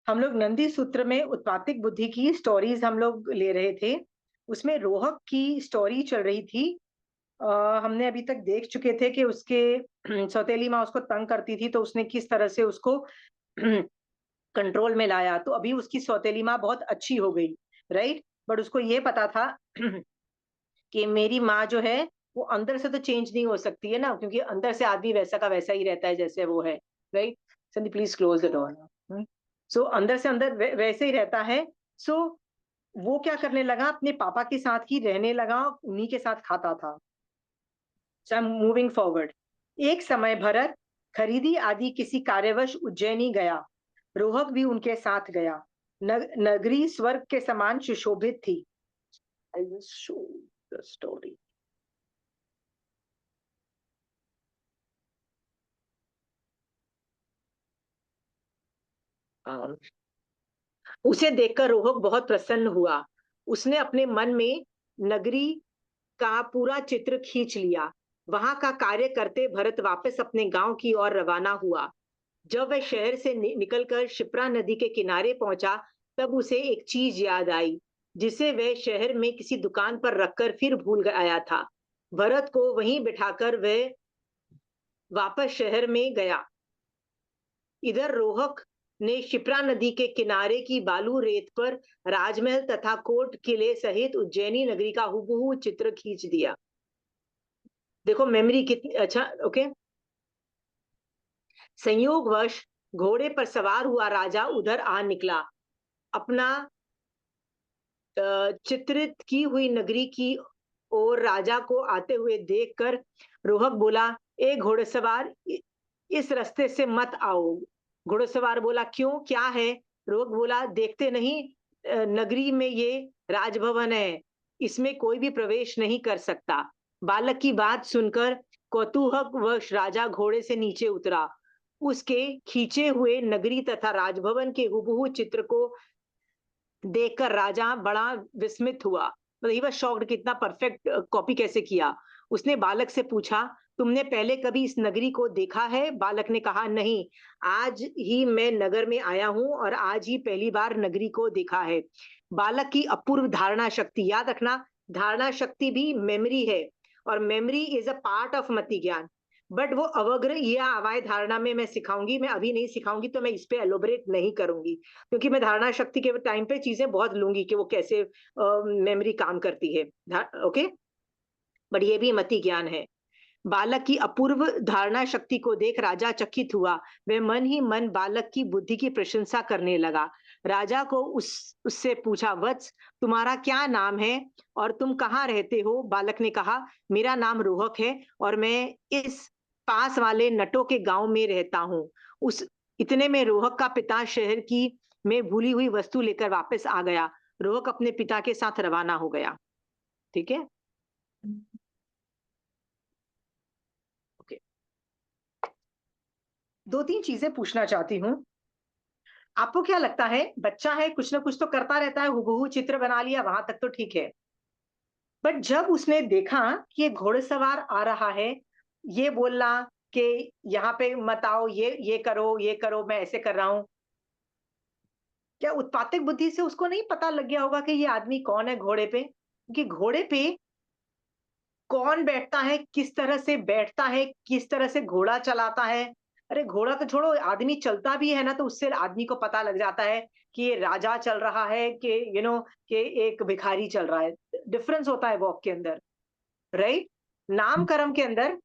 हम लोग नंदी सूत्र में उत्पातिक बुद्धि की स्टोरीज हम लोग ले रहे थे। उसमें रोहक की स्टोरी चल रही थी। हमने अभी तक देख चुके थे कि उसके सौतेली माँ उसको तंग करती थी, तो उसने किस तरह से उसको कंट्रोल में लाया। तो अभी उसकी सौतेली माँ बहुत अच्छी हो गई, राइट? बट उसको ये पता था कि मेरी माँ जो है वो अंदर से तो चेंज नहीं हो सकती है ना, क्योंकि अंदर से आदमी वैसा का वैसा ही रहता है जैसे वो है, right? Sandeep please close the door. So अंदर से अंदर वैसे ही रहता है। सो वो क्या करने लगा, अपने पापा के साथ ही रहने लगा, उन्हीं के साथ खाता था। सो आई एम मूविंग फॉरवर्ड। एक समय भरत खरीदी आदि किसी कार्यवश उज्जैनी गया। रोहक भी उनके साथ गया। नगरी स्वर्ग के समान सुशोभित थी। I will show the story. उसे देखकर रोहक बहुत प्रसन्न हुआ। उसने अपने मन में नगरी का पूरा चित्र खींच लिया। वहां का कार्य करते भरत वापस अपने गांव की ओर रवाना हुआ। जब वह शहर से निकलकर शिप्रा नदी के किनारे पहुंचा, तब उसे एक चीज याद आई, जिसे वह शहर में किसी दुकान पर रखकर फिर भूल आया था। भरत को वहीं बिठाकर वह वापस शहर में गया। इधर रोहक ने शिप्रा नदी के किनारे की बालू रेत पर राजमहल तथा कोट किले सहित उज्जैनी नगरी का हूबहू चित्र खींच दिया। देखो मेमोरी कितनी अच्छा। ओके। संयोगवश घोड़े पर सवार हुआ राजा उधर आ निकला। अपना चित्रित की हुई नगरी की ओर राजा को आते हुए देखकर रोहक बोला, ए घोड़सवार, इस रास्ते से मत आओ। घोड़सवार बोला, क्यों, क्या है? रोहक बोला, देखते नहीं, नगरी में ये राजभवन है, इसमें कोई भी प्रवेश नहीं कर सकता। बालक की बात सुनकर कौतूहलवश राजा घोड़े से नीचे उतरा। उसके खींचे हुए नगरी तथा राजभवन के हुबहू चित्र को देखकर राजा बड़ा विस्मित हुआ। मतलब ही वाज शॉक्ड कि इतना परफेक्ट कॉपी कैसे किया। उसने बालक से पूछा, तुमने पहले कभी इस नगरी को देखा है? बालक ने कहा, नहीं, आज ही मैं नगर में आया हूं और आज ही पहली बार नगरी को देखा है। बालक की अपूर्व धारणा शक्ति, याद रखना, धारणा शक्ति भी मेमोरी है, और memory is a part of मति ज्ञान। बट वो अवग्र या अवाय धारणा में मैं सिखाऊंगी, मैं अभी नहीं सिखाऊंगी, तो मैं इस पे एलोबरेट नहीं करूंगी, क्योंकि मैं धारणा शक्ति के टाइम पे चीजें बहुत लूंगी कि वो कैसे मेमोरी काम करती है। ओके, बट ये भी मति ज्ञान है। बालक की अपूर्व धारणा शक्ति को देख राजा चकित हुआ। वह मन ही मन बालक की बुद्धि की प्रशंसा करने लगा। राजा को उससे पूछा, वत्स, तुम्हारा क्या नाम है और तुम कहाँ रहते हो? बालक ने कहा, मेरा नाम रोहक है और मैं इस पास वाले नटो के गांव में रहता हूँ। उस इतने में रोहक का पिता शहर की में भूली हुई वस्तु लेकर वापस आ गया। रोहक अपने पिता के साथ रवाना हो गया। ठीक है, ओके। दो तीन चीजें पूछना चाहती हूँ। आपको क्या लगता है, बच्चा है, कुछ ना कुछ तो करता रहता है, हुबहू चित्र बना लिया, वहां तक तो ठीक है। बट जब उसने देखा कि ये घोड़सवार आ रहा है, ये बोलना कि यहाँ पे मत आओ, ये करो, मैं ऐसे कर रहा हूँ, क्या उत्पातिक बुद्धि से उसको नहीं पता लग गया होगा कि ये आदमी कौन है घोड़े पे? क्योंकि घोड़े पे कौन बैठता है, किस तरह से बैठता है, किस तरह से घोड़ा चलाता है। अरे घोड़ा तो छोड़ो, आदमी चलता भी है ना, तो उससे आदमी को पता लग जाता है कि ये राजा चल रहा है कि कि एक भिखारी चल रहा है। डिफरेंस होता है वॉक के अंदर, राइट? नाम कर्म के अंदर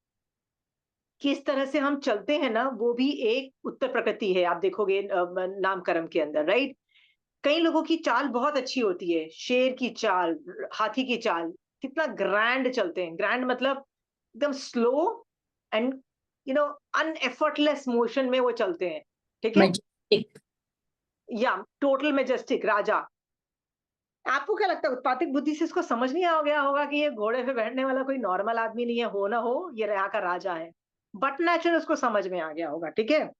किस तरह से हम चलते हैं ना, वो भी एक उत्तर प्रकृति है। आप देखोगे नाम कर्म के अंदर, राइट? कई लोगों की चाल बहुत अच्छी होती है, शेर की चाल, हाथी की चाल, कितना ग्रैंड चलते हैं। ग्रैंड मतलब एकदम slow and you know an effortless motion में वो चलते हैं। ठीक है, मैजेस्टिक। या टोटल मेजेस्टिक राजा। आपको क्या लगता है, उत्पातिक बुद्धि से इसको समझ नहीं आ गया होगा कि ये घोड़े पे बैठने वाला कोई नॉर्मल आदमी नहीं है, हो ना हो ये यहाँ का राजा है? बट नेचुरल उसको समझ में आ गया होगा। ठीक है।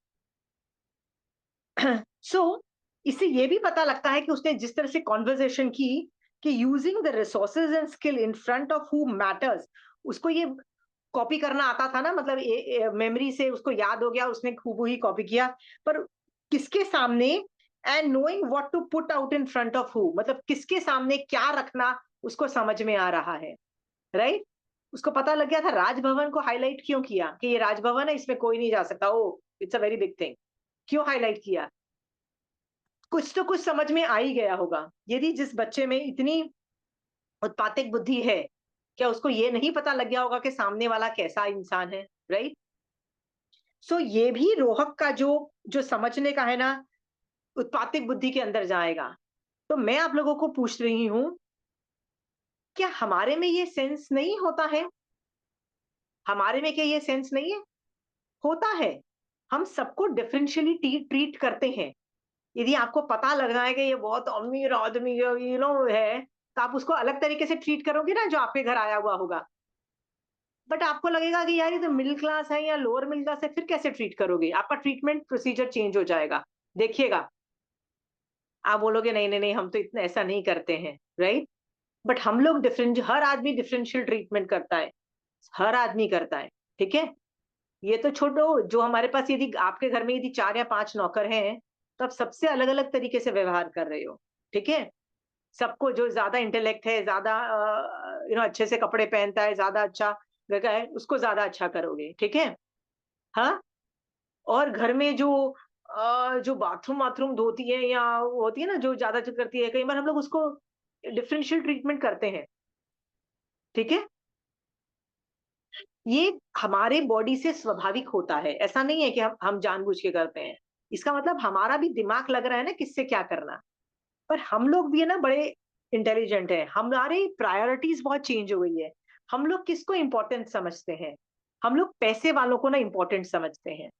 सो इससे ये भी पता लगता है कि उसने जिस तरह से कॉन्वर्सेशन की कि using the resources and skill in front of who matters, उसको ये कॉपी करना आता था ना, मतलब मेमोरी से उसको याद हो गया, उसने खूब ही कॉपी किया। पर किसके सामने? And knowing what to put out in front of who, मतलब किसके सामने क्या रखना उसको समझ में आ रहा है, राइट? उसको पता लग गया था राजभवन को हाईलाइट क्यों किया कि ये राजभवन है, इसमें कोई नहीं जा सकता, oh it's a very big thing, क्यों हाईलाइट किया? कुछ तो कुछ समझ में आ ही गया होगा। यदि जिस बच्चे में इतनी उत्पातिक बुद्धि है, क्या उसको ये नहीं पता लग गया होगा कि सामने वाला कैसा इंसान है, राइट? सो ये भी रोहक का जो जो समझने का है ना, उत्पातिक बुद्धि के अंदर जाएगा। तो मैं आप लोगों को पूछ रही हूँ, क्या हमारे में ये सेंस नहीं होता है? हमारे में क्या ये सेंस नहीं है? होता है। हम सबको डिफरेंशियली ट्रीट करते हैं। यदि आपको पता लग रहा है कि ये बहुत अमीर आदमी है, तो आप उसको अलग तरीके से ट्रीट करोगे ना, जो आपके घर आया हुआ होगा। बट आपको लगेगा कि यार ये तो मिडिल क्लास है या लोअर मिडिल क्लास है, फिर कैसे ट्रीट करोगे? आपका ट्रीटमेंट प्रोसीजर चेंज हो जाएगा। देखिएगा, आप बोलोगे नहीं, नहीं, नहीं हम तो इतना ऐसा नहीं करते हैं, राइट? बट हम लोग डिफरेंट हर आदमी डिफरेंशियल ट्रीटमेंट करता है। हर आदमी करता है, ठीक है? ये तो छोड़ो, जो हमारे पास यदि आपके घर में यदि 4 या 5 नौकर हैं, तो आप सबसे अलग-अलग तरीके से व्यवहार कर रहे हो, ठीक है? सबको जो ज़्यादा इंटेलेक्ट है, ज़्यादा अच्छे से कपड़े पहनता है, ज़्यादा अच्छा जगह है, उसको ज़्यादा अच्छा करोगे, ठीक है? हाँ? और घर में जो बाथरूम-वाथरूम धोती है या वो होती है ना, जो ज़्यादा जो करती है, कई बार हम लोग उसको डिफरेंशियल ट्रीटमेंट करते हैं, ठीक है? ये हमारे बॉडी से स्वाभाविक होता है, ऐसा नहीं है कि हम जानबूझ के करते हैं। इसका मतलब हमारा भी दिमाग लग रहा है ना किससे क्या करना। पर हम लोग भी है ना बड़े इंटेलिजेंट हैं, हमारी प्रायोरिटीज़ बहुत चेंज हो गई है। हम लोग किसको इम्पोर्टेंट समझते हैं? हम लोग पैसे वालों को ना इम्पोर्टेंट समझते हैं।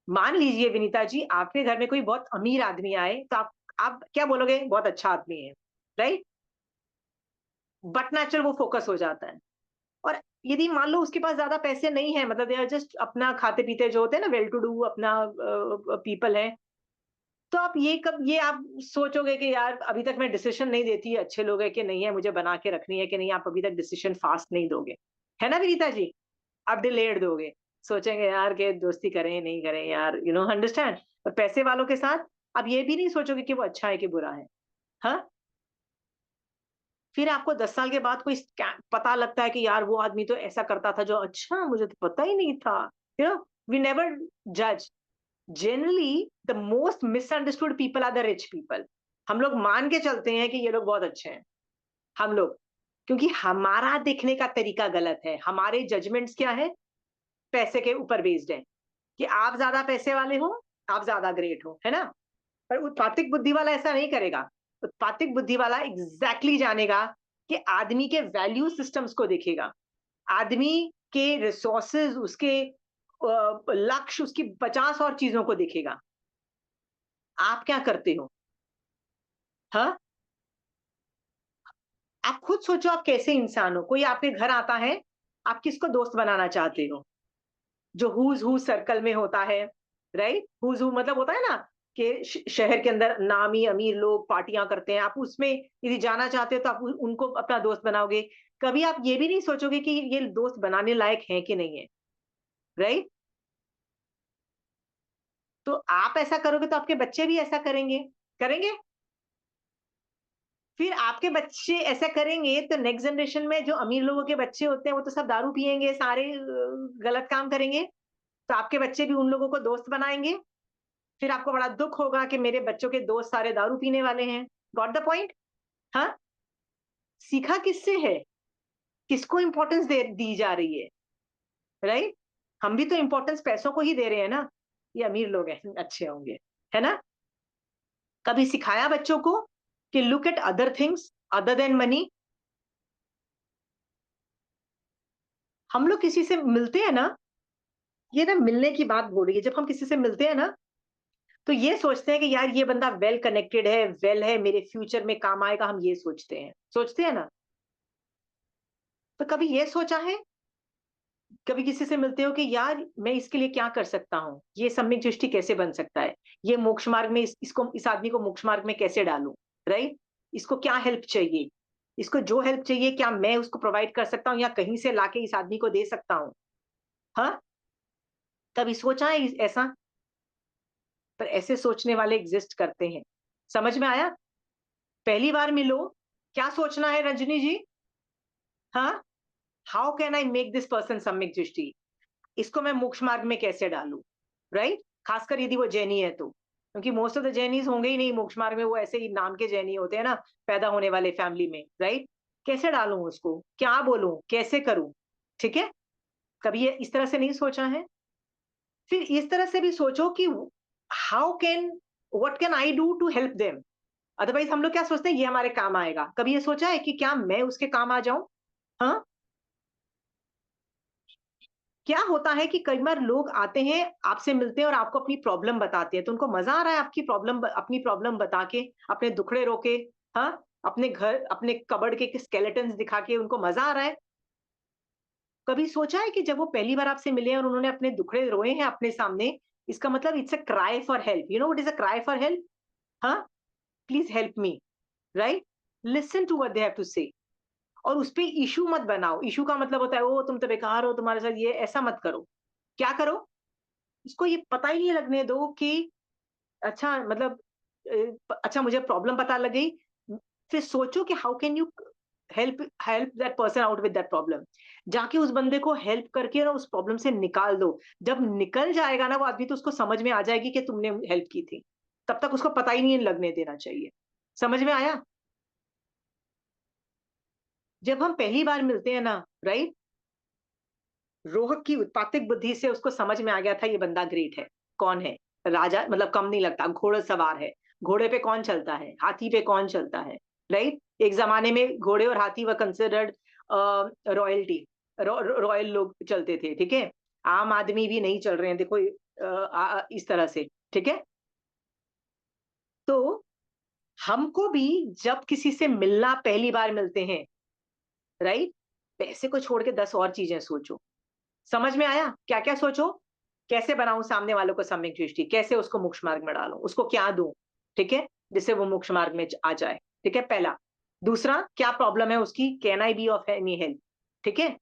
मान लीजिए विनीता जी, आपके घर में कोई बहुत अमीर आदमी आए, तो आप क्या बोलोगे? बहुत अच्छा आदमी है, राइट? बट नेचुरल वो फोकस हो जाता है। और यदि मान लो उसके पास ज़्यादा पैसे नहीं है, मतलब दे आर जस्ट अपना खाते-पीते जो होते हैं ना, वेल टू डू अपना पीपल हैं, तो ये आप सोचोगे कि यार अभी तक मैं डिसीज़न नहीं देती, अच्छे लोग हैं कि नहीं है, मुझे बना के रखनी है कि नहीं, आप अभी तक डिसीज़न फास्ट नहीं दोगे। है ना विनीता जी? आप डिलेड दोगे। सोचेंगे यार कि दोस्ती करें, नहीं करें यार, अंडरस्टैंड? और पैसे वालों के साथ आप ये भी नहीं सोचोगे कि वो अच्छा है कि बुरा है। हाँ? फिर आपको 10 साल के बाद कोई पता लगता है कि यार वो आदमी तो ऐसा करता था, जो अच्छा मुझे तो पता ही नहीं था। वी नेवर जज। Generally the most misunderstood people are the rich people. हम लोग मान के चलते हैं कि ये लोग बहुत अच्छे हैं। हम लोग, क्योंकि हमारा देखने का तरीका गलत है। हमारे जजमेंट्स क्या है? पैसे के ऊपर बेस्ड है कि आप ज्यादा पैसे वाले हो, आप ज्यादा ग्रेट हो, है ना? पर उत्पातिक बुद्धि वाला ऐसा नहीं करेगा। उत्पातिक बुद्धि वाला एग्जैक्टली जानेगा कि आदमी के वैल्यू सिस्टम्स को देखेगा, आदमी के रिसोर्सेज, उसके लक्ष्य, उसकी 50 और चीजों को देखेगा। आप क्या करते हो? हाँ, आप खुद सोचो, आप कैसे इंसान हो? कोई आपके घर आता है, आप किसको दोस्त बनाना चाहते हो? जो हूज हू सर्कल में होता है, राइट? हूज हू मतलब होता है ना कि शहर के अंदर नामी अमीर लोग पार्टियां करते हैं, आप उसमें यदि जाना चाहते हो तो आप उनको अपना दोस्त बनाओगे। कभी आप ये भी नहीं सोचोगे कि ये दोस्त बनाने लायक है कि नहीं है, राइट? तो आप ऐसा करोगे तो आपके बच्चे भी ऐसा करेंगे, करेंगे? फिर आपके बच्चे ऐसा करेंगे तो नेक्स्ट जनरेशन में जो अमीर लोगों के बच्चे होते हैं वो तो सब दारू पिएंगे, सारे गलत काम करेंगे, तो आपके बच्चे भी उन लोगों को दोस्त बनाएंगे। फिर आपको बड़ा दुख होगा कि मेरे बच्चों के दोस्त सारे दारू पीने वाले हैं। Got the point? हाँ? सीखा किससे है? किसको इंपॉर्टेंस दे दी जा रही है, राइट? हम भी तो इंपॉर्टेंस पैसों को ही दे रहे हैं ना। ये अमीर लोग हैं, अच्छे होंगे, है ना? कभी सिखाया बच्चों को कि look at other things other than money? हम लोग किसी से मिलते हैं ना, ये ना मिलने की बात बोल रही है, जब हम किसी से मिलते हैं ना, तो ये सोचते हैं कि यार ये बंदा वेल कनेक्टेड है, वेल है, मेरे फ्यूचर में काम आएगा, हम ये सोचते हैं ना? तो कभी ये सोचा है, कभी किसी से मिलते हो कि यार मैं इसके लिए क्या कर सकता हूँ? ये सम्यक दृष्टि कैसे बन सकता है? ये मोक्ष मार्ग में इस आदमी को मोक्ष मार्ग में कैसे डालूँ? राइट? इसको क्या हेल्प चाहिए? इसको जो हेल्प चाहिए क्या मैं उसको प्रोवाइड कर सकता हूँ या कहीं से लाके इस आदमी को दे सकता हूँ? हाँ? कभी सोचा है ऐसा? पर ऐसे सोचने वाले एग्जिस्ट करते हैं। समझ में आया? पहली बार मिलो, क्या सोचना है रंजनी जी? हाँ, how can I make this person सम्यक दृष्टि? इसको मैं मोक्ष मार्ग में कैसे डालूं? राइट? खासकर यदि वो जैनी है तो, क्योंकि मोस्ट ऑफ द जैनीज होंगे ही नहीं मोक्ष मार्ग में, वो ऐसे ही नाम के जैनी होते हैं ना, पैदा होने वाले फैमिली में। राइट? कैसे डालूं उसको, क्या बोलूं, कैसे करूं? ठीक है? कभी ये इस तरह से नहीं सोचा है? फिर इस तरह से भी सोचो कि how can, what can I do to help them? Otherwise हम लोग क्या सोचते हैं, ये हमारे काम आएगा। कभी ये सोचा है कि क्या मैं उसके काम आ जाऊं? हाँ, क्या होता है कि कई बार लोग आते हैं, आपसे मिलते हैं और आपको अपनी प्रॉब्लम बताते हैं, तो उनको मजा आ रहा है आपकी प्रॉब्लम, अपनी प्रॉब्लम बता के, अपने दुखड़े रोके, हाँ, अपने घर, अपने कबर्ड के स्केलेटन्स दिखा के उनको मजा आ रहा है। कभी सोचा है कि जब वो पहली बार आपसे मिले और उन्होंने अपने दुखड़े रोए हैं अपने सामने, इसका मतलब it's a cry for help. You know what is a cry for help? हाँ, please help me. Right? Listen to what they have to say. और उस पे इशू मत बनाओ। इशू का मतलब होता है ओ तुम तो बेकार हो, तुम्हारे साथ ये, ऐसा मत करो। क्या करो? उसको ये पता ही नहीं लगने दो कि अच्छा, मतलब अच्छा, मुझे प्रॉब्लम पता लग गई। फिर सोचो कि how can you help help that person out with that problem. जाके उस बंदे को हेल्प करके ना उस प्रॉब्लम से निकाल दो। जब निकल जाएगा ना वो आदमी, तो उसको समझ में आ जाएगी कि तुमने हेल्प की थी। तब तक उसको पता ही नहीं लगने देना चाहिए। समझ में आया? जब हम पहली बार मिलते हैं ना, राइट, रोहक की उत्पातिक बुद्धि से उसको समझ में आ गया था ये बंदा ग्रेट है। कौन है? राजा, मतलब कम नहीं लगता, घोड़ा सवार है। घोड़े पे कौन चलता है? हाथी पे कौन चलता है? राइट? एक जमाने में घोड़े और हाथी व कंसिडर्ड रॉयल्टी, रॉयल लोग चलते थे। ठीक है? आम आदमी भी नहीं चल रहे हैं, देखो इस तरह से। ठीक है? तो हमको भी जब किसी से मिलना, पहली बार मिलते हैं, राइट, पैसे को छोड़ के 10 और चीजें सोचो। समझ में आया? क्या-क्या सोचो? कैसे बनाऊँ सामने वालों को सम्यक दृष्टि? कैसे उसको मोक्ष मार्ग में डालूँ? उसको क्या दूँ? ठीक है? जिससे वो मोक्ष मार्ग में आ जाए। ठीक है? पहला। दूसरा, क्या प्रॉब्लम है उसकी? Can I be of any help? ठीक है?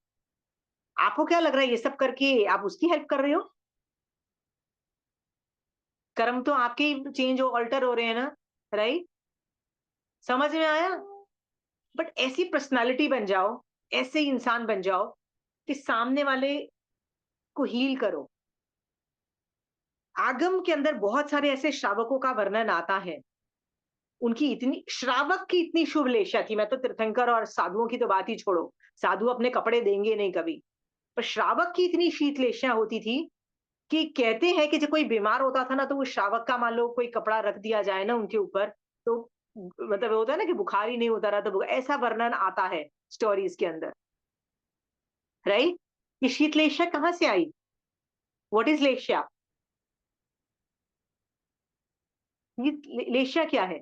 आपको क्या लग रहा है ये सब करके आप उसकी हेल्प कर रहे हो? कर्म तो आपके ही चेंज ऑल्टर हो रहे हैं ना, राइट? समझ में आया? बट ऐसी पर्सनैलिटी बन जाओ, ऐसे इंसान बन जाओ कि सामने वाले को हील करो। आगम के अंदर बहुत सारे ऐसे श्रावकों का वर्णन आता है। उनकी इतनी, श्रावक की इतनी शुभ लेशा थी। मैं तो तीर्थंकर और साधुओं की तो बात ही छोड़ो, साधु अपने कपड़े देंगे नहीं कभी। पर श्रावक की इतनी शीत लेशा होती थी कि कहते हैं कि जब कोई बीमार होता था ना, तो वो श्रावक का मान लो कोई कपड़ा रख दिया जाए ना उनके ऊपर, तो मतलब होता है ना कि बुखार ही नहीं होता रहा, तो ऐसा वर्णन आता है स्टोरीज के अंदर। राइट? ये शीत लेशा कहाँ से आई? What is लेशा? ये लेशा क्या है?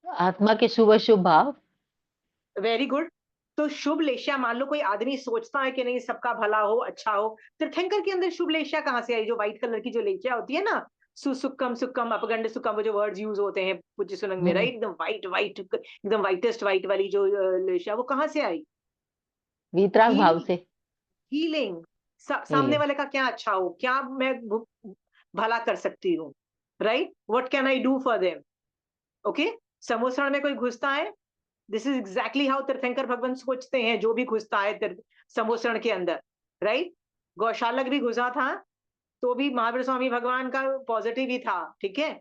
आत्मा के शुभ अशुभ भाव। Very good. तो शुभ लेशा, मान लो कोई आदमी सोचता है कि नहीं सबका भला हो, अच्छा हो, तीर्थंकर के अंदर शुभ लेशा कहाँ से आई? जो व्हाइट कलर की जो लेशा होती है ना, सुसुक्कम सुक्कम अपगंड सुक्कम, वो जो वर्ड्स यूज होते हैं पूज्य सुनंग में, हुँ, राइट, एकदम व्हाइट व्हाइट, एकदम व्हाइटेस्ट व्हाइट वाली जो लेशा, वो कहाँ से आई? वीतराग भाव हीलिंग। से। हीलिंग। सामने हीलिंग। वाले का क्या अच्छा हो, क्या मैं भला कर सकती हूँ, right, what can I do for them? Okay? समोसण में कोई घुसता है, दिस इज एग्जैक्टली हाउ तीर्थंकर भगवान सोचते हैं। जो भी घुसता है समोसण के अंदर, राइट, गौशालक भी घुसा था, तो भी महावीर स्वामी भगवान का पॉजिटिव ही था। ठीक है?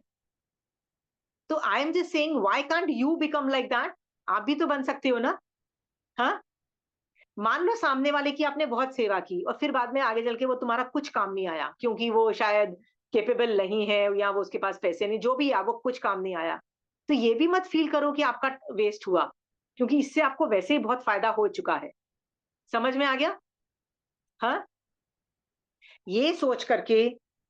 तो आई am just saying, why can't you become like that? आप भी तो बन सकते हो ना। हाँ, मान लो सामने वाले की आपने बहुत सेवा की और फिर बाद में आगे चल के वो तुम्हारा कुछ काम नहीं आया, क्योंकि वो शायद कैपेबल नहीं है, या वो उसके पास पैसे नहीं, जो भी है, वो कुछ काम नहीं आया। तो ये भी मत फील करो कि आपका वेस्ट हुआ, क्योंकि इससे आपको वैसे ही बहुत फायदा हो चुका है। समझ में आ गया? हाँ, ये सोच करके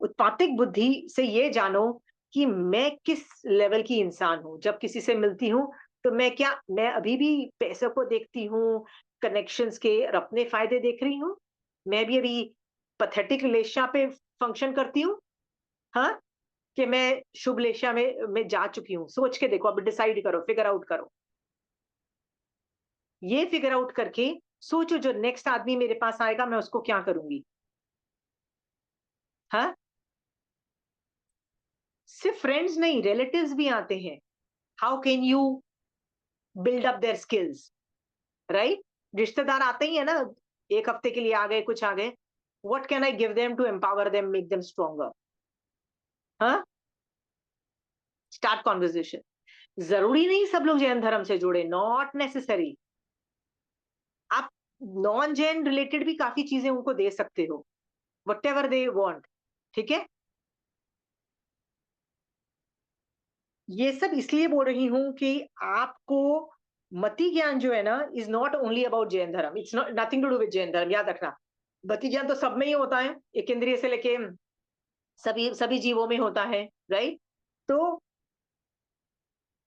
उत्पातिक बुद्धि से ये जानो कि मैं किस लेवल की इंसान हूं। जब किसी से मिलती हूं, तो मैं अभी भी पैसों को देखती हूँ, कनेक्शंस के और अपने फायदे देख रही हूँ? मैं भी अभी पथेटिक लेशा पे फंक्शन करती हूँ? हाँ, कि मैं शुभ लेशा में जा चुकी हूँ? सोच के देखो, अब डिसाइड करो, फिगर आउट करो। ये फिगर आउट करके सोचो, जो नेक्स्ट आदमी मेरे पास आएगा मैं उसको क्या करूंगी? हाँ, सिर्फ फ्रेंड्स नहीं, रिलेटिव्स भी आते हैं. How can you build up their skills, right? रिश्तेदार आते ही है ना, एक हफ्ते के लिए आ गए, कुछ आ गए. What can I give them to empower them, make them stronger? हाँ, स्टार्ट कॉन्वर्जेशन. जरूरी नहीं सब लोग जैन धर्म से जुड़े, नॉट नेसेसरी. आप नॉन जैन रिलेटेड भी काफी चीजें उनको दे सकते हो, वट एवर दे वॉन्ट. ठीक है, ये सब इसलिए बोल रही हूं कि आपको मति ज्ञान जो है ना, is not only about Jain dharma. It's not nothing to do with Jain dharma, याद रखना. मति ज्ञान तो सब में ही होता है, एक इंद्रिय से लेके सभी सभी जीवों में होता है, राइट? तो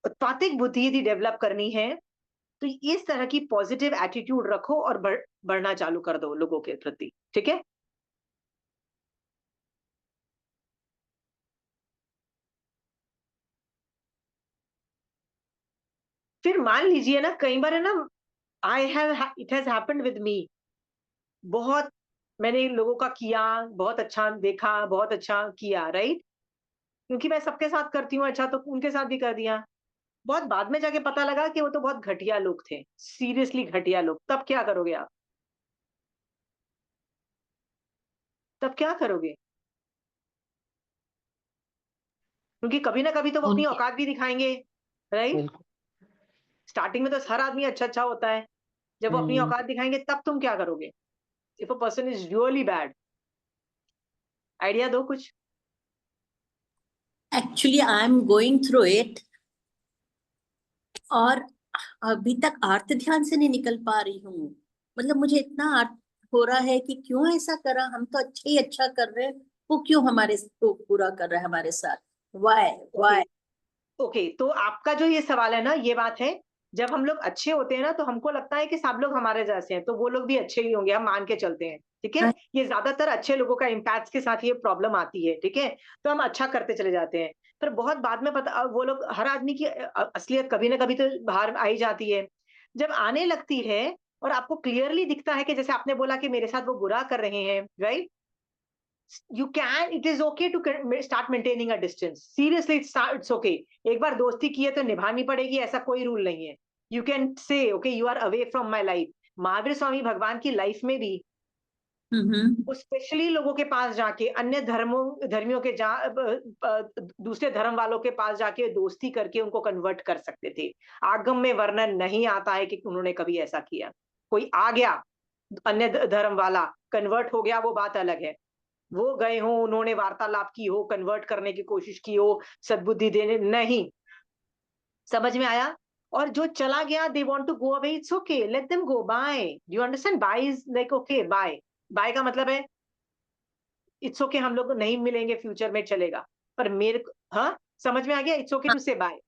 उत्पातिक बुद्धि यदि डेवलप करनी है, तो इस तरह की पॉजिटिव एटीट्यूड रखो और बढ़ना चालू कर दो लोगों के प्रति. ठीक है, फिर मान लीजिए ना, कई बार है ना, I have it has happened with me. बहुत मैंने लोगों का किया, बहुत अच्छा देखा, बहुत अच्छा किया, राइट? क्योंकि मैं सबके साथ करती हूँ अच्छा, तो उनके साथ भी कर दिया. बहुत बाद में जाके पता लगा कि वो तो बहुत घटिया लोग थे, सीरियसली घटिया लोग. तब क्या करोगे आप? तब क्या करोगे? क्योंकि कभी ना कभी तो वो अपनी उनके औकात भी दिखाएंगे, राइट? बिल्कुल। स्टार्टिंग में तो हर आदमी अच्छा अच्छा होता है. जब वो अपनी हम्म। औकात दिखाएंगे, तब तुम क्या करोगे? If a person is really bad, idea दो कुछ. Actually I am going through it, और अभी तक आर्त ध्यान से नहीं निकल पा रही हूँ. मतलब मुझे इतना आर्त हो रहा है कि क्यों ऐसा करा, हम तो अच्छे ही अच्छा कर रहे हैं, वो क्यों हमारे को पूरा कर रहा है हमारे साथ? Y okay, Y? ओके, तो आपका जो ये सवाल है ना, ये बात है, जब हम लोग अच्छे होते हैं ना, तो हमको लगता है कि सब लोग हमारे जैसे हैं, तो वो लोग भी अच्छे ही होंगे, हम मान के चलते हैं. ठीक है, ये ज्यादातर अच्छे लोगों का इम्पैक्ट के साथ ये प्रॉब्लम आती है. ठीक है, तो हम अच्छा करते चले जाते हैं, पर बहुत बाद में पता, वो लोग, हर आदमी की असलियत कभी ना कभी तो बाहर आई जाती है. जब आने लगती है और आपको क्लियरली दिखता है कि जैसे आपने बोला कि मेरे साथ वो बुरा कर रहे हैं, right? you can, it is okay to start maintaining a distance. Seriously, it's okay. एक बार दोस्ती की है तो निभानी पड़ेगी, ऐसा कोई रूल नहीं है. You can say okay, you are away from my life. Mahavir Swami भगवान की लाइफ में भी वो स्पेशली लोगों के पास जाके, अन्य धर्मियों के दूसरे धर्म वालों के पास जाके दोस्ती करके उनको कन्वर्ट कर सकते थे. आगम में वर्णन नहीं आता है कि उन्होंने कभी ऐसा किया. कोई आ गया अन्य धर्म वाला, कन्वर्ट हो गया, वो बात अलग है. वो गए हो, उन्होंने वार्तालाप की हो, कन्वर्ट करने की कोशिश की हो, सद्बुद्धि देने नहीं. समझ में आया? और जो चला गया, they want to go away, it's okay, let them go. Bye, do you understand? Bye is like okay, bye. Bye का मतलब है इट्स ओके, हम लोग नहीं मिलेंगे फ्यूचर में, चलेगा. पर मेरे को, हाँ, समझ में आ गया? It's okay to say bye.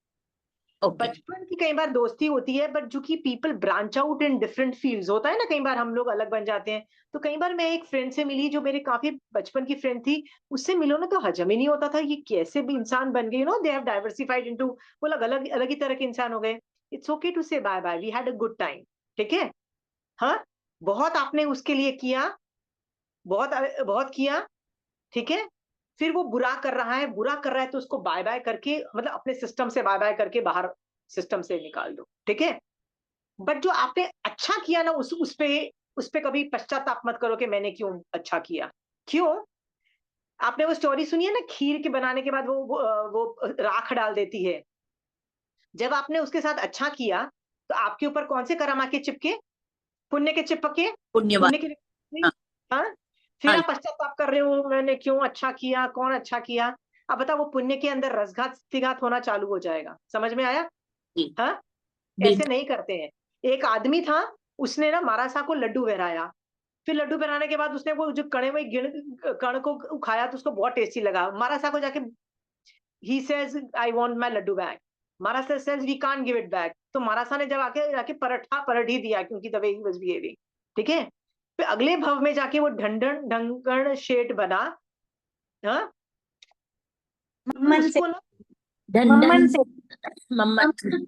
Okay. बचपन की कई बार दोस्ती होती है, बट जो कि people branch out in different fields, होता है ना, कई बार हम लोग अलग बन जाते हैं. तो कई बार मैं एक फ्रेंड से मिली जो मेरे काफी बचपन की फ्रेंड थी, उससे मिलो ना तो हजम ही नहीं होता था, ये कैसे भी इंसान बन गई, दे हैव डाइवर्सिफाइड इनटू, वो लोग अलग अलग ही तरह के इंसान हो गए. It's okay to say bye bye, we had a good time. ठीक है, हाँ, बहुत आपने उसके लिए किया, बहुत बहुत किया. ठीक है, फिर वो बुरा कर रहा है, बुरा कर रहा है, तो उसको बाय बाय करके, मतलब अपने सिस्टम से बाय बाय करके बाहर सिस्टम से निकाल दो. ठीक है, बट जो आपने अच्छा किया ना, उस पे कभी पश्चाताप मत करो कि मैंने क्यों अच्छा किया. क्यों? आपने वो स्टोरी सुनी है ना, खीर के बनाने के बाद वो राख डाल देती है. जब आपने उसके साथ अच्छा किया, तो आपके ऊपर कौन से कर्म आके चिपके? पुण्य के चिपके. पुण्यवान. पुण्य के. हाँ. हाँ, फिर हाँ आप पश्चाताप कर रहे हो, मैंने क्यों अच्छा किया, कौन अच्छा किया. अब बताओ, वो पुण्य के अंदर रसघात स्थिघात होना चालू हो जाएगा. समझ में आया? जी. हाँ, ऐसे बिल्कुल. नहीं करते हैं. एक आदमी था, उसने ना महाराज को लड्डू बहराया. फिर लड्डू बहराने के बाद उसने वो जो कणे हुए कण को खाया, तो उसको बहुत टेस्टी लगा. महाराज को जाके ही says I want my laddoo back. Maharaj says we can't give it back. तो महाराज ने जब आके जाके पलट ही दिया, क्योंकि the way he was behaving. ठीक है, फिर अगले भव में जाके वो ढंढन ढंकण शेठ बना. हाँ, मम्मन से. उसको ना मम्मन से. मम्मन.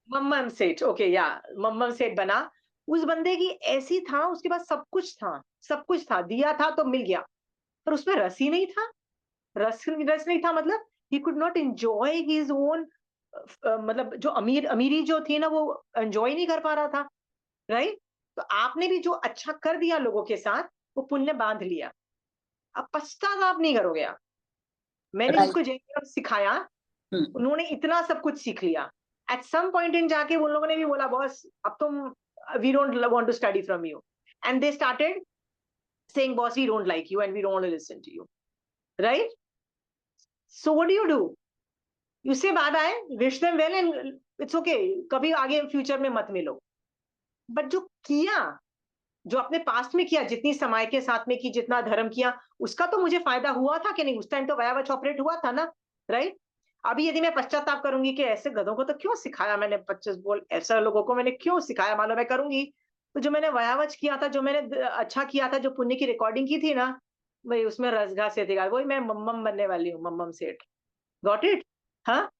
मम्मम सेठ, ओके, या मम्मम सेठ बना. उस बंदे की ऐसी था, उसके पास सब कुछ था, सब कुछ था, दिया था तो मिल गया, पर उसमें रस ही नहीं था. रस रस नहीं था, मतलब he could not enjoy his own, मतलब जो अमीरी जो थी ना वो एंजॉय नहीं कर पा रहा था, राइट? तो आपने भी जो अच्छा कर दिया लोगों के साथ, वो पुण्य बांध लिया, अब पश्चाताप नहीं करोगे आप। मैंने राइट। जिसको जैन सिखाया, उन्होंने इतना सब कुछ सीख लिया। एट सम पॉइंट इन जाके उन लोगों ने भी बोला, बॉस अब तुम, we don't want to study from you, and they started saying, boss, we don't like you and we don't want to listen to you, right? So what do? You say bye bye, wish them well, and it's okay, कभी आगे future में मत मिलो। But जो किया, जो अपने past में किया, जितनी समाज के साथ में की, जितना धर्म किया, उसका तो मुझे फायदा हुआ था कि नहीं? उस टाइम तो वयावच ऑपरेट हुआ था ना, राइट? अभी यदि मैं पश्चाताप करूंगी कि ऐसे गधों को तो क्यों सिखाया मैंने, 25 बोल ऐसा लोगों को मैंने क्यों सिखाया, मालूम मैं करूंगी तो जो मैंने वयावच किया था, जो मैंने अच्छा किया था, जो पुण्य की रिकॉर्डिंग की थी ना, वही उसमें रसघा से थी, वही मैं मम्मम बनने वाली हूँ, मम्मम सेठ। Got it? हाँ।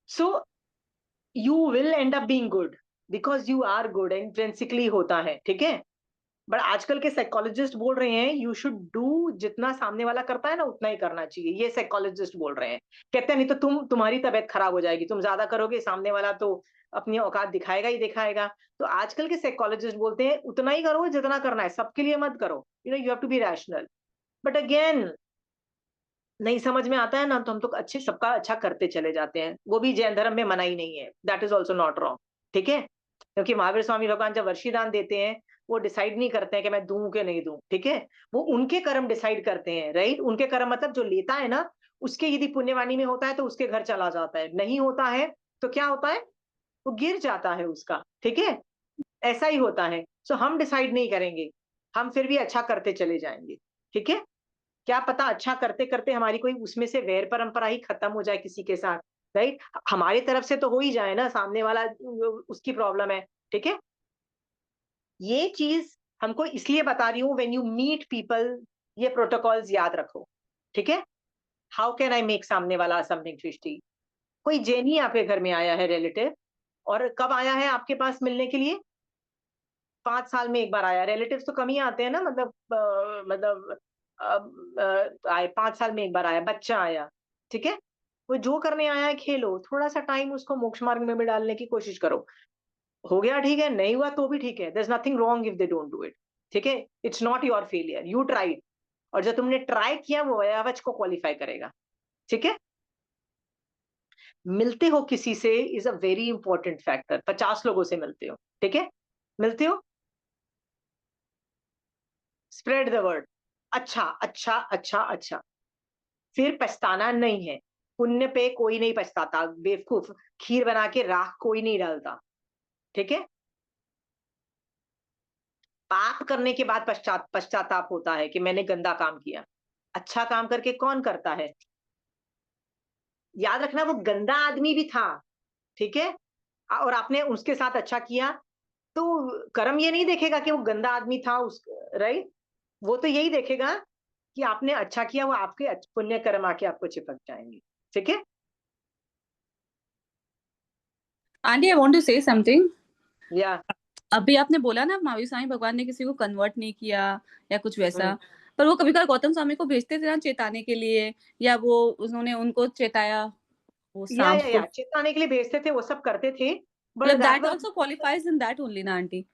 So you will end up being good because you are good, intrinsically होता है, ठीक है? बट आजकल के साइकोलॉजिस्ट बोल रहे हैं यू शुड डू, जितना सामने वाला करता है ना उतना ही करना चाहिए, ये साइकोलॉजिस्ट बोल रहे हैं। कहते हैं नहीं तो तुम्हारी तबीयत खराब हो जाएगी, तुम ज्यादा करोगे, सामने वाला तो अपनी औकात दिखाएगा ही दिखाएगा। तो आजकल के साइकोलॉजिस्ट बोलते हैं उतना ही करो जितना करना है, सबके लिए मत करो, you have to be rational. But again नहीं समझ में आता है ना, तो हम तो अच्छे सबका अच्छा करते चले जाते हैं, वो भी जैन धर्म में मना ही नहीं है, that is also not wrong, ठीक है? क्योंकि महावीर स्वामी भगवान जब वर्षीदान देते हैं, वो डिसाइड नहीं करते हैं कि मैं दूं कि नहीं दूं, ठीक है? वो उनके कर्म डिसाइड करते हैं, राइट? उनके कर्म मतलब जो लेता है ना, उसके यदि पुण्यवाणी में होता है तो उसके घर चला जाता है, नहीं होता है तो क्या होता है, वो गिर जाता है उसका, ठीक है? ऐसा ही होता है। सो हम डिसाइड नहीं करेंगे, हम फिर भी अच्छा करते चले जाएंगे, ठीक है? क्या पता अच्छा करते करते हमारी कोई उसमें से वैर परंपरा ही खत्म हो जाए किसी के साथ, राइट? हमारी तरफ से तो हो ही जाए ना, सामने वाला उसकी प्रॉब्लम है, ठीक है? ये चीज हमको इसलिए बता रही हूँ, व्हेन यू मीट पीपल, ये प्रोटोकॉल्स याद रखो, ठीक है? हाउ कैन आई मेक सामने वाला समथिंग ट्विस्टी? कोई जैनी आपके घर में आया है रिलेटिव, और कब आया है आपके पास मिलने के लिए? 5 साल में एक बार आया। रिलेटिव्स तो कम ही आते हैं ना, मतलब मतलब आए 5 साल में एक बार आया, बच्चा आया, ठीक है? वो जो करने आया है खेलो, थोड़ा सा टाइम उसको मोक्ष मार्ग में भी डालने की कोशिश करो। हो गया ठीक है, नहीं हुआ तो भी ठीक है, there is nothing wrong if they don't do it, ठीक है? It's not your failure, you tried, और जो तुमने ट्राई किया वो वयावच को क्वालिफाई करेगा, ठीक है? मिलते हो किसी से is a very important factor. 50 लोगों से मिलते हो, ठीक है? मिलते हो, स्प्रेड द वर्ड, अच्छा अच्छा अच्छा अच्छा, फिर पछताना नहीं है। पुण्य पे कोई नहीं पछताता, बेवकूफ, खीर बना के राख कोई नहीं डालता, ठीक है? पाप करने के बाद पश्चाताप होता है कि मैंने गंदा काम किया। अच्छा काम करके कौन करता है? याद रखना वो गंदा आदमी भी था, ठीक है? और आपने उसके साथ अच्छा किया, तो कर्म ये नहीं देखेगा कि वो गंदा आदमी था, उस, राइट? वो तो यही देखेगा कि आपने अच्छा किया, वो आपके पुण्य कर्म आके आपको चिपक जाएंगे, ठीक है? Aunty, I want to say something. या अभी आपने बोला ना महावीर स्वामी भगवान ने किसी को कन्वर्ट नहीं किया या कुछ वैसा, हम्म, पर वो कभी कभार गौतम स्वामी को भेजते थे ना चेताने के लिए, या वो उन्होंने उनको चेताया, वो सांप को, या चेताने के लिए भेजते थे, वो सब करते थे, बट मतलब that that was, also qualifies in that only ना आंटी?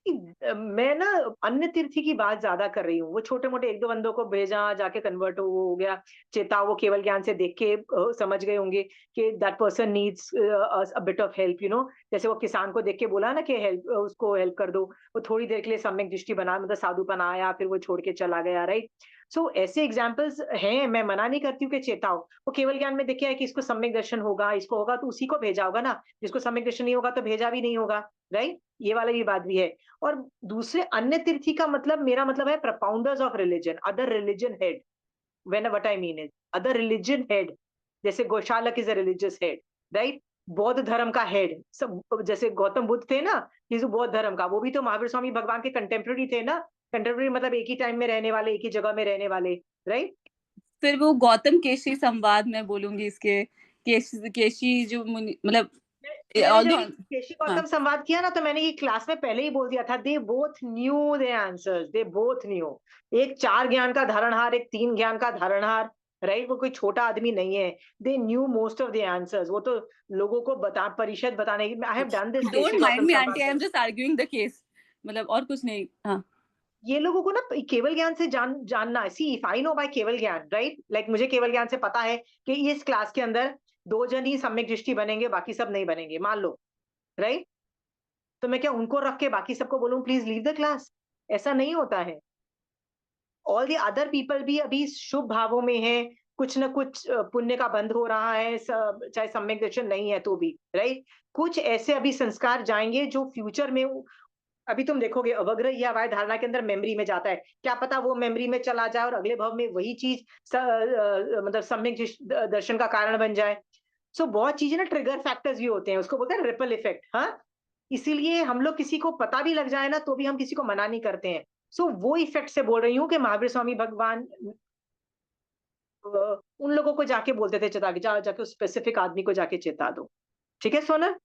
मैं ना अन्य तीर्थी की बात ज्यादा कर रही हूँ। वो छोटे मोटे एक दो बंदों को भेजा, जाके कन्वर्ट हो गया, चेता, वो केवल ज्ञान से देख के समझ गए होंगे कि that person needs a bit of help, you no. जैसे वो किसान को देख के बोला ना कि हेल्प, उसको हेल्प कर दो, वो थोड़ी देर के लिए सम्यक दृष्टि बना, मतलब साधुपन आया, फिर वो छोड़ के चला गया, राइट? सो ऐसे एग्जाम्पल्स हैं, मैं मना नहीं करती हूँ कि चेताओ। वो केवल ज्ञान में देखे है कि इसको सम्यक दर्शन होगा, इसको होगा, तो उसी को भेजा होगा ना। जिसको सम्यक दर्शन नहीं होगा तो भेजा भी नहीं होगा, राइट? ये वाला भी बात भी है। और दूसरे अन्य तीर्थी का मतलब, मेरा मतलब है propounders of religion, other religion head. When what I mean is other religion head, जैसे Goshalak is a religious head, right? बौद्ध धर्म का हेड, सब जैसे गौतम बुद्ध थे ना, इस बौद्ध धर्म का, वो भी तो महावीर स्वामी भगवान के कंटेम्प्रेरी थे ना। कंटेम्प्रेरी मतलब एक ही टाइम में रहने वाले, एक ही जगह में रहने वाले, राइट? फिर वो गौतम केशी संवाद में बोलूंगी इसके, केशी जो मतलब मैंने जब ये although केशी हाँ गौतम संवाद किया ना, तो मैंने ये क्लास में पहले ही बोल दिया था, they both new they answers, they both new. एक 4 ज्ञान का धारणहार, एक 3 ज्ञान का धारणहार, राइट? वो कोई छोटा आदमी नहीं है। They knew most of the answers. वो तो लोगों को परिषद बताने की, I have done this Keshi don't mind Gautam me संवाद आंटी, आई में। Am just arguing the case, मतलब और कुछ नहीं। हाँ ये लोगों को ना केवल ज्ञान से जानना, see if I know by केवल ज्ञान, राइट? लाइक मुझे केवल ज्ञान से पता है कि इस क्लास के अंदर 2 जन ही सम्यक दृष्टि बनेंगे, बाकी सब नहीं बनेंगे, मान लो, राइट? तो मैं क्या उनको रख के बाकी सबको बोलूं प्लीज लीव द क्लास? ऐसा नहीं होता है। ऑल द अदर पीपल भी अभी शुभ भावों में है, कुछ ना कुछ पुण्य का बंध हो रहा है, चाहे सम्यक दर्शन नहीं है तो भी, राइट? कुछ ऐसे अभी संस्कार जाएंगे जो फ्यूचर में अभी तुम देखोगे अवग्रह या अवाय धारणा के अंदर मेमोरी में जाता है, क्या पता वो मेमोरी में चला जाए और अगले भाव में वही चीज मतलब सम्यक दर्शन का कारण बन जाए। सो बहुत चीजें ना ट्रिगर फैक्टर्स भी होते हैं, उसको बोलते हैं रिपल इफेक्ट। हाँ, इसीलिए हम लोग किसी को पता भी लग जाए ना तो भी हम किसी को मना नहीं करते हैं। सो वो इफेक्ट से बोल रही हूँ कि महावीर स्वामी भगवान उन लोगों को जाके बोलते थे चेता के जाके उस स्पेसिफिक आदमी को जाके चेता दो। ठीक है सोनल?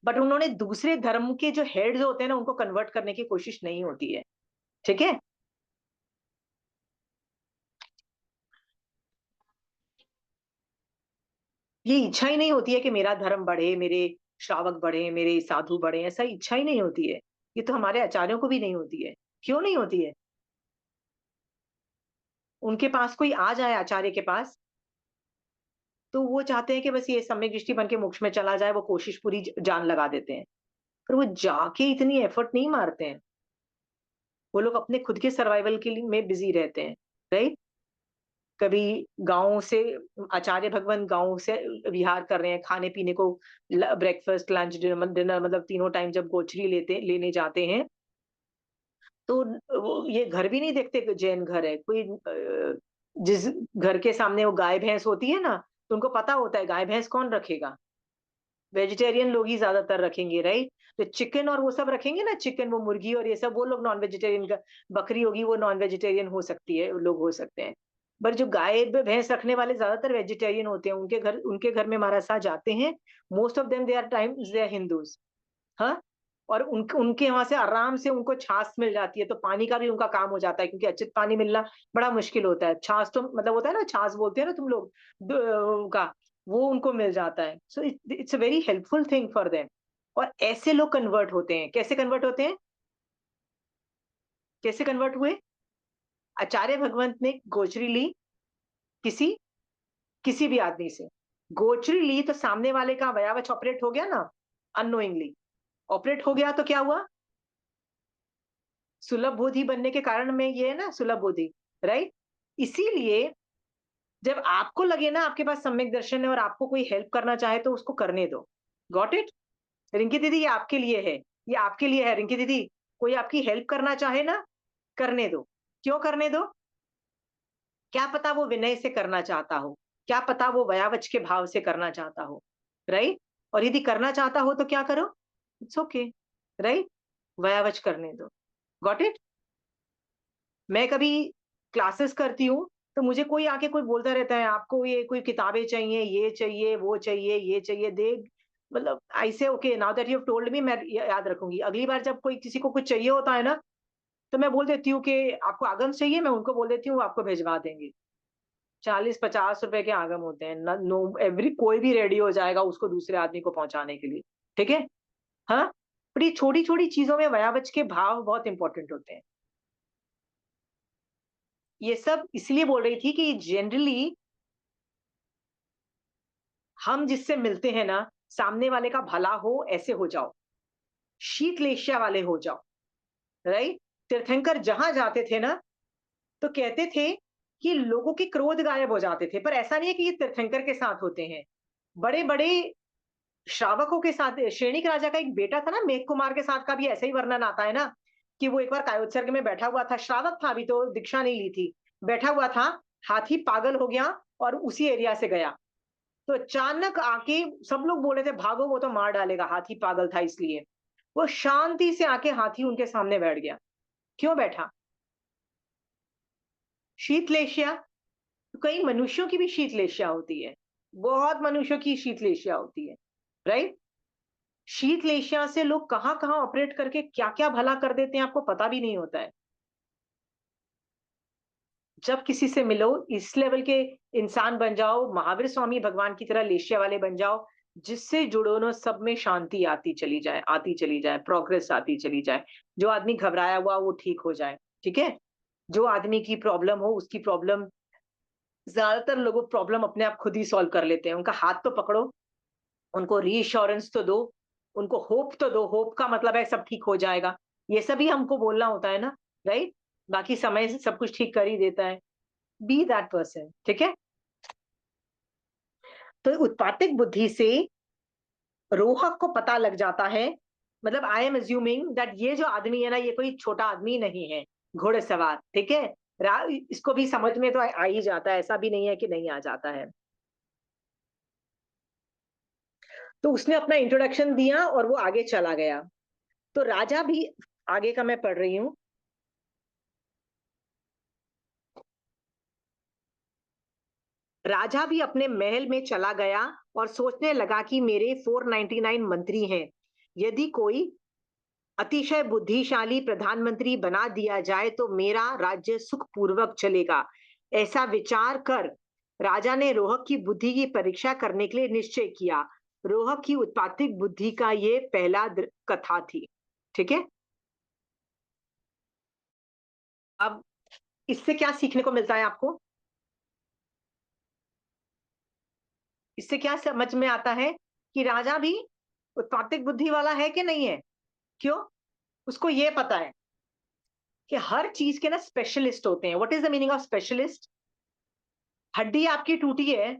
बट उन्होंने दूसरे धर्म के जो हेड्स होते हैं ना उनको कन्वर्ट करने की कोशिश नहीं होती है। ठीक है? ये इच्छा ही नहीं होती है कि मेरा धर्म बढ़े, मेरे श्रावक बढ़े, मेरे साधु बढ़े, ऐसा इच्छा ही नहीं होती है। ये तो हमारे आचार्यों को भी नहीं होती है। क्यों नहीं होती है? उनके पास कोई आ जाए आचार्य के पास, तो वो चाहते हैं कि बस ये सम्यक दृष्टि बन के मोक्ष में चला जाए, वो कोशिश पूरी जान लगा देते हैं। पर वो जाके इतनी एफर्ट नहीं मारते हैं। वो लोग अपने खुद के सर्वाइवल के लिए में बिजी रहते हैं, राइट? कभी गाँव से आचार्य भगवान गाँव से विहार कर रहे हैं, खाने पीने को ब्रेकफास्ट, लंच, डिनर मतलब तीनों टाइम जब गोचरी लेने जाते हैं, तो वो ये घर भी नहीं देखते कि जैन घर है कोई। जिस घर के सामने वो गाय भैंस होती है ना, तो उनको पता होता है गाय भैंस कौन रखेगा, वेजिटेरियन लोग ही ज्यादातर रखेंगे, राइट? तो चिकन और वो सब रखेंगे ना, चिकन वो मुर्गी और ये सब वो लोग नॉन वेजिटेरियन का, बकरी होगी वो नॉन वेजिटेरियन हो सकती है, लोग हो सकते हैं। पर जो गाय भैंस रखने वाले ज्यादातर वेजिटेरियन होते हैं, उनके घर में महाराज साहब जाते हैं। Most of them they are Hindus. हाँ, और उनके वहां से आराम से उनको छाछ मिल जाती है, तो पानी का भी उनका काम हो जाता है, क्योंकि अच्छे पानी मिलना बड़ा मुश्किल होता है। छाछ तो मतलब होता है ना, छाछ बोलते हैं ना तुम लोग का, वो उनको मिल जाता है। So it's a very helpful thing for them. और ऐसे लोग कन्वर्ट होते हैं। कैसे कन्वर्ट होते हैं? कैसे कन्वर्ट हुए? आचार्य भगवंत ने गोचरी ली, किसी किसी भी आदमी से गोचरी ली, तो सामने वाले का अवयवच ऑपरेट हो गया ना, अननोइंगली ऑपरेट हो गया, तो क्या हुआ? सुलभ बोधि बनने के कारण में ये है ना, सुलभ बोधि, राइट? इसीलिए जब आपको लगे ना आपके पास सम्यक दर्शन है और आपको कोई हेल्प करना चाहे तो उसको करने दो। Got it? रिंकी दीदी ये आपके लिए है, ये आपके लिए है रिंकी दीदी। कोई आपकी हेल्प करना चाहे ना, करने दो। क्यों करने दो? क्या पता वो विनय से करना चाहता हो, क्या पता वो वयावच के भाव से करना चाहता हो, राइट? और यदि करना चाहता हो तो क्या करो? It's okay, right? वयावच करने दो। Got it? मैं कभी क्लासेस करती हूँ, तो मुझे कोई आके कोई बोलता रहता है आपको ये कोई किताबें चाहिए, ये चाहिए, वो चाहिए, ये चाहिए, दे मतलब आई से okay now that you have told me, मैं याद रखूंगी। अगली बार जब कोई किसी को कुछ चाहिए होता है ना, तो मैं बोल देती हूँ कि आपको आगम चाहिए, मैं उनको बोल देती हूँ वो आपको भिजवा देंगे। 40-50 रुपए के आगम होते हैं ना, नो एवरी कोई भी रेडी हो जाएगा उसको दूसरे आदमी को पहुंचाने के लिए। ठीक है? हाँ, पर ये छोटी छोटी चीजों में वयावच के भाव बहुत इंपॉर्टेंट होते हैं। ये सब इसलिए बोल रही थी कि जनरली हम जिससे मिलते हैं ना, सामने वाले का भला हो ऐसे हो जाओ, शीतलेष्या वाले हो जाओ, राइट? तीर्थंकर जहां जाते थे ना, तो कहते थे कि लोगों के क्रोध गायब हो जाते थे। पर ऐसा नहीं है कि ये तीर्थंकर के साथ होते हैं, बड़े बड़े श्रावकों के साथ। श्रेणिक राजा का एक बेटा था ना, मेघ कुमार के साथ का भी ऐसा ही वर्णन आता है ना, कि वो एक बार कायोत्सर्ग में बैठा हुआ था, श्रावक था, अभी तो दीक्षा नहीं ली थी, बैठा हुआ था, हाथी पागल हो गया और उसी एरिया से गया। तो अचानक आके सब लोग बोले थे भागो वो तो मार डालेगा, हाथी पागल था इसलिए। वो शांति से आके हाथी उनके सामने बैठ गया। क्यों बैठा? शीतलेष्या। तो कई मनुष्यों की भी शीतलेष्या होती है, बहुत मनुष्यों की शीतलेष्या होती है, राइट? शीतलेशिया से लोग कहां कहां ऑपरेट करके क्या क्या भला कर देते हैं, आपको पता भी नहीं होता है। जब किसी से मिलो, इस लेवल के इंसान बन जाओ, महावीर स्वामी भगवान की तरह लेशिया वाले बन जाओ, जिससे जुड़ो ना, सब में शांति आती चली जाए, आती चली जाए, प्रोग्रेस आती चली जाए। जो आदमी घबराया हुआ वो ठीक हो जाए, ठीक है? जो आदमी की प्रॉब्लम हो, उसकी प्रॉब्लम, ज्यादातर लोग प्रॉब्लम अपने आप खुद ही सॉल्व कर लेते हैं। उनका हाथ तो पकड़ो, उनको रीअश्योरेंस तो दो, उनको होप तो दो। होप का मतलब है सब ठीक हो जाएगा, ये सभी हमको बोलना होता है ना, राइट? बाकी समय से सब कुछ ठीक कर ही देता है। बी दैट पर्सन, ठीक है? तो उत्पातिक बुद्धि से रोहक को पता लग जाता है, मतलब आई एम अज्यूमिंग दैट ये जो आदमी है ना, ये कोई छोटा आदमी नहीं है, घोड़सवार, ठीक है? इसको भी समझ में तो आ ही जाता है, ऐसा भी नहीं है कि नहीं आ जाता है। तो उसने अपना इंट्रोडक्शन दिया और वो आगे चला गया। तो राजा भी, आगे का मैं पढ़ रही हूं, राजा भी अपने महल में चला गया और सोचने लगा कि मेरे 499 मंत्री हैं, यदि कोई अतिशय बुद्धिशाली प्रधानमंत्री बना दिया जाए तो मेरा राज्य सुखपूर्वक चलेगा। ऐसा विचार कर राजा ने रोहक की बुद्धि की परीक्षा करने के लिए निश्चय किया। रोहक की उत्पातिक बुद्धि का ये पहला कथा थी, ठीक है? अब इससे क्या सीखने को मिलता है आपको? इससे क्या समझ में आता है कि राजा भी उत्पातिक बुद्धि वाला है कि नहीं है? क्यों? उसको ये पता है कि हर चीज के ना स्पेशलिस्ट होते हैं। What is the meaning of specialist? हड्डी आपकी टूटी है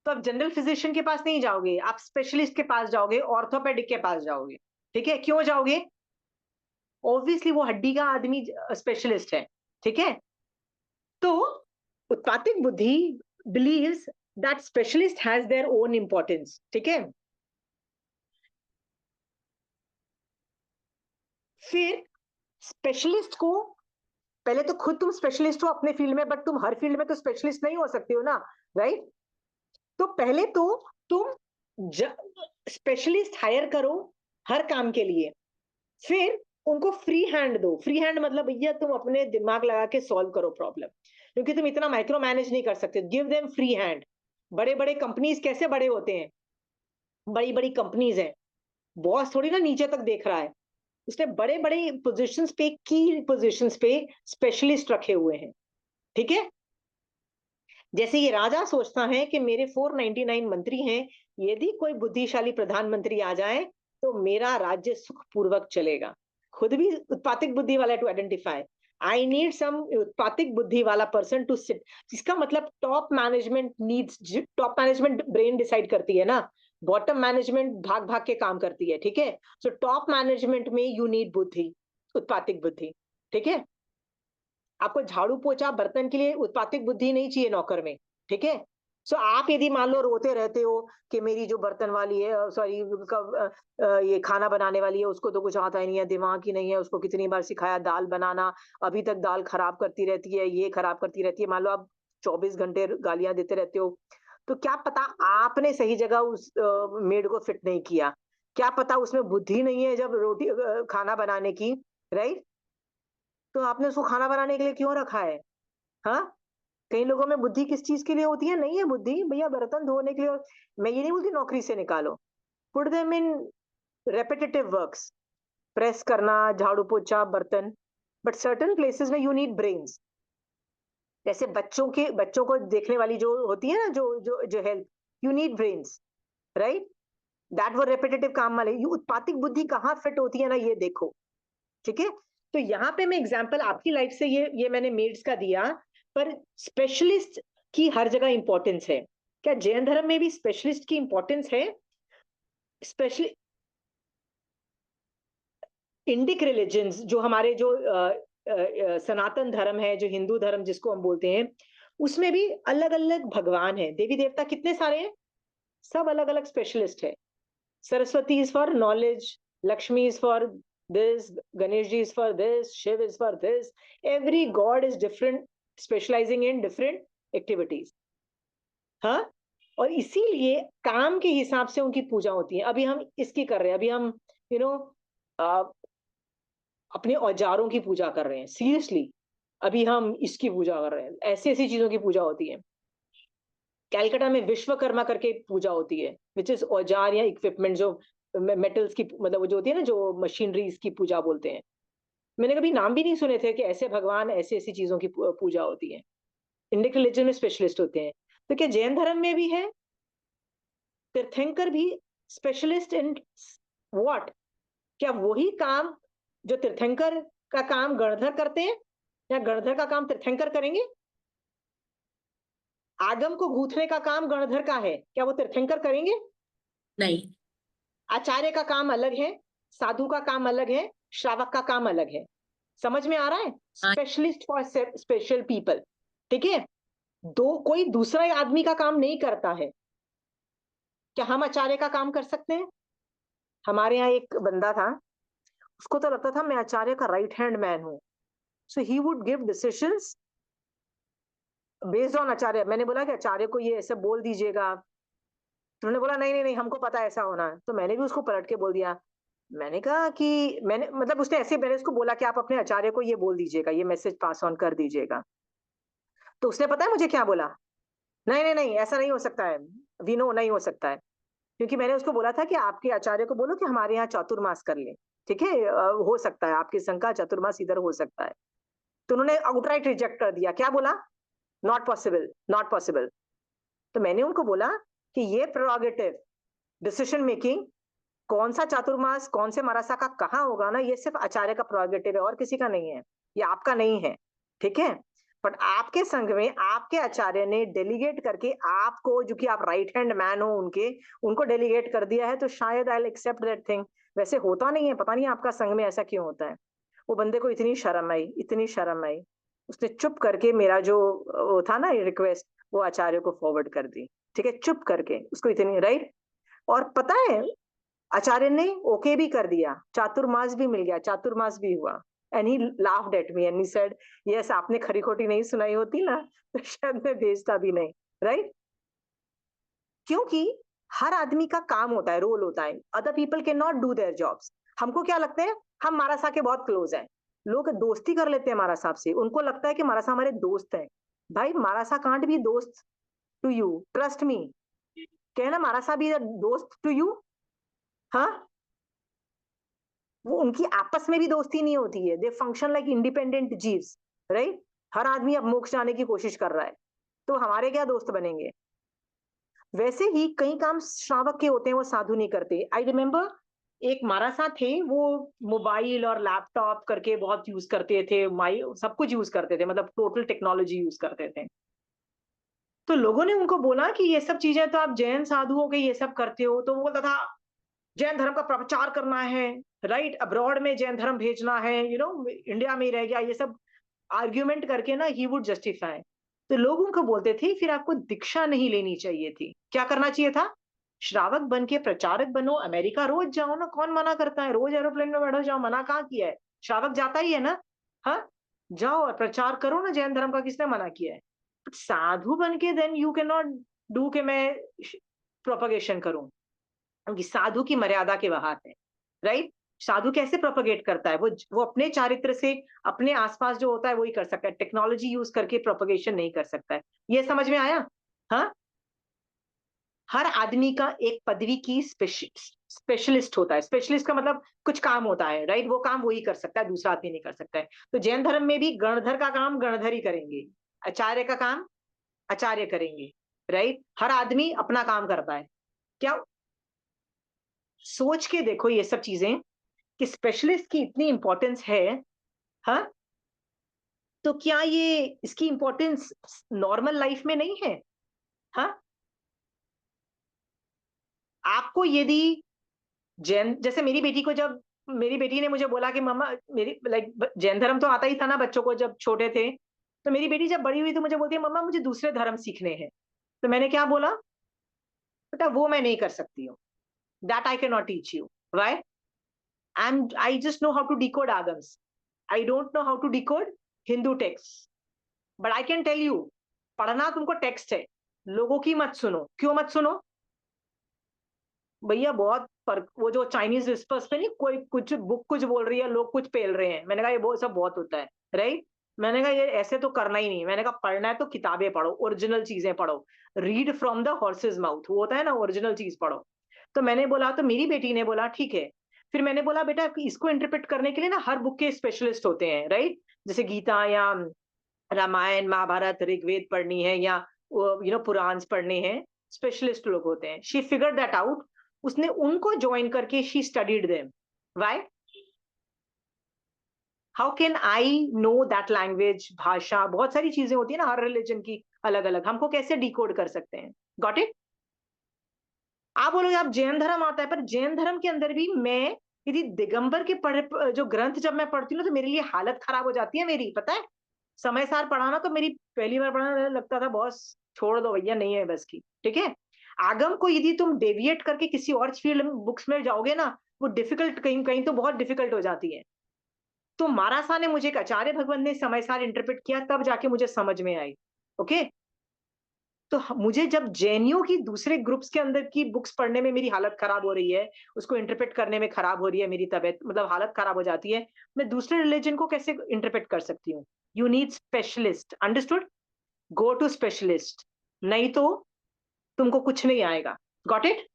तो आप जनरल फिजिशियन के पास नहीं जाओगे, आप स्पेशलिस्ट के पास जाओगे, ऑर्थोपेडिक के पास जाओगे, ठीक है? क्यों जाओगे? ऑब्वियसली वो हड्डी का आदमी स्पेशलिस्ट है, ठीक है? तो उत्पातिक बुद्धि believes that specialist has their own importance, ठीक है? फिर स्पेशलिस्ट को, पहले तो खुद तुम स्पेशलिस्ट हो अपने फील्ड में, बट तुम हर फील्ड में तो स्पेशलिस्ट नहीं हो सकते हो ना, राइट? तो पहले तो तुम स्पेशलिस्ट हायर करो हर काम के लिए, फिर उनको फ्री हैंड दो। फ्री हैंड मतलब भैया तुम अपने दिमाग लगा के सॉल्व करो प्रॉब्लम, क्योंकि तुम इतना माइक्रो मैनेज नहीं कर सकते। Give them free hand. बड़े बड़े कंपनीज कैसे बड़े होते हैं? बड़ी बड़ी कंपनीज हैं, बॉस थोड़ी ना नीचे तक देख रहा है, उसने बड़े बड़े पोजीशंस पे, की पोजीशंस पे स्पेशलिस्ट रखे हुए हैं, ठीक है? जैसे ये राजा सोचता है कि मेरे 499 मंत्री हैं, यदि कोई बुद्धिशाली प्रधानमंत्री आ जाए तो मेरा राज्य सुखपूर्वक चलेगा। खुद भी उत्पातिक बुद्धि वाला to identify, I need some उत्पातिक बुद्धि वाला पर्सन टू सिट। इसका मतलब top management needs, top management brain decide करती है ना, बॉटम मैनेजमेंट भाग भाग के काम करती है, ठीक है? सो टॉप मैनेजमेंट में यू नीड बुद्धि, उत्पातिक बुद्धि, ठीक है? आपको झाड़ू पोछा बर्तन के लिए उत्पातिक बुद्धि नहीं चाहिए नौकर में, ठीक है? सो आप यदि मान लो रोते रहते हो कि मेरी जो बर्तन वाली है, सॉरी, ये खाना बनाने वाली है, उसको तो कुछ आता ही नहीं है, दिमाग ही नहीं है, उसको कितनी बार सिखाया दाल बनाना, अभी तक दाल खराब करती रहती है, ये खराब करती रहती है, मान लो आप 24 घंटे गालियां देते रहते हो, तो क्या पता आपने सही जगह उस मेड को फिट नहीं किया, क्या पता उसमें बुद्धि नहीं है जब रोटी खाना बनाने की, राइट? तो आपने उसको खाना बनाने के लिए क्यों रखा है? हाँ? कई लोगों में बुद्धि किस चीज के लिए होती है? नहीं है बुद्धि भैया बर्तन धोने के लिए। मैं ये नहीं बोलती नौकरी से निकालो, put them in repetitive works, press करना, झाड़ू पोछा, बर्तन, बट सर्टेन प्लेसेस में यू नीड ब्रेन्स। जैसे बच्चों को देखने वाली जो होती है ना, जो जो जो help, you need brains, right? That वो रेपिटेटिव काम वाले, ये उत्पातिक बुद्धि कहाँ फिट होती है ना, ये देखो, ठीक है? तो यहाँ पे मैं एग्जांपल आपकी लाइफ से ये मैंने मेड्स का दिया, पर स्पेशलिस्ट की हर जगह इंपॉर्टेंस है। क्या जैन धर्म में भी स्पेशलिस्ट की इंपॉर्टेंस है? स्पेशली इंडिक रिलीजन्स, जो हमारे जो सनातन धर्म है, जो हिंदू धर्म जिसको हम बोलते हैं, उसमें भी अलग अलग भगवान है, देवी देवता कितने सारे हैं, सब अलग अलग स्पेशलिस्ट है। Saraswati is for knowledge, Lakshmi is for this, Ganesh ji is for this, Shiv is for this. Every god is different, specializing in different activities. हाँ? और इसीलिए काम के हिसाब से उनकी पूजा होती है। अभी हम इसकी कर रहे हैं, अभी हम यू नो अपने औजारों की पूजा कर रहे हैं, सीरियसली। अभी हम इसकी पूजा कर रहे हैं, ऐसी ऐसी चीजों की पूजा होती है। कैलकाटा में विश्वकर्मा करके पूजा होती है, विच इज औजार या इक्विपमेंट, जो मेटल्स की, मतलब वो जो होती है ना, जो मशीनरीज की पूजा बोलते हैं। मैंने कभी नाम भी नहीं सुने थे कि ऐसे भगवान, ऐसी ऐसी चीजों की पूजा होती है। इंडियन रिलीजन में स्पेशलिस्ट होते हैं। तो क्या जैन धर्म में भी है तीर्थंकर भी स्पेशलिस्ट इन व्हाट? क्या वही काम जो तीर्थंकर का काम गणधर करते हैं, या गणधर का काम तीर्थंकर करेंगे? आगम को गूंथने का काम गणधर का है, क्या वो तीर्थंकर करेंगे? नहीं। आचार्य का काम अलग है, साधु का काम अलग है, श्रावक का काम अलग है। समझ में आ रहा है? हाँ। स्पेशलिस्ट फॉर स्पेशल पीपल, ठीक है? कोई दूसरा आदमी का काम नहीं करता है। क्या हम आचार्य का काम कर सकते हैं? हमारे यहाँ एक बंदा था, उसको तो लगता था मैं आचार्य का राइट हैंड मैन हूं, so he would give decisions based on acharya. मैंने बोला कि आचार्य को ये ऐसे बोल दीजिएगा, तो उन्होंने बोला नहीं नहीं नहीं, हमको पता है ऐसा होना है। तो मैंने भी उसको पलट के बोल दिया। मैंने कहा कि मैंने, मतलब उसने ऐसे, मैंने उसको बोला कि आप अपने आचार्य को ये बोल दीजिएगा, ये मैसेज पास ऑन कर दीजिएगा। तो उसने, पता है मुझे क्या बोला? नहीं नहीं नहीं, ऐसा नहीं हो सकता है, वी नो, नहीं हो सकता है। क्योंकि मैंने उसको बोला था कि आपके आचार्य को बोलो कि हमारे यहाँ चातुर्मास कर ले, ठीक है? हो सकता है आपके संघ का चातुर्मास इधर हो सकता है। तो उन्होंने आउटराइट रिजेक्ट कर दिया। क्या बोला? Not possible, not possible. तो मैंने उनको बोला कि ये प्रोरोगेटिव, डिसीजन मेकिंग, कौन सा चातुर्मास कौन से मरासा का कहाँ होगा ना, ये सिर्फ आचार्य का प्रोरोगेटिव है और किसी का नहीं है, ये आपका नहीं है, ठीक है? बट आपके संघ में आपके आचार्य ने डेलीगेट करके आपको, जो कि आप राइट हैंड मैन हो उनके, उनको डेलीगेट कर दिया है, तो शायद I will accept that thing. वैसे होता नहीं है, पता नहीं आपका संघ में ऐसा क्यों होता है। वो बंदे को इतनी शर्म आई, इतनी शर्म आई, उसने चुप करके मेरा जो वो था ना रिक्वेस्ट, वो आचार्य को फॉरवर्ड कर दी, ठीक है? चुप करके, उसको इतनी, राइट। और पता है आचार्य ने ओके भी कर दिया, चातुर्मास भी मिल गया, चातुर्मास भी हुआ। And he laughed at me and he said, yes, आपने खरी खोटी नहीं सुनाई होती ना, तो शायद मैं भेजता भी नहीं, राइट? क्योंकि हर आदमी का काम होता है, रोल होता है। Other people can not do their jobs. हमको क्या लगता है, हम मारा साहब के बहुत क्लोज हैं, लोग दोस्ती कर लेते हैं मारा साहब से, उनको लगता है कि मारा साहब हमारे दोस्त हैं। भाई मारा साहब कांट बी दोस्त टू यू, ट्रस्ट मी। कहना मारा साहब भी दोस्त टू यू? हाँ, वो उनकी आपस में भी दोस्ती नहीं होती है। दे फंक्शन लाइक इंडिपेंडेंट जीव्स, राइट? हर आदमी अब मोक्ष जाने की कोशिश कर रहा है, तो हमारे क्या दोस्त बनेंगे? वैसे ही कई काम श्रावक के होते हैं, वो साधु नहीं करते। आई रिमेम्बर एक मारासा थे, वो मोबाइल और लैपटॉप करके बहुत यूज करते थे, सब कुछ यूज करते थे, मतलब टोटल टेक्नोलॉजी यूज करते थे। तो लोगों ने उनको बोला कि ये सब चीजें तो आप जैन साधुओं के ये सब करते हो। तो वो बोलता था जैन धर्म का प्रचार करना है, राइट, अब्रॉड में जैन धर्म भेजना है, इंडिया में ही रह गया, ये सब आर्ग्यूमेंट करके ना ही वुड जस्टिफाई। तो लोग उनको बोलते थे फिर आपको दीक्षा नहीं लेनी चाहिए थी, क्या करना चाहिए था? श्रावक बन के प्रचारक बनो, अमेरिका रोज जाओ ना, कौन मना करता है? रोज एरोप्लेन में बैठो, जाओ, मना कहाँ किया है? श्रावक जाता ही है ना, हाँ, जाओ और प्रचार करो ना जैन धर्म का, किसने मना किया है? साधु बन के then you can not do के मैं प्रोपगेशन करूं, क्योंकि साधु की मर्यादा के बाहर है, राइट? साधु कैसे प्रोपगेट करता है? वो अपने चारित्र से, अपने आसपास जो होता है वही कर सकता है, टेक्नोलॉजी यूज करके प्रोपगेशन नहीं कर सकता है। ये समझ में आया? हाँ, हर आदमी का एक पदवी की स्पेशलिस्ट होता है। स्पेशलिस्ट का मतलब कुछ काम होता है, राइट? वो काम वही कर सकता है, दूसरा आदमी नहीं कर सकता है। तो जैन धर्म में भी गणधर का काम गणधर ही करेंगे, आचार्य का काम आचार्य करेंगे, राइट? हर आदमी अपना काम करता है। क्या सोच के देखो ये सब चीजें, कि स्पेशलिस्ट की इतनी इंपॉर्टेंस है, हाँ? तो क्या ये इसकी इंपॉर्टेंस नॉर्मल लाइफ में नहीं है? हाँ, आपको यदि जैन, जैसे मेरी बेटी को, जब मेरी बेटी ने मुझे बोला कि मम्मा, मेरी लाइक जैन धर्म तो आता ही था ना बच्चों को जब छोटे थे, तो मेरी बेटी जब बड़ी हुई तो मुझे बोलती है मम्मा मुझे दूसरे धर्म सीखने हैं। तो मैंने क्या बोला? बेटा वो मैं नहीं कर सकती हूँ, that I can not teach you. Why? I just know how to decode agams. I don't know how to decode Hindu texts. But I can tell you, पढ़ना तुमको टेक्स्ट है, लोगों की मत सुनो। क्यों मत सुनो भैया? बहुत वो जो चाइनीज विस्पर्स पे नहीं, कोई कुछ बुक कुछ बोल रही है, लोग कुछ पेल रहे हैं। मैंने कहा ये बहुत सब बहुत होता है, राइट? मैंने कहा ये ऐसे तो करना ही नहीं। मैंने कहा पढ़ना है तो किताबें पढ़ो, ओरिजिनल चीजें पढ़ो, read from the horse's mouth, वो होता है ना, ओरिजिनल चीज पढ़ो। तो मैंने बोला, तो मेरी बेटी ने बोला ठीक है। फिर मैंने बोला बेटा इसको इंटरप्रेट करने के लिए ना हर बुक के स्पेशलिस्ट होते हैं, राइट? जैसे गीता या रामायण महाभारत ऋग्वेद पढ़नी है या पुराण पढ़ने हैं, स्पेशलिस्ट लोग होते हैं। She figure that out. उसने उनको ज्वाइन करके she studied them. Why? How can I know that language? भाषा, बहुत सारी चीजें होती है ना हर रिलीजन की अलग अलग, हमको कैसे डिकोड कर सकते हैं? Got it? आप बोलोगे आप जैन धर्म आता है, पर जैन धर्म के अंदर भी मैं यदि दिगंबर के पढ़े जो ग्रंथ जब मैं पढ़ती हूँ तो मेरे लिए हालत खराब हो जाती है मेरी, पता है? समय सार पढ़ाना तो मेरी पहली बार पढ़ाना लगता था बॉस छोड़ दो भैया, नहीं है बस की, ठीक है? आगम को यदि तुम डेविएट करके किसी और फील्ड में बुक्स में जाओगे ना, वो डिफिकल्ट, कहीं कहीं तो बहुत डिफिकल्ट हो जाती है। तो मारासा ने मुझे, एक आचार्य भगवत ने समय सार इंटरप्रेट किया, तब जाके मुझे समझ में आई। ओके? तो मुझे जब जेएनयू की दूसरे ग्रुप्स के अंदर की बुक्स पढ़ने में मेरी हालत खराब हो रही है, उसको इंटरप्रेट करने में खराब हो रही है मेरी तबीयत, मतलब हालत खराब हो जाती है, मैं दूसरे रिलीजन को कैसे इंटरप्रेट कर सकती हूँ? You need specialist, understood? Go to specialist, नहीं तो तुमको कुछ नहीं आएगा। Got it?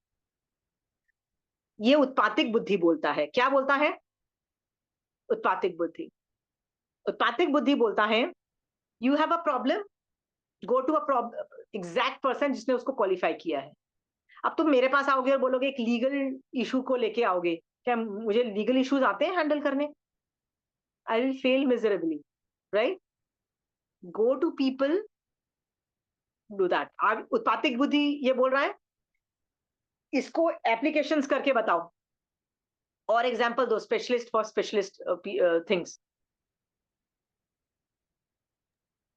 ये उत्पातिक बुद्धि बोलता है। क्या बोलता है? उत्पातिक बुद्धि। उत्पातिक बुद्धि बोलता है you have a problem, go to a exact person जिसने उसको क्वालिफाई किया है। अब तुम मेरे पास आओगे और बोलोगे एक लीगल इशू को लेके आओगे, क्या मुझे लीगल इश्यूज आते हैं हैंडल करने? I will fail miserably, right? Go to people, do that. आज उत्पातिक बुद्धि ये बोल रहा है इसको एप्लीकेशंस करके बताओ, और एग्जांपल दो, specialist for specialist things.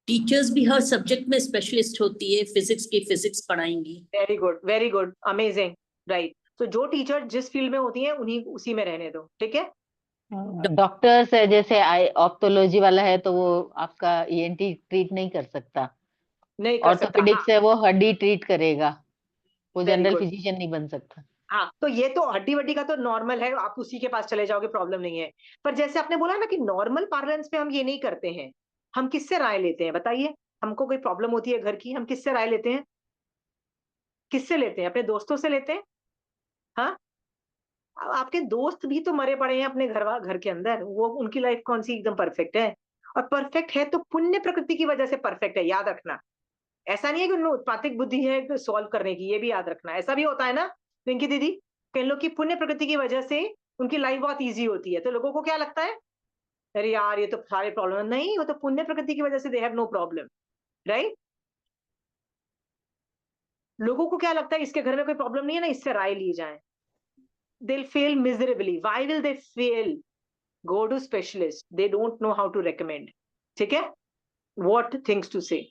Teachers भी हर सब्जेक्ट में स्पेशलिस्ट होती है, फिजिक्स की फिजिक्स पढ़ाएंगी। Very good, amazing, right? तो जो टीचर जिस फील्ड में होती है उन्हीं उसी में रहने दो, ठीक है? डॉक्टर्स है, जैसे आई ऑप्थोलॉजी वाला है तो वो आपका ईएनटी ट्रीट नहीं कर सकता। नहीं कर सकता, हाँ। ऑर्थोपेडिक्स है वो हड्डी ट्रीट करेगा, वो वेरी जनरल गुड। फिजिशियन नहीं बन सकता। हाँ, तो ये तो हड्डी वड्डी का तो नॉर्मल है, आप उसी के पास चले जाओगे, प्रॉब्लम नहीं है। पर जैसे आपने बोला ना कि नॉर्मल पार्लेंस में हम ये नहीं करते हैं, हम किससे राय लेते हैं बताइए? हमको कोई प्रॉब्लम होती है घर की, हम किससे राय लेते हैं? किससे लेते हैं? अपने दोस्तों से लेते हैं। हाँ, अब आपके दोस्त भी तो मरे पड़े हैं अपने घर के अंदर, वो उनकी लाइफ कौन सी एकदम परफेक्ट है? और परफेक्ट है तो पुण्य प्रकृति की वजह से परफेक्ट है, याद रखना। ऐसा नहीं है कि उनमें उत्पातिक बुद्धि है सॉल्व करने की, ये भी याद रखना। ऐसा भी होता है ना पिंकी दीदी, कई लोग की पुण्य प्रकृति की वजह से उनकी लाइफ बहुत इजी होती है, तो लोगों को क्या लगता है, अरे यार ये तो सारे प्रॉब्लम नहीं, वो तो पुण्य प्रकृति की वजह से they have no problem, right? लोगों को क्या लगता है इसके घर में कोई प्रॉब्लम नहीं है ना, इससे राय ली जाए। they'll fail miserably. Why will they fail? Go to specialist, they don't know how to recommend, ठीक है? What things to say?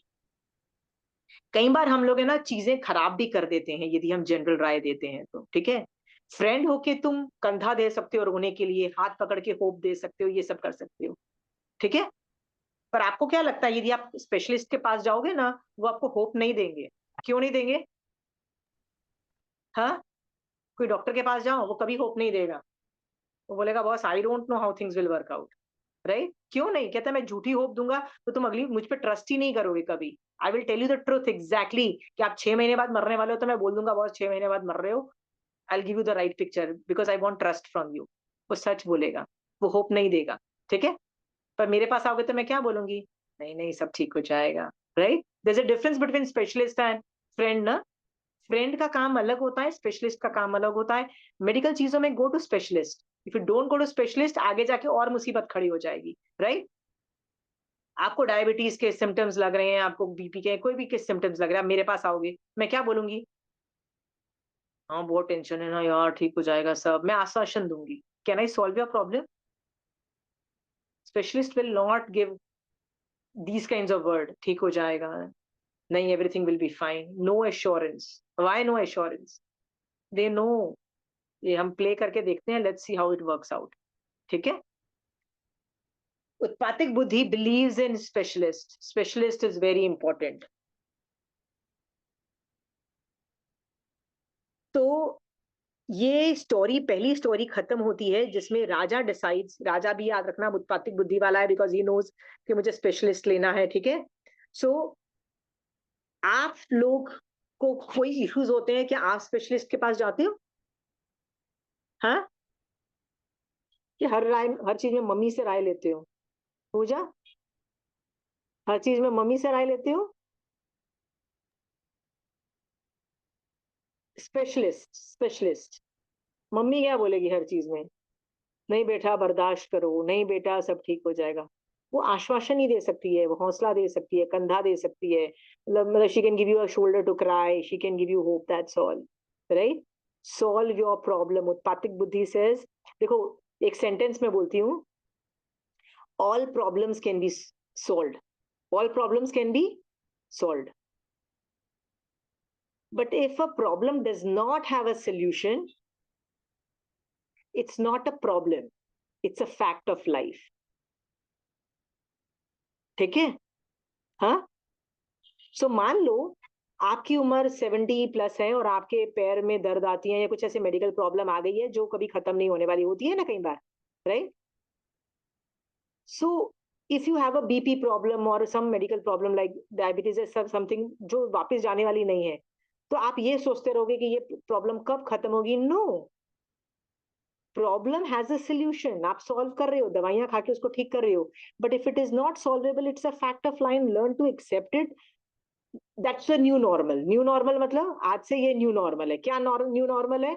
कई बार हम लोग है ना चीजें खराब भी कर देते हैं यदि हम जनरल राय देते हैं तो, ठीक है? फ्रेंड होके तुम कंधा दे सकते हो रोने के लिए, हाथ पकड़ के होप दे सकते हो, ये सब कर सकते हो, ठीक है? पर आपको क्या लगता है यदि आप स्पेशलिस्ट के पास जाओगे ना, वो आपको होप नहीं देंगे। क्यों नहीं देंगे? हाँ, कोई डॉक्टर के पास जाओ, वो कभी होप नहीं देगा। वो बोलेगा boss I don't know how things will work out, right? क्यों नहीं? कहता मैं झूठी होप दूंगा तो तुम अगली मुझ पे ट्रस्ट ही नहीं करोगे कभी। I will tell you the truth exactly कि आप 6 महीने बाद मरने वाले हो, तो मैं बोल दूंगा बॉस 6 महीने बाद मर रहे हो, I give you the right picture because I want trust from you. वो सच बोलेगा, वो होप नहीं देगा, ठीक है? पर मेरे पास आओगे तो मैं क्या बोलूंगी? नहीं नहीं सब ठीक हो जाएगा, right? There is a difference between specialist and friend ना। फ्रेंड का काम अलग होता है, स्पेशलिस्ट का काम अलग होता है। मेडिकल चीजों में go to specialist, if you don't go to specialist आगे जाके और मुसीबत खड़ी हो जाएगी, राइट? आपको डायबिटीज के सिम्टम्स लग रहे हैं, आपको बीपी के कोई भी के सिम्टम्स लग रहे हैं, आप मेरे पास आओगे, मैं क्या बोलूंगी? हाँ बहुत टेंशन है ना यार, ठीक हो जाएगा सब, मैं आश्वासन दूंगी। Can I solve your problem? Specialist will not give these kinds of word, ठीक हो जाएगा, नहीं everything will be fine, no assurance. Why no assurance? They know. ये हम प्ले करके देखते हैं, let's see how it works out, ठीक है? उत्पातिक बुद्धि believes in specialist. Specialist is very important. तो ये स्टोरी, पहली स्टोरी खत्म होती है जिसमें राजा डिसाइड्स, राजा भी याद रखना उत्पातिक बुद्धि वाला है, बिकॉज ही नोज कि मुझे स्पेशलिस्ट लेना है, ठीक है। सो आप लोग को कोई इश्यूज होते हैं कि आप स्पेशलिस्ट के पास जाते हो? हाँ, कि हर चीज में मम्मी से राय लेते हो? पूजा, हर चीज में मम्मी से राय लेते हो? स्पेशलिस्ट मम्मी क्या बोलेगी हर चीज में? नहीं बेटा बर्दाश्त करो, नहीं बेटा सब ठीक हो जाएगा। वो आश्वासन ही दे सकती है, वो हौसला दे सकती है, कंधा दे सकती है, मतलब she can give you a shoulder to cry, she can give you hope, that's all, right. Solve your problem, उत्पातिक बुद्धि सेज, देखो एक सेंटेंस में बोलती हूँ, all problems can be solved, all problems can be solved, but if a problem does not have a solution, it's not a problem, it's a fact of life, ठीक है? हाँ, सो मान लो आपकी उम्र 70+ है और आपके पैर में दर्द आती है या कुछ ऐसे मेडिकल प्रॉब्लम आ गई है जो कभी खत्म नहीं होने वाली होती है ना कई बार, right. So if you have a BP problem or some medical problem like diabetes or something जो वापस जाने वाली नहीं है, तो आप ये सोचते रहोगे कि ये प्रॉब्लम कब खत्म होगी? No, problem has a solution, आप सॉल्व कर रहे हो, दवाइयां खा के उसको ठीक कर रहे हो, but if it is not solvable, it's a fact of life, learn to accept it, that's the new normal. New normal मतलब आज से ये न्यू नॉर्मल है। क्या न्यू नॉर्मल है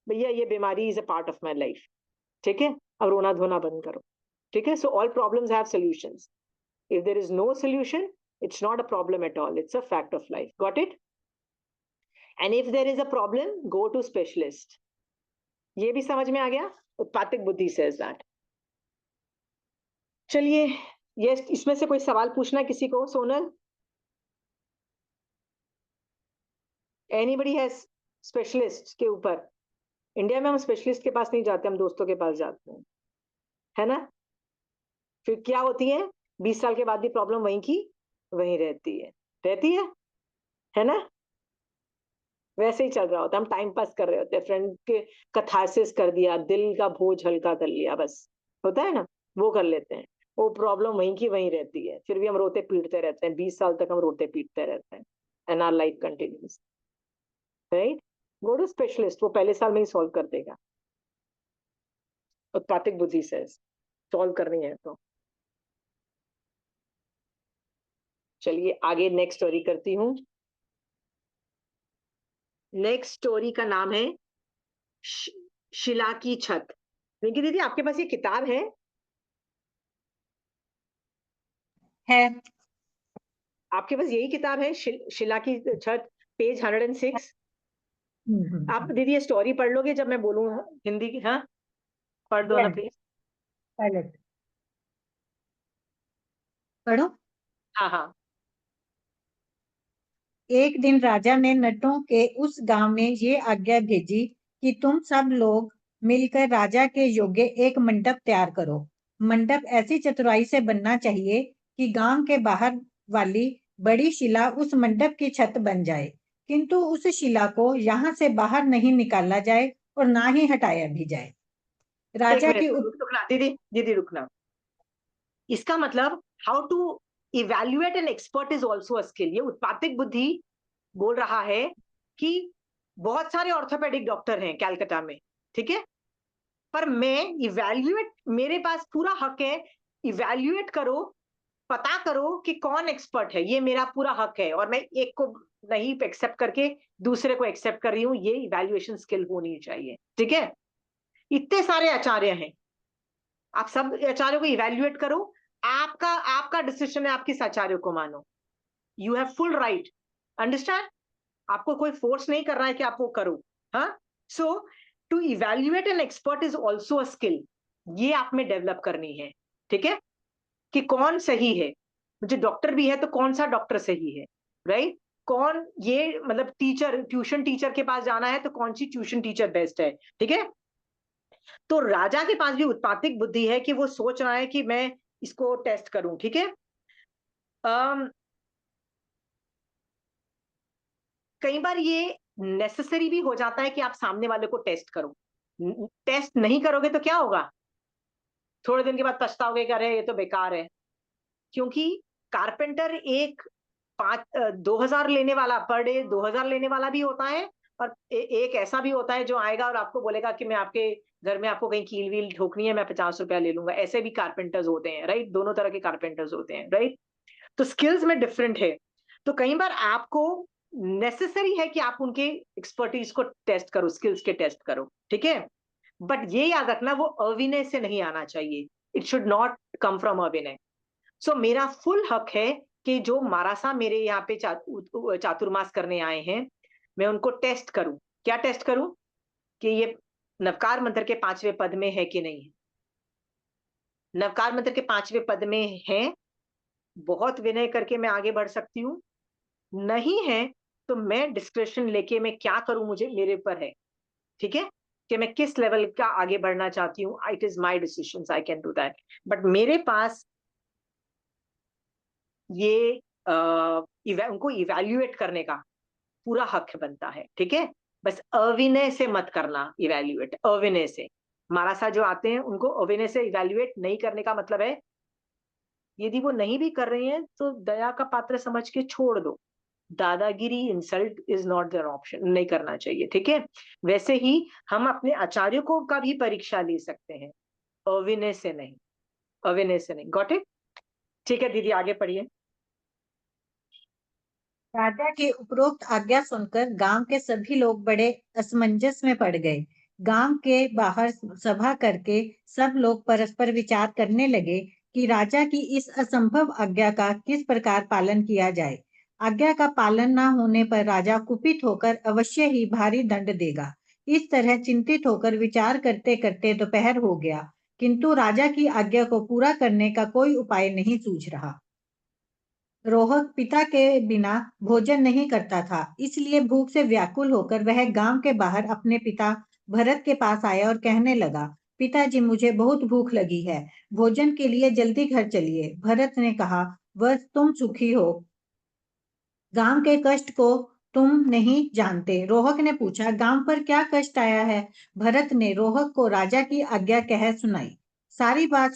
भैया? ये बीमारी is a part of my life, ठीक है। अब रोना धोना बंद करो, ठीक है। So all problems have solutions, if there is no solution, it's not a problem at all, it's a fact of life, got it? And if there is a problem, go to specialist, ये भी समझ में आ गया? उत्पातिक बुद्धि says that। चलिए, ये इसमें से कोई सवाल पूछना है किसी को? सोनल, anybody has specialist के ऊपर? इंडिया में हम स्पेशलिस्ट के पास नहीं जाते, हम दोस्तों के पास जाते हैं, है ना। फिर क्या होती है, 20 साल के बाद भी प्रॉब्लम वहीं की वहीं रहती है ना। वैसे ही चल रहा होता है, हम टाइम पास कर रहे होते हैं, फ्रेंड के कथारसिस कर दिया, दिल का बोझ हल्का कर लिया, बस होता है ना, वो कर लेते हैं। वो प्रॉब्लम वहीं की वहीं रहती है, फिर भी हम रोते पीटते रहते हैं, 20 साल तक हम रोते पीटते रहते हैं, and our life continues, right. Go to specialist, वो पहले साल में ही सॉल्व कर देगा, उत्पातिक बुद्धि से सॉल्व करनी है तो। चलिए आगे नेक्स्ट स्टोरी करती हूँ। नेक्स्ट स्टोरी का नाम है शिला की छत। रिंकी दीदी, आपके पास ये किताब है? आपके पास यही किताब है, शिला की छत, पेज 106? आप दीदी ये स्टोरी पढ़ लोगे जब मैं बोलूं हिंदी की? हाँ, पढ़ दो ना प्लीज। पढ़ो। हाँ हाँ। एक दिन राजा ने नटों के उस गांव में ये आज्ञा भेजी कि तुम सब लोग मिलकर राजा के योग्य एक मंडप तैयार करो। मंडप ऐसी चतुराई से बनना चाहिए कि गांव के बाहर वाली बड़ी शिला उस मंडप की छत बन जाए, किंतु उस शिला को यहाँ से बाहर नहीं निकाला जाए और ना ही हटाया भी जाए। राजा की रुकना दीदी रुकना। इसका मतलब how to evaluate an expert is also a skill. ये उत्पातिक बुद्धि बोल रहा है कि बहुत सारे ऑर्थोपेडिक डॉक्टर हैं कैलकाटा में, ठीक है, पर मैं इवैल्यूएट, मेरे पास पूरा हक है, इवैल्यूएट करो, पता करो कि कौन एक्सपर्ट है, ये मेरा पूरा हक है, और मैं एक को नहीं एक्सेप्ट करके दूसरे को एक्सेप्ट कर रही हूँ, ये इवैल्यूएशन स्किल होनी चाहिए, ठीक है। इतने सारे आचार्य हैं, आप सब आचार्यों को इवैल्यूएट करो, आपका डिसीजन है, आप किस आचार्य को मानो, you have full right, understand. आपको कोई फोर्स नहीं कर रहा है कि आप वो करो, हाँ। So to evaluate an expert is also a skill, ये आप में डेवलप करनी है, ठीक है, कि कौन सही है। मुझे डॉक्टर भी है तो कौन सा डॉक्टर सही है, राइट। कौन ये मतलब टीचर, ट्यूशन टीचर के पास जाना है तो कौन सी ट्यूशन टीचर बेस्ट है, ठीक है। तो राजा के पास भी उत्पातिक बुद्धि है कि वो सोच रहा है कि मैं इसको टेस्ट करूं, ठीक है। कई बार ये नेसेसरी भी हो जाता है कि आप सामने वाले को टेस्ट करो। टेस्ट नहीं करोगे तो क्या होगा? थोड़े दिन के बाद पछताओगे कि अरे ये तो बेकार है। क्योंकि कारपेंटर एक 2000 लेने वाला, पर डे 2000 लेने वाला भी होता है, और एक ऐसा भी होता है जो आएगा और आपको बोलेगा कि मैं आपके घर में आपको कहीं कील वील ठोकनी है, मैं 50 रुपया ले लूंगा। ऐसे भी कारपेंटर्स होते हैं, राइट? दोनों तरह के कारपेंटर्स होते हैं, राइट? तो स्किल्स में डिफरेंट है। तो कई बार आपको नेसेसरी है कि आप उनके एक्सपर्टीज को टेस्ट करो, स्किल्स के टेस्ट करो, ठीक है? बट ये याद रखना, वो अविनय से नहीं आना चाहिए। It should not come from avinay. So मेरा फुल हक है कि जो मारासा मेरे यहाँ पे चातुर्मास करने आए हैं, मैं उनको टेस्ट करूं। क्या टेस्ट करूं? कि ये नवकार मंत्र के 5वें पद में है कि नहीं है। नवकार मंत्र के 5वें पद में है, बहुत विनय करके मैं आगे बढ़ सकती हूँ। नहीं है तो मैं डिस्क्रिप्शन लेके मैं क्या करूं, मुझे मेरे ऊपर है, ठीक है? कि मैं किस लेवल का आगे बढ़ना चाहती हूँ। It is my decision, I can do that. But मेरे पास ये उनको इवैल्यूएट करने का पूरा हक बनता है, ठीक है? बस अविनय से मत करना इवैल्यूएट, अविनय से। मारासा जो आते हैं उनको अविनय से इवैल्यूएट नहीं करने का मतलब है, यदि वो नहीं भी कर रहे हैं तो दया का पात्र समझ के छोड़ दो। दादागिरी, insult is not there option, नहीं करना चाहिए, ठीक है? वैसे ही हम अपने आचार्यों को का भी परीक्षा ले सकते हैं, अविनय से नहीं, अविनय से नहीं। Got it? ठीक है दीदी, आगे पढ़िए। राजा की उपरोक्त आज्ञा सुनकर गांव के सभी लोग बड़े असमंजस में पड़ गए। गांव के बाहर सभा करके सब लोग परस्पर विचार करने लगे कि राजा की इस असंभव आज्ञा का किस प्रकार पालन किया जाए। आज्ञा का पालन न होने पर राजा कुपित होकर अवश्य ही भारी दंड देगा। इस तरह चिंतित होकर विचार करते करते दोपहर हो गया, किंतु राजा की आज्ञा को पूरा करने का कोई उपाय नहीं सूझ रहा। रोहक पिता के बिना भोजन नहीं करता था, इसलिए भूख से व्याकुल होकर वह गांव के बाहर अपने पिता भरत के पास आया और कहने लगा, पिताजी मुझे बहुत भूख लगी है, भोजन के लिए जल्दी घर चलिए। भरत ने कहा, वह तुम सुखी हो, गांव के कष्ट को तुम नहीं जानते। रोहक ने पूछा, गांव पर क्या कष्ट आया है? भरत ने रोहक को राजा की आज्ञा कह सुनाई। सारी बात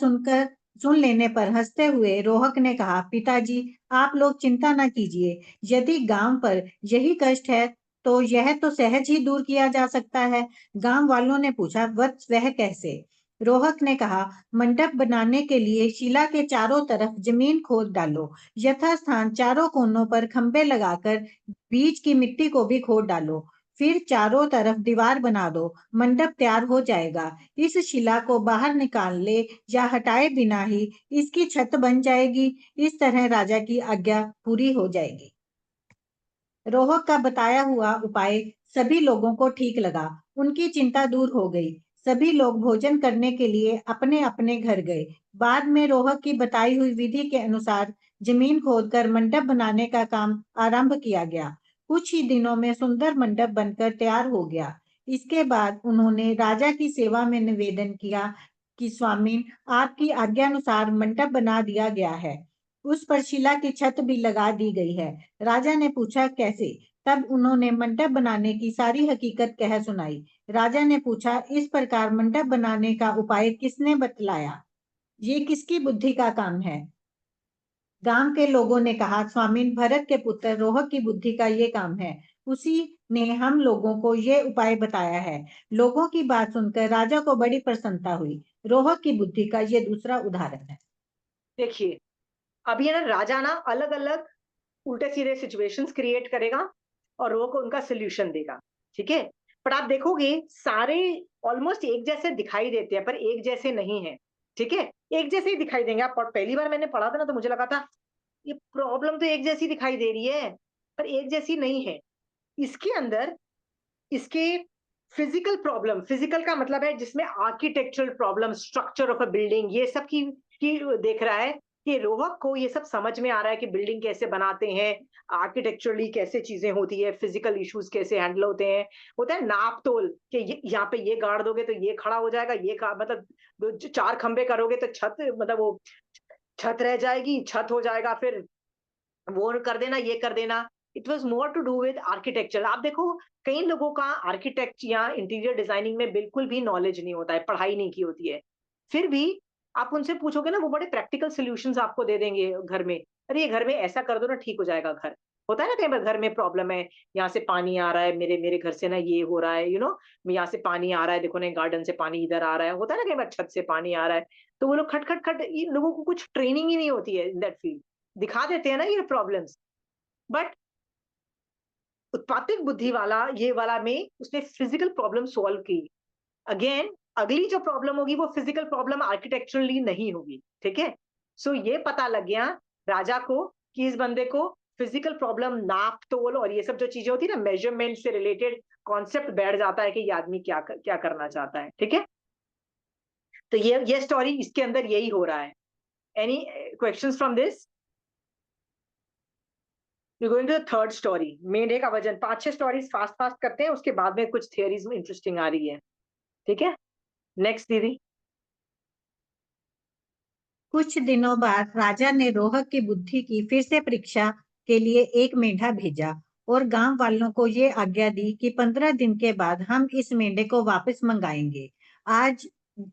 सुन लेने पर हंसते हुए रोहक ने कहा, पिताजी आप लोग चिंता न कीजिए, यदि गांव पर यही कष्ट है तो यह तो सहज ही दूर किया जा सकता है। गांव वालों ने पूछा, वत्स वह कैसे? रोहक ने कहा, मंडप बनाने के लिए शिला के चारों तरफ जमीन खोद डालो, यथास्थान चारों कोनों पर खंभे लगाकर बीच की मिट्टी को भी खोद डालो, फिर चारों तरफ दीवार बना दो, मंडप तैयार हो जाएगा। इस शिला को बाहर निकाल ले या हटाए बिना ही इसकी छत बन जाएगी। इस तरह राजा की आज्ञा पूरी हो जाएगी। रोहक का बताया हुआ उपाय सभी लोगों को ठीक लगा, उनकी चिंता दूर हो गई। सभी लोग भोजन करने के लिए अपने अपने घर गए। बाद में रोहक की बताई हुई विधि के अनुसार जमीन खोदकर मंडप बनाने का काम आरंभ किया गया। कुछ ही दिनों में सुंदर मंडप बनकर तैयार हो गया। इसके बाद उन्होंने राजा की सेवा में निवेदन किया कि स्वामी, आपकी आज्ञानुसार मंडप बना दिया गया है, उस पर शिला की छत भी लगा दी गई है। राजा ने पूछा, कैसे? तब उन्होंने मंडप बनाने की सारी हकीकत कह सुनाई। राजा ने पूछा, इस प्रकार मंडप बनाने का उपाय किसने बतलाया? ये किसकी बुद्धि का काम है? गांव के लोगों ने कहा, स्वामी, भरत के पुत्र रोहक की बुद्धि का ये काम है, उसी ने हम लोगों को ये उपाय बताया है। लोगों की बात सुनकर राजा को बड़ी प्रसन्नता हुई। रोहक की बुद्धि का ये दूसरा उदाहरण है। देखिए, अब ये ना राजा ना अलग अलग उल्टे सीधे सिचुएशंस क्रिएट करेगा और वो को उनका सोल्यूशन देगा, ठीक है? पर आप देखोगे सारे ऑलमोस्ट एक जैसे दिखाई देते हैं, पर एक जैसे नहीं है, ठीक है? एक जैसे ही दिखाई देंगे। आप पहली बार मैंने पढ़ा था ना तो मुझे लगा था ये प्रॉब्लम तो एक जैसी दिखाई दे रही है, पर एक जैसी नहीं है। इसके अंदर इसके फिजिकल प्रॉब्लम, फिजिकल का मतलब है जिसमें architectural problem, structure of a building, ये सब की देख रहा है कि रोहक को ये सब समझ में आ रहा है कि बिल्डिंग कैसे बनाते हैं, आर्किटेक्चरली कैसे चीजें होती है, फिजिकल इश्यूज कैसे हैंडल होते हैं। होता है नाप तोल कि यहाँ पे ये गाड़ दोगे तो ये खड़ा हो जाएगा, मतलब 4 खंबे करोगे तो छत, मतलब वो छत रह जाएगी, छत हो जाएगा, फिर वो कर देना, ये कर देना। It was more to do with architecture. आप देखो कई लोगों का आर्किटेक्ट या इंटीरियर डिजाइनिंग में बिल्कुल भी नॉलेज नहीं होता है, पढ़ाई नहीं की होती है, फिर भी आप उनसे पूछोगे ना, वो बड़े प्रैक्टिकल सॉल्यूशंस आपको दे देंगे घर में। अरे ये घर में ऐसा कर दो ना, ठीक हो जाएगा घर। होता है ना कई बार घर में प्रॉब्लम है, यहाँ से पानी आ रहा है, मेरे मेरे घर से ना ये हो रहा है, यहाँ से पानी आ रहा है, देखो ना गार्डन से पानी इधर आ रहा है, होता है ना कई बार छत से पानी आ रहा है। तो वो लोग खट खट खट, इन लोगों को कुछ ट्रेनिंग ही नहीं होती है इन दैट फील्ड, दिखा देते हैं ना ये प्रॉब्लम्स। बट उत्पादक बुद्धि वाला ये वाला में उसने फिजिकल प्रॉब्लम सॉल्व की। अगेन अगली जो प्रॉब्लम होगी वो फिजिकल प्रॉब्लम आर्किटेक्चरली नहीं होगी, ठीक है। सो ये पता लग गया राजा को कि इस बंदे को फिजिकल प्रॉब्लम, नाप तोल और ये सब जो चीजें होती है ना, मेजरमेंट से रिलेटेड कॉन्सेप्ट बैठ जाता है कि ये आदमी क्या करना चाहता है, ठीक है। तो ये स्टोरी इसके अंदर यही हो रहा है। Any questions from this? Going to the third story, मेंढे का वजन। 5-6 स्टोरीज फास्ट फास्ट करते हैं, उसके बाद में कुछ थियरीज में इंटरेस्टिंग आ रही है, ठीक है। नेक्स्ट दीदी। कुछ दिनों बाद राजा ने रोहक की बुद्धि की फिर से परीक्षा के लिए एक मेंढा भेजा और गांव वालों को ये आज्ञा दी कि 15 दिन के बाद हम इस मेंढे को वापस मंगाएंगे। आज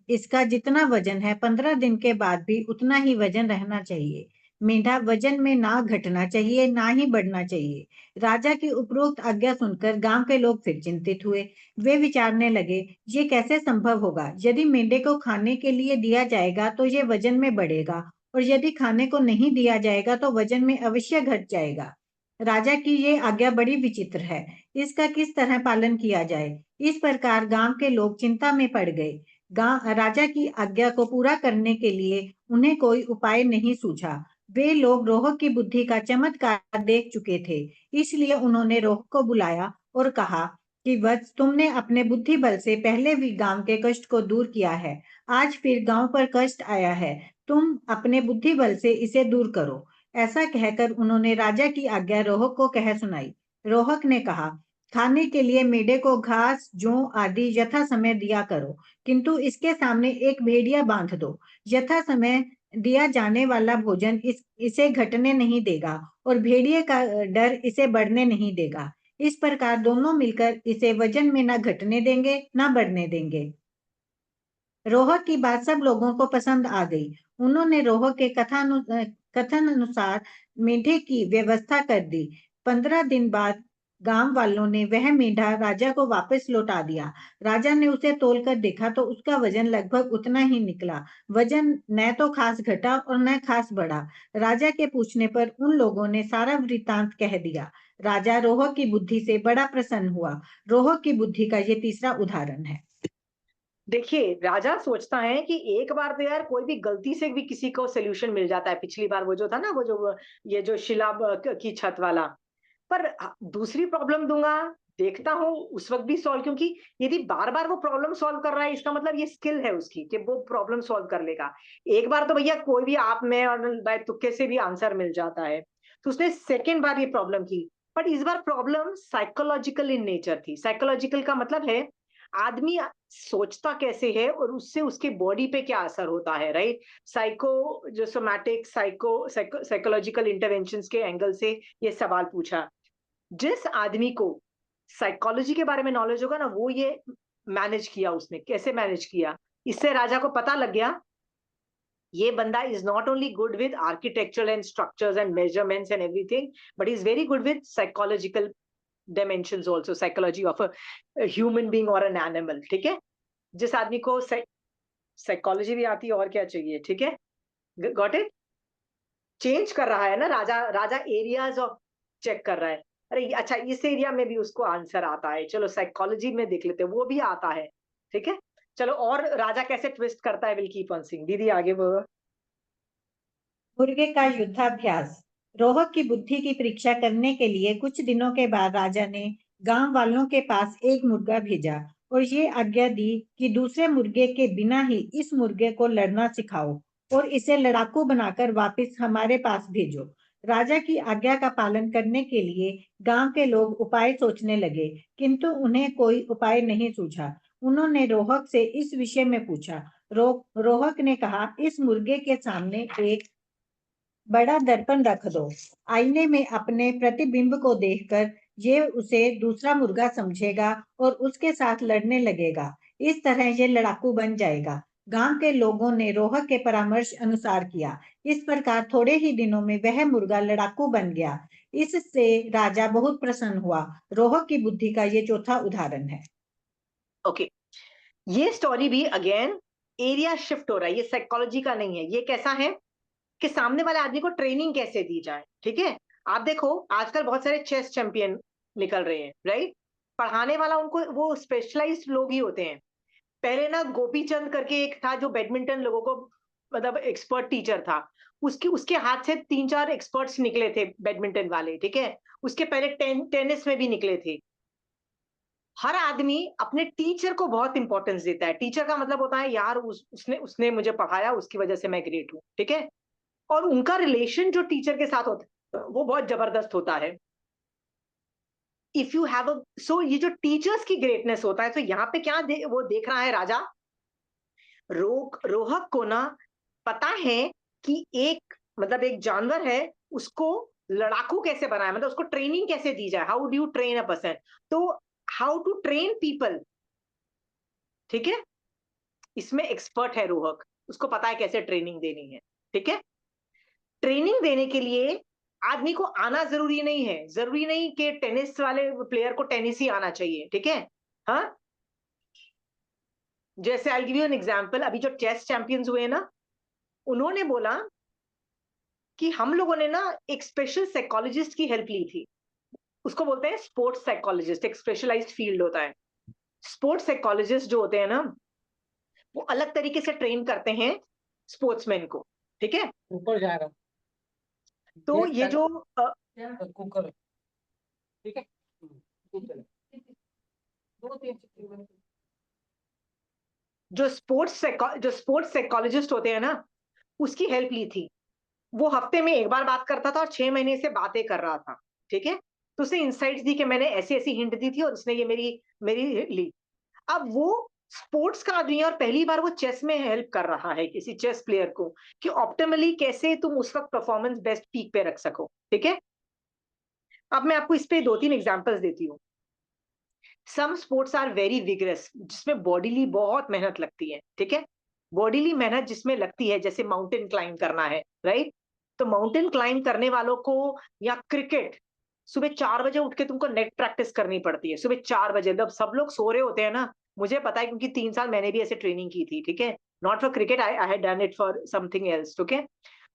इसका जितना वजन है 15 दिन के बाद भी उतना ही वजन रहना चाहिए। मेंढा वजन में ना घटना चाहिए ना ही बढ़ना चाहिए। राजा की उपरोक्त आज्ञा सुनकर गांव के लोग फिर चिंतित हुए। वे विचारने लगे, ये कैसे संभव होगा? यदि मेंढे को खाने के लिए दिया जाएगा तो ये वजन में बढ़ेगा और यदि खाने को नहीं दिया जाएगा तो वजन में अवश्य घट जाएगा। राजा की ये आज्ञा बड़ी विचित्र है, इसका किस तरह पालन किया जाए? इस प्रकार गांव के लोग चिंता में पड़ गए। राजा की आज्ञा को पूरा करने के लिए उन्हें कोई उपाय नहीं सूझा। वे लोग रोहक की बुद्धि का चमत्कार देख चुके थे, इसलिए उन्होंने रोहक को बुलाया और कहा कि वत्स, तुमने अपने बुद्धि बल से पहले भी गांव के कष्ट को दूर किया है, आज फिर गांव पर कष्ट आया है, तुम अपने बुद्धि बल से इसे दूर करो। ऐसा कहकर उन्होंने राजा की आज्ञा रोहक को कह सुनाई। रोहक ने कहा, खाने के लिए मेढे को घास, जौ आदि यथा समय दिया करो, किंतु इसके सामने एक भेड़िया बांध दो। यथा समय दिया जाने वाला भोजन इसे घटने नहीं देगा और भेड़िए का डर इसे बढ़ने नहीं देगा। इस प्रकार दोनों मिलकर इसे वजन में न घटने देंगे न बढ़ने देंगे। रोहक की बात सब लोगों को पसंद आ गई। उन्होंने रोहक के कथन अनुसार मेढे की व्यवस्था कर दी। 15 दिन बाद गांव वालों ने वह मेढा राजा को वापस लौटा दिया। राजा ने उसे तोलकर देखा तो उसका वजन लगभग उतना ही निकला। वजन न तो खास घटा और न खास बढ़ा। राजा के पूछने पर उन लोगों ने सारा वृतांत कह दिया। राजा रोहक की बुद्धि से बड़ा प्रसन्न हुआ। रोहक की बुद्धि का ये तीसरा उदाहरण है। देखिए राजा सोचता है कि एक बार तो यार कोई भी गलती से भी किसी को सोल्यूशन मिल जाता है। पिछली बार वो जो था ना, वो जो ये जो शिला की छत वाला, पर दूसरी प्रॉब्लम दूंगा, देखता हूँ उस वक्त भी सॉल्व, क्योंकि यदि बार बार वो प्रॉब्लम सॉल्व कर रहा है इसका मतलब ये स्किल है उसकी कि वो प्रॉब्लम सॉल्व कर लेगा। एक बार तो भैया कोई भी आप में और बाय तुक्के से भी आंसर मिल जाता है। तो उसने सेकेंड बार ये प्रॉब्लम की, बट इस बार प्रॉब्लम साइकोलॉजिकल इन नेचर थी। साइकोलॉजिकल का मतलब है आदमी सोचता कैसे है और उससे उसके बॉडी पे क्या असर होता है, राइट। साइको जो सोमैटिक साइकोलॉजिकल इंटरवेंशंस के एंगल से ये सवाल पूछा। जिस आदमी को साइकोलॉजी के बारे में नॉलेज होगा ना, वो ये मैनेज किया। उसने कैसे मैनेज किया, इससे राजा को पता लग गया ये बंदा is not only good with architectural and structures and measurements and everything, but he's very good with psychological dimensions also, psychology of a human being or an animal, ठीक है। जिस आदमी को साइकोलॉजी भी आती है और क्या चाहिए, ठीक है। Got it. चेंज कर रहा है ना राजा, राजा एरियाज ऑफ चेक कर रहा है। अरे अच्छा, इस एरिया में भी उसको आंसर आता है, चलो साइकोलॉजी में देख लेते हैं, वो भी आता है, ठीक है। चलो, और राजा कैसे ट्विस्ट करता है, विल कीप ऑन सीइंग। दीदी आगे बढ़ो। मुर्गे का युद्धाभ्यास। रोहक की बुद्धि की परीक्षा करने के लिए कुछ दिनों के बाद राजा ने गांव वालों के पास एक मुर्गा भेजा और ये आज्ञा दी कि दूसरे मुर्गे के बिना ही इस मुर्गे को लड़ना सिखाओ और इसे लड़ाकू बनाकर वापस हमारे पास भेजो। राजा की आज्ञा का पालन करने के लिए गांव के लोग उपाय सोचने लगे, किंतु उन्हें कोई उपाय नहीं सूझा। उन्होंने रोहक से इस विषय में पूछा। रोहक ने कहा, इस मुर्गे के सामने एक बड़ा दर्पण रख दो। आईने में अपने प्रतिबिंब को देखकर ये उसे दूसरा मुर्गा समझेगा और उसके साथ लड़ने लगेगा। इस तरह ये लड़ाकू बन जाएगा। गांव के लोगों ने रोहक के परामर्श अनुसार किया। इस प्रकार थोड़े ही दिनों में वह मुर्गा लड़ाकू बन गया। इससे राजा बहुत प्रसन्न हुआ। रोहक की बुद्धि का ये चौथा उदाहरण है। ओके, ये स्टोरी भी अगेन एरिया शिफ्ट हो रहा है, ये साइकोलॉजी का नहीं है। ये कैसा है कि सामने वाले आदमी को ट्रेनिंग कैसे दी जाए। ठीक है, आप देखो आजकल बहुत सारे चेस चैंपियन निकल रहे हैं, राइट। पढ़ाने वाला उनको वो स्पेशलाइज्ड लोग ही होते हैं। पहले ना गोपी चंद करके एक था जो बैडमिंटन लोगों को मतलब एक्सपर्ट टीचर था, उसके हाथ से 3-4 एक्सपर्ट्स निकले थे बैडमिंटन वाले। ठीक है, उसके पहले टेनिस में भी निकले थे। हर आदमी अपने टीचर को बहुत इंपॉर्टेंस देता है। टीचर का मतलब होता है यार उसने उसने मुझे पढ़ाया, उसकी वजह से मैं ग्रेट हूँ। ठीक है, और उनका रिलेशन जो टीचर के साथ होता है वो बहुत जबरदस्त होता है। इफ यू हैव सो ये जो टीचर्स की ग्रेटनेस होता है, तो यहाँ पे क्या वो देख रहा है राजा, रोहक को ना पता है कि एक मतलब एक जानवर है, उसको लड़ाकू कैसे बनाया, मतलब उसको ट्रेनिंग कैसे दी जाए, how do you train a person. तो हाउ टू ट्रेन पीपल, ठीक है, इसमें एक्सपर्ट है रोहक, उसको पता है कैसे ट्रेनिंग देनी है। ठीक है, ट्रेनिंग देने के लिए आदमी को आना जरूरी नहीं है, जरूरी नहीं कि टेनिस वाले प्लेयर को टेनिस ही आना चाहिए। ठीक है, हाँ, जैसे I give you an example, अभी जो चेस चैंपियंस हुए ना, उन्होंने बोला कि हम लोगों ने ना एक स्पेशल साइकोलॉजिस्ट की हेल्प ली थी। उसको बोलते हैं स्पोर्ट्स साइकोलॉजिस्ट, एक स्पेशलाइज्ड फील्ड होता है। स्पोर्ट्स साइकोलॉजिस्ट जो होते हैं ना, वो अलग तरीके से ट्रेन करते हैं स्पोर्ट्समैन को। ठीक है, ऊपर जा रहा तो ये जो कुकर, ठीक है, दो तीन जो स्पोर्ट्स साइकोलॉजिस्ट होते हैं ना, उसकी हेल्प ली थी। वो हफ्ते में एक बार बात करता था और 6 महीने से बातें कर रहा था। ठीक है, तो उसने इंसाइट्स दी कि मैंने ऐसी ऐसी हिंट दी थी और उसने ये मेरी मेरी ली। अब वो स्पोर्ट्स का आदमी है और पहली बार वो चेस में हेल्प कर रहा है किसी चेस प्लेयर को कि ऑप्टिमली कैसे तुम उस वक्त परफॉर्मेंस बेस्ट पीक पे रख सको। ठीक है, अब मैं आपको इस पे 2-3 एग्जांपल्स देती हूँ। Some sports are very vigorous, जिसमें बॉडीली बहुत मेहनत लगती है। ठीक है, बॉडीली मेहनत जिसमें लगती है, जैसे माउंटेन क्लाइंब करना है, राइट। तो माउंटेन क्लाइंब करने वालों को, या क्रिकेट, सुबह 4 बजे उठ के तुमको नेट प्रैक्टिस करनी पड़ती है। सुबह 4 बजे जब सब लोग सो रहे होते हैं ना, मुझे पता है क्योंकि 3 साल मैंने भी ऐसे ट्रेनिंग की थी। ठीक है, not for cricket, I had done it for something else. Okay,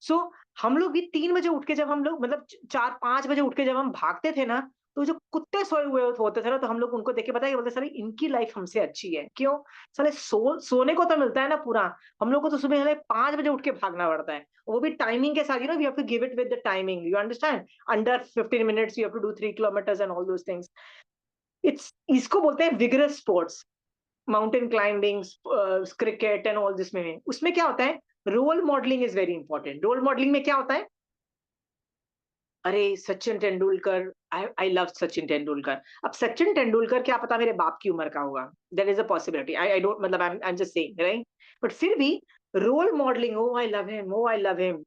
so हम लोग भी 3 बजे उठ के, जब हम लोग मतलब 4-5 बजे उठ के जब हम भागते थे ना, तो जो कुत्ते सोए हुए होते थे ना, तो हम लोग उनको देख के पता है बोलते साले इनकी लाइफ हमसे अच्छी है। क्यों? साले सोने को तो मिलता है ना पूरा, हम लोग को तो सुबह 5 बजे उठ के भागना पड़ता है, वो भी टाइमिंग के साथ। You know, we have to give it with the timing, you understand, under 15 minutes you have to do 3 kilometres and all those things. इसको बोलते हैं vigorous sports, mountain climbing, cricket and all this. में उसमें क्या होता है, role modelling is very important. Role modelling में क्या होता है, अरे सचिन तेंदुलकर, आई लव सचिन तेंदुलकर। अब सचिन तेंदुलकर क्या पता मेरे बाप की उम्र का होगा, there is a possibility, I don't, मतलब I am just saying, right. But फिर भी role modelling, oh I love him, oh I love him,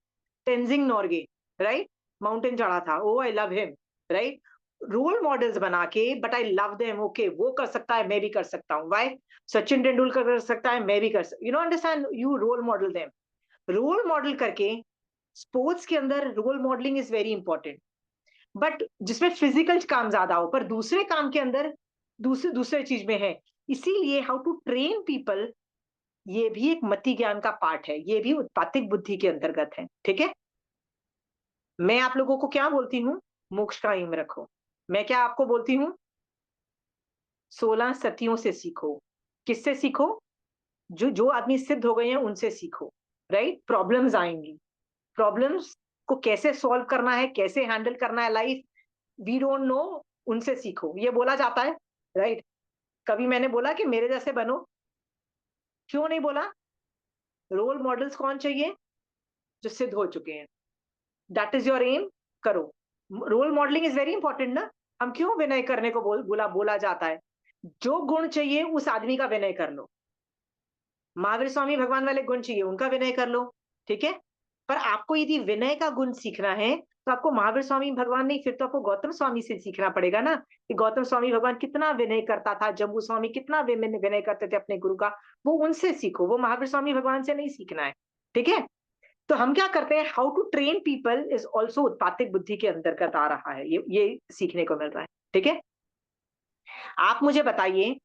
Tenzing Norgay, right, mountain चढ़ा था, oh I love him, right. Role models बना के, but I love them, okay, वो कर सकता है मैं भी कर सकता हूँ, वाई, सचिन तेंदुलकर कर सकता है मैं भी कर सकता, you know, understand, you role model them. Role model करके स्पोर्ट्स के अंदर role modelling is very important, but जिसमें फिजिकल काम ज्यादा हो, पर दूसरे काम के अंदर दूसरे दूसरे चीज में है। इसीलिए हाउ टू ट्रेन पीपल, ये भी एक मति ज्ञान का पार्ट है, ये भी उत्पातिक बुद्धि के अंतर्गत है। ठीक है, मैं आप लोगों को क्या बोलती हूँ, मोक्ष का एम रखो। मैं क्या आपको बोलती हूँ, 16 सतियों से सीखो। किससे सीखो? जो आदमी सिद्ध हो गए हैं उनसे सीखो, राइट। प्रॉब्लम्स आएंगी, प्रॉब्लम्स को कैसे सॉल्व करना है, कैसे हैंडल करना है लाइफ, वी डोंट नो, उनसे सीखो, ये बोला जाता है, राइट। कभी मैंने बोला कि मेरे जैसे बनो? क्यों नहीं बोला? रोल मॉडल्स कौन चाहिए? जो सिद्ध हो चुके हैं। दैट इज योर एम, करो। Role modelling is very important ना। हम क्यों विनय करने को बोला जाता है? जो गुण चाहिए उस आदमी का विनय कर लो। महावीर स्वामी भगवान वाले गुण चाहिए, उनका विनय कर लो। ठीक है, पर आपको यदि विनय का गुण सीखना है तो आपको महावीर स्वामी भगवान नहीं, फिर तो आपको गौतम स्वामी से सीखना पड़ेगा ना, कि गौतम स्वामी भगवान कितना विनय करता था, जम्बू स्वामी कितना विनय करते थे अपने गुरु का, वो उनसे सीखो, वो महावीर स्वामी भगवान से नहीं सीखना है। ठीक है, तो हम क्या करते हैं, how to train people is also उत्पातिक बुद्धि के अंतर्गत आ रहा है, ये सीखने को मिल रहा है। ठीक है, आप मुझे बताइए,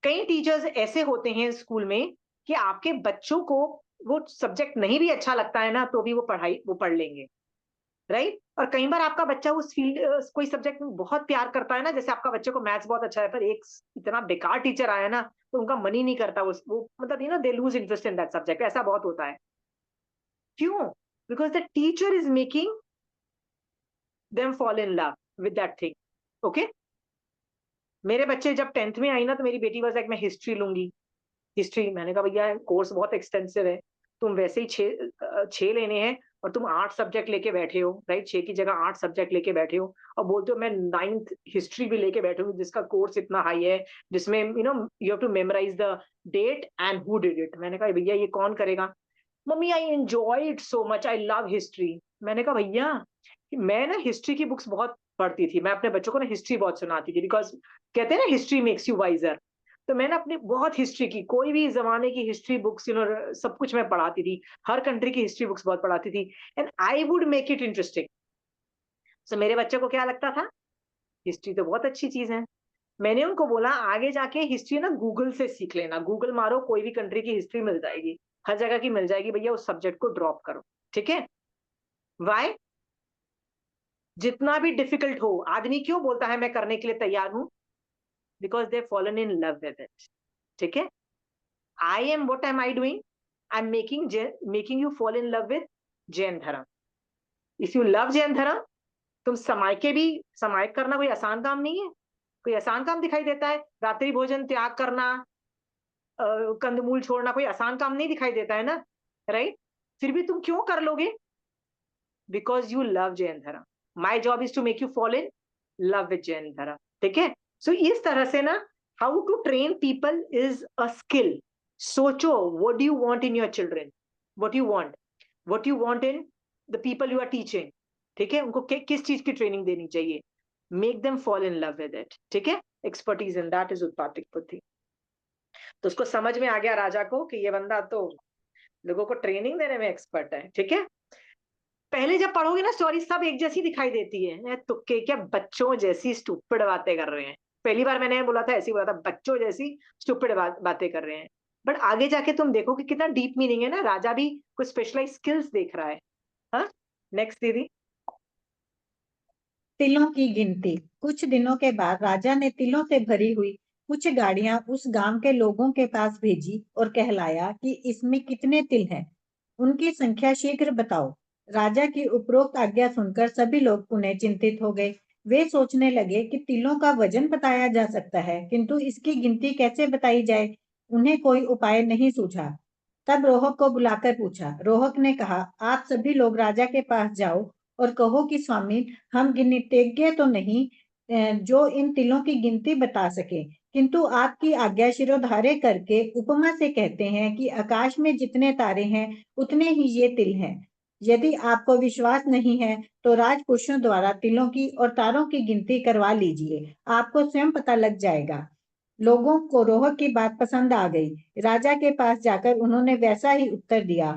कई टीचर्स ऐसे होते हैं स्कूल में कि आपके बच्चों को वो सब्जेक्ट नहीं भी अच्छा लगता है ना, तो भी वो पढ़ लेंगे, राइट? और कई बार आपका बच्चा उस फील्ड कोई सब्जेक्ट में बहुत प्यार करता है ना, जैसे आपका बच्चे को मैथ्स बहुत अच्छा है, पर एक इतना बेकार टीचर आया ना, तो उनका मन ही नहीं करता, वो मतलब they lose interest in that subject, ऐसा बहुत होता है। क्यों? Because the teacher is making them fall in love with that thing. Okay, मेरे बच्चे जब 10th में आई ना, तो मेरी बेटी वाज लाइक मैं हिस्ट्री लूंगी, हिस्ट्री। मैंने कहा भैया कोर्स बहुत एक्सटेंसिव है, तुम वैसे ही 6 लेने हैं और तुम 8 सब्जेक्ट लेके बैठे हो, राइट? 6 की जगह 8 सब्जेक्ट लेके बैठे हो और बोलते हो मैं 9th हिस्ट्री भी लेके बैठे हूँ, जिसका कोर्स इतना हाई है, जिसमें you have to memorize the date and who did it. मैंने कहा भैया ये कौन करेगा? Mummy I enjoy it so much, I love history. मैंने कहा भैया मैं ना हिस्ट्री की बुक्स बहुत पढ़ती थी, मैं अपने बच्चों को ना हिस्ट्री बहुत सुनाती थी, बिकॉज कहते हैं ना हिस्ट्री मेक्स यू वाइजर। तो मैंने अपनी बहुत हिस्ट्री की, कोई भी जमाने की हिस्ट्री बुक्स सब कुछ मैं पढ़ाती थी, हर कंट्री की हिस्ट्री बुक्स बहुत पढ़ाती थी, and I would make it interesting. So मेरे बच्चे को क्या लगता था, हिस्ट्री तो बहुत अच्छी चीज है। मैंने उनको बोला आगे जाके हिस्ट्री ना गूगल से सीख लेना, गूगल मारो कोई भी कंट्री की हिस्ट्री मिल जाएगी, हर जगह की मिल जाएगी, भैया उस सब्जेक्ट को ड्रॉप करो। ठीक है, वाई? जितना भी डिफिकल्ट हो, आदमी क्यों बोलता है मैं करने के लिए तैयार हूं? Because they fallen in love with it. ठीक है, I am what am I doing? I am making you fall in love with Jain dharma. If you love Jain धर्म, तुम समायक करना कोई आसान काम नहीं है, कोई आसान काम दिखाई देता है? रात्रि भोजन त्याग करना, कंदमूल छोड़ना कोई आसान काम नहीं दिखाई देता है ना, राइट? फिर भी तुम क्यों कर लोगे? Because you love Jain dharma. My job is to make you fall in love with Jain dharma. ठीक है, सो इस तरह से ना, how to train people is a skill. सोचो, what do you want in your children, what you want in the people you are teaching. ठीक है, उनको किस चीज की ट्रेनिंग देनी चाहिए? Make them fall in love with it. ठीक है, एक्सपर्टीज इन दैट इज उत्पातिक बुद्धि। तो उसको समझ में आ गया राजा को कि ये बंदा तो लोगों को ट्रेनिंग देने में एक्सपर्ट है। ठीक है, पहले जब पढ़ोगे ना स्टोरी, सब एक जैसी दिखाई देती है, तुक्के क्या बच्चों जैसी स्टूपिड बातें कर रहे हैं। पहली बार मैंने बोला था, ऐसी बोला था, बच्चों जैसी स्टूपिड बातें कर रहे हैं। बट आगे जाके तुम देखो कि कितना डीप मीनिंग है ना, राजा भी कुछ स्पेशलाइज स्किल्स देख रहा है। हाँ, नेक्स्ट दीदी। तिलों की गिनती। कुछ दिनों के बाद राजा ने तिलों से भरी हुई कुछ गाड़ियां उस गांव के लोगों के पास भेजी और कहलाया कि इसमें कितने तिल हैं, उनकी संख्या शीघ्र बताओ। राजा की उपरोक्त आज्ञा सुनकर सभी लोग पुनः चिंतित हो गए। वे सोचने लगे कि तिलों का वजन बताया जा सकता है, किंतु इसकी गिनती कैसे बताई जाए? उन्हें कोई उपाय नहीं सूझा। तब रोहक को बुलाकर पूछा। रोहक ने कहा, आप सभी लोग राजा के पास जाओ और कहो कि स्वामी, हम गिनतेज्ञ तो नहीं जो इन तिलों की गिनती बता सके, किंतु आपकी आज्ञा शिरोधार्य करके उपमा से कहते हैं कि आकाश में जितने तारे हैं उतने ही ये तिल हैं। यदि आपको विश्वास नहीं है तो राजपुरुषों द्वारा तिलों की और तारों की गिनती करवा लीजिए, आपको स्वयं पता लग जाएगा। लोगों को रोहक की बात पसंद आ गई। राजा के पास जाकर उन्होंने वैसा ही उत्तर दिया।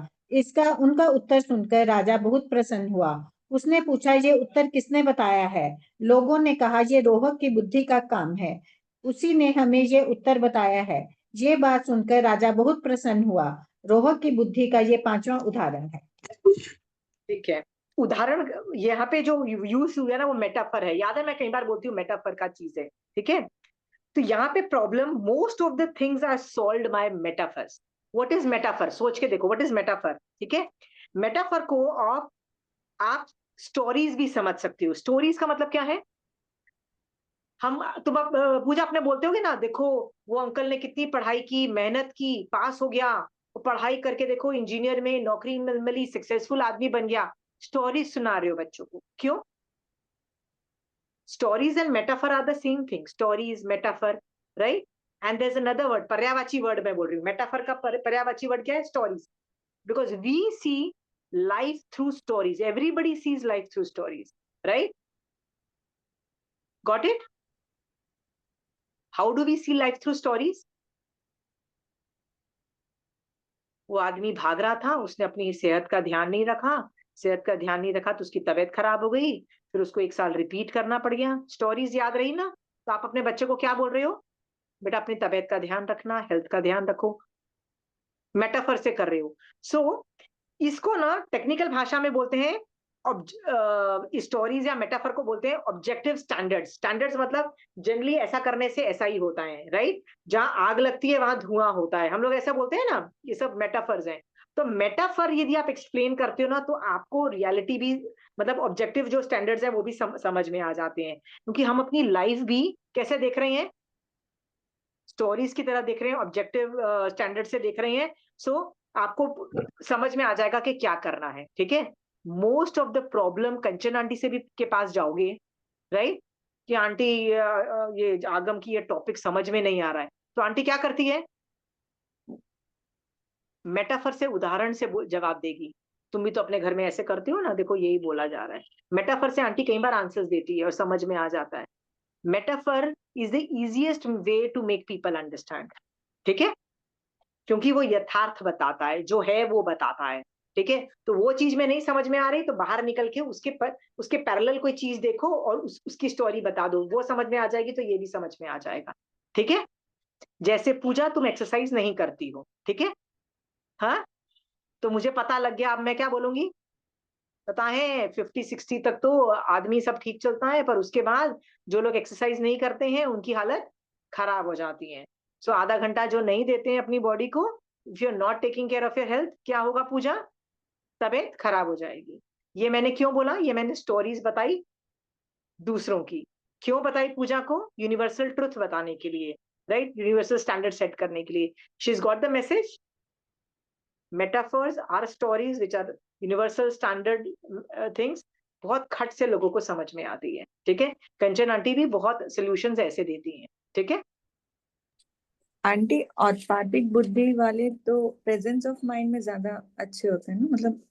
उनका उत्तर सुनकर राजा बहुत प्रसन्न हुआ। उसने पूछा, ये उत्तर किसने बताया है? लोगों ने कहा, ये रोहक की बुद्धि का काम है, उसी ने हमें ये उत्तर बताया है। ये बात सुनकर राजा बहुत प्रसन्न हुआ। रोहक की बुद्धि का ये 5वां उदाहरण है। ठीक है, उदाहरण यहाँ पे जो यूज हुआ ना, वो मेटाफर है। याद है, मैं कई बार बोलती हूँ मेटाफर का चीज है। ठीक है, तो यहाँ पे problem, most of the things are solved by metaphors. What is metaphor? सोच के देखो, व्हाट इज मेटाफर। ठीक है, मेटाफर को आप स्टोरीज भी समझ सकते हो। स्टोरीज का मतलब क्या है? तुम पूजा अपने बोलते होगे ना, देखो वो अंकल ने कितनी पढ़ाई की, मेहनत की, पास हो गया, वो पढ़ाई करके देखो इंजीनियर में नौकरी मिली, सक्सेसफुल आदमी बन गया। स्टोरीज सुना रहे हो बच्चों को, क्यों? Stories and metaphor are the same thing. Stories, metaphor, right? And there's another word, पर्यायवाची word मैं बोल रही हूँ। Metaphor का पर्यायवाची word क्या है? Stories. Because we see life through stories. Everybody sees life through stories, right? Got it? How do we see life through stories? वो आदमी भाग रहा था, उसने अपनी सेहत का ध्यान नहीं रखा, सेहत का ध्यान नहीं रखा तो उसकी तबीयत खराब हो गई, फिर उसको 1 साल रिपीट करना पड़ गया। स्टोरीज याद रही ना? तो आप अपने बच्चे को क्या बोल रहे हो? बेटा अपनी तबीयत का ध्यान रखना, हेल्थ का ध्यान रखो। मेटाफर से कर रहे हो। सो इसको ना टेक्निकल भाषा में बोलते हैं, स्टोरीज या मेटाफर को बोलते हैं ऑब्जेक्टिव स्टैंडर्ड्स। स्टैंडर्ड्स मतलब जनरली ऐसा करने से ऐसा ही होता है, राइट? जहां आग लगती है वहां धुआं होता है, हम लोग ऐसा बोलते हैं ना, ये सब मेटाफर्स हैं। तो मेटाफर यदि आप एक्सप्लेन करते हो ना, तो आपको रियलिटी भी, मतलब ऑब्जेक्टिव जो स्टैंडर्ड्स है वो भी समझ में आ जाते हैं, क्योंकि हम अपनी लाइफ भी कैसे देख रहे हैं? स्टोरीज की तरह देख रहे हैं, ऑब्जेक्टिव स्टैंडर्ड से देख रहे हैं। सो आपको समझ में आ जाएगा कि क्या करना है, ठीक है? Most of the problem, Kanchan aunty से भी के पास जाओगे, राइट, कि आंटी ये आगम की ये टॉपिक समझ में नहीं आ रहा है, तो आंटी क्या करती है? मेटाफर से, उदाहरण से जवाब देगी। तुम भी तो अपने घर में ऐसे करती हो ना, देखो यही बोला जा रहा है। मेटाफर से आंटी कई बार आंसर्स देती है और समझ में आ जाता है। Metaphor is the easiest way to make people understand, ठीक है? क्योंकि वो यथार्थ बताता है, जो है वो बताता है, ठीक है? तो वो चीज में नहीं समझ में आ रही तो बाहर निकल के उसके पैरेलल कोई चीज देखो और उसकी स्टोरी बता दो, वो समझ में आ जाएगी तो ये भी समझ में आ जाएगा, ठीक है? जैसे पूजा, तुम एक्सरसाइज नहीं करती हो, ठीक है? हाँ, तो मुझे पता लग गया, अब मैं क्या बोलूंगी? पता है 50-60 तक तो आदमी सब ठीक चलता है, पर उसके बाद जो लोग एक्सरसाइज नहीं करते हैं उनकी हालत खराब हो जाती है। सो आधा घंटा जो नहीं देते हैं अपनी बॉडी को, if you are not taking care of your health, क्या होगा पूजा? तबीयत खराब हो जाएगी। ये मैंने क्यों बोला? ये मैंने स्टोरीज बताई दूसरों की। क्यों बताई पूजा को? यूनिवर्सल ट्रुथ बताने के लिए, राइट? यूनिवर्सल स्टैंडर्ड सेट करने के लिए। She is got the message. Metaphors are stories which are universal standard things, बहुत खट से लोगों को समझ में आती है, ठीक है? कंचन आंटी भी बहुत सोल्यूशंस ऐसे देती हैं, ठीक है? आंटी, औत्पातिक बुद्धि वाले तो प्रेजेंस ऑफ माइंड में ज्यादा अच्छे होते हैं ना, मतलब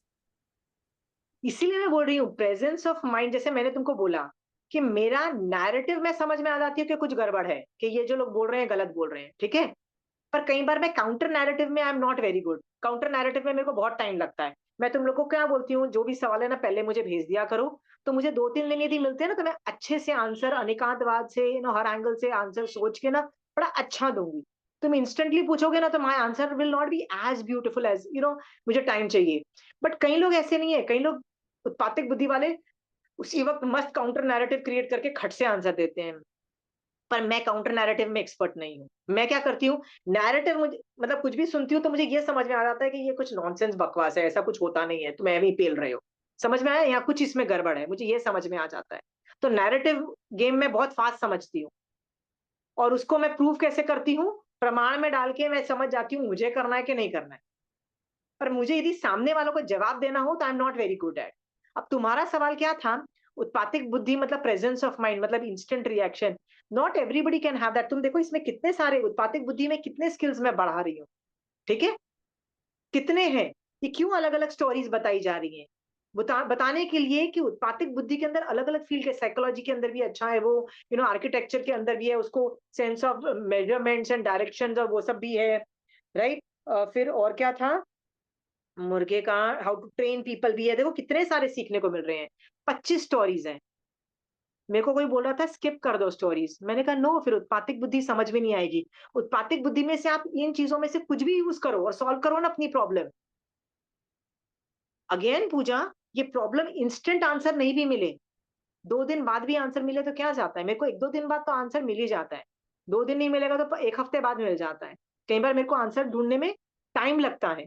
इसीलिए मैं बोल रही हूँ प्रेजेंस ऑफ माइंड। जैसे मैंने तुमको बोला कि मेरा नैरेटिव में समझ में आ जाती है कि कुछ गड़बड़ है, कि ये जो लोग बोल रहे हैं गलत बोल रहे हैं, ठीक है? पर कई बार मैं काउंटर नैरेटिव में I am not very good. Counter narrative में मेरे को बहुत टाइम लगता है। मैं तुम लोग को क्या बोलती हूँ, जो भी सवाल है ना पहले मुझे भेज दिया करो, तो मुझे 2-3 दिन यदि मिलते हैं ना, तो मैं अच्छे से आंसर अनेकांतवाद से, हर एंगल से आंसर सोच के ना बड़ा अच्छा दूंगी। तुम इंस्टेंटली पूछोगे ना तो my answer will not be as beautiful as मुझे टाइम चाहिए। बट कई लोग ऐसे नहीं है, कई लोग उत्पातिक बुद्धि वाले उसी वक्त मस्त काउंटर नैरेटिव क्रिएट करके खट से आंसर देते हैं। पर मैं काउंटर नैरेटिव में एक्सपर्ट नहीं हूँ। मैं क्या करती हूँ, नैरेटिव मुझे, मतलब कुछ भी सुनती हूँ तो मुझे ये समझ में आ जाता है कि ये कुछ नॉनसेंस बकवास है, ऐसा कुछ होता नहीं है, तुम ऐਵੇਂ ही पेल रहे हो। समझ में आया? यहाँ कुछ इसमें गड़बड़ है, मुझे ये समझ में आ जाता है। तो नैरेटिव गेम में बहुत फास्ट समझती हूँ, और उसको मैं प्रूव कैसे करती हूँ? प्रमाण में डाल के मैं समझ जाती हूँ मुझे करना है कि नहीं करना है। पर मुझे यदि सामने वालों को जवाब देना हो तो आई am not very good at. अब तुम्हारा सवाल क्या था? उत्पातिक बुद्धि मतलब प्रेजेंस ऑफ माइंड, मतलब instant reaction. Not everybody can have that. तुम देखो इसमें कितने सारे, उत्पातिक बुद्धि में कितने स्किल्स मैं बढ़ा रही हूँ, ठीक है? कितने हैं? ये क्यों अलग अलग स्टोरीज बताई जा रही हैं? बताने के लिए कि उत्पातिक बुद्धि के अंदर अलग अलग फील्ड है। साइकोलॉजी के अंदर भी अच्छा है वो, आर्किटेक्चर के अंदर भी है, उसको sense of measurements and directions और वो सब भी है, राइट? फिर और क्या था? मुर्गे का हाउ टू ट्रेन पीपल भी है। देखो कितने सारे सीखने को मिल रहे हैं। 25 स्टोरीज हैं। मेरे को कोई बोल रहा था स्किप कर दो स्टोरीज, मैंने कहा नो, फिर उत्पातिक बुद्धि समझ में नहीं आएगी। उत्पातिक बुद्धि में से आप इन चीजों में से कुछ भी यूज करो और सॉल्व करो ना अपनी प्रॉब्लम। अगेन पूजा, ये प्रॉब्लम इंस्टेंट आंसर नहीं भी मिले, 2 दिन बाद भी आंसर मिले तो क्या जाता है? मेरे को 1-2 दिन बाद तो आंसर मिल ही जाता है। 2 दिन नहीं मिलेगा तो 1 हफ्ते बाद मिल जाता है। कई बार मेरे को आंसर ढूंढने में टाइम लगता है,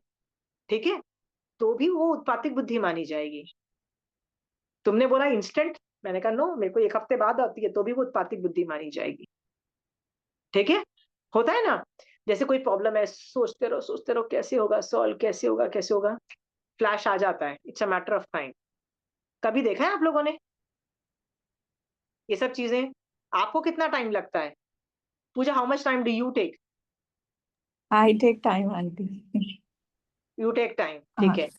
ठीक है? तो भी वो उत्पातिक बुद्धि मानी जाएगी। तुमने बोला इंस्टेंट, मैंने कहा नो, मेरे को 1 हफ्ते बाद आती है तो भी वो उत्पातिक बुद्धि मानी जाएगी, ठीक है? होता है ना, जैसे कोई प्रॉब्लम है, सोचते रहो कैसे होगा सॉल्व, कैसे होगा कैसे होगा, फ्लैश आ जाता है, it's a matter of time. कभी देखा है आप लोगों ने ये सब चीजें? आपको कितना टाइम लगता है? Pooja, how much time do you take? I take time aunty. You take time, हाँ, ठीक है।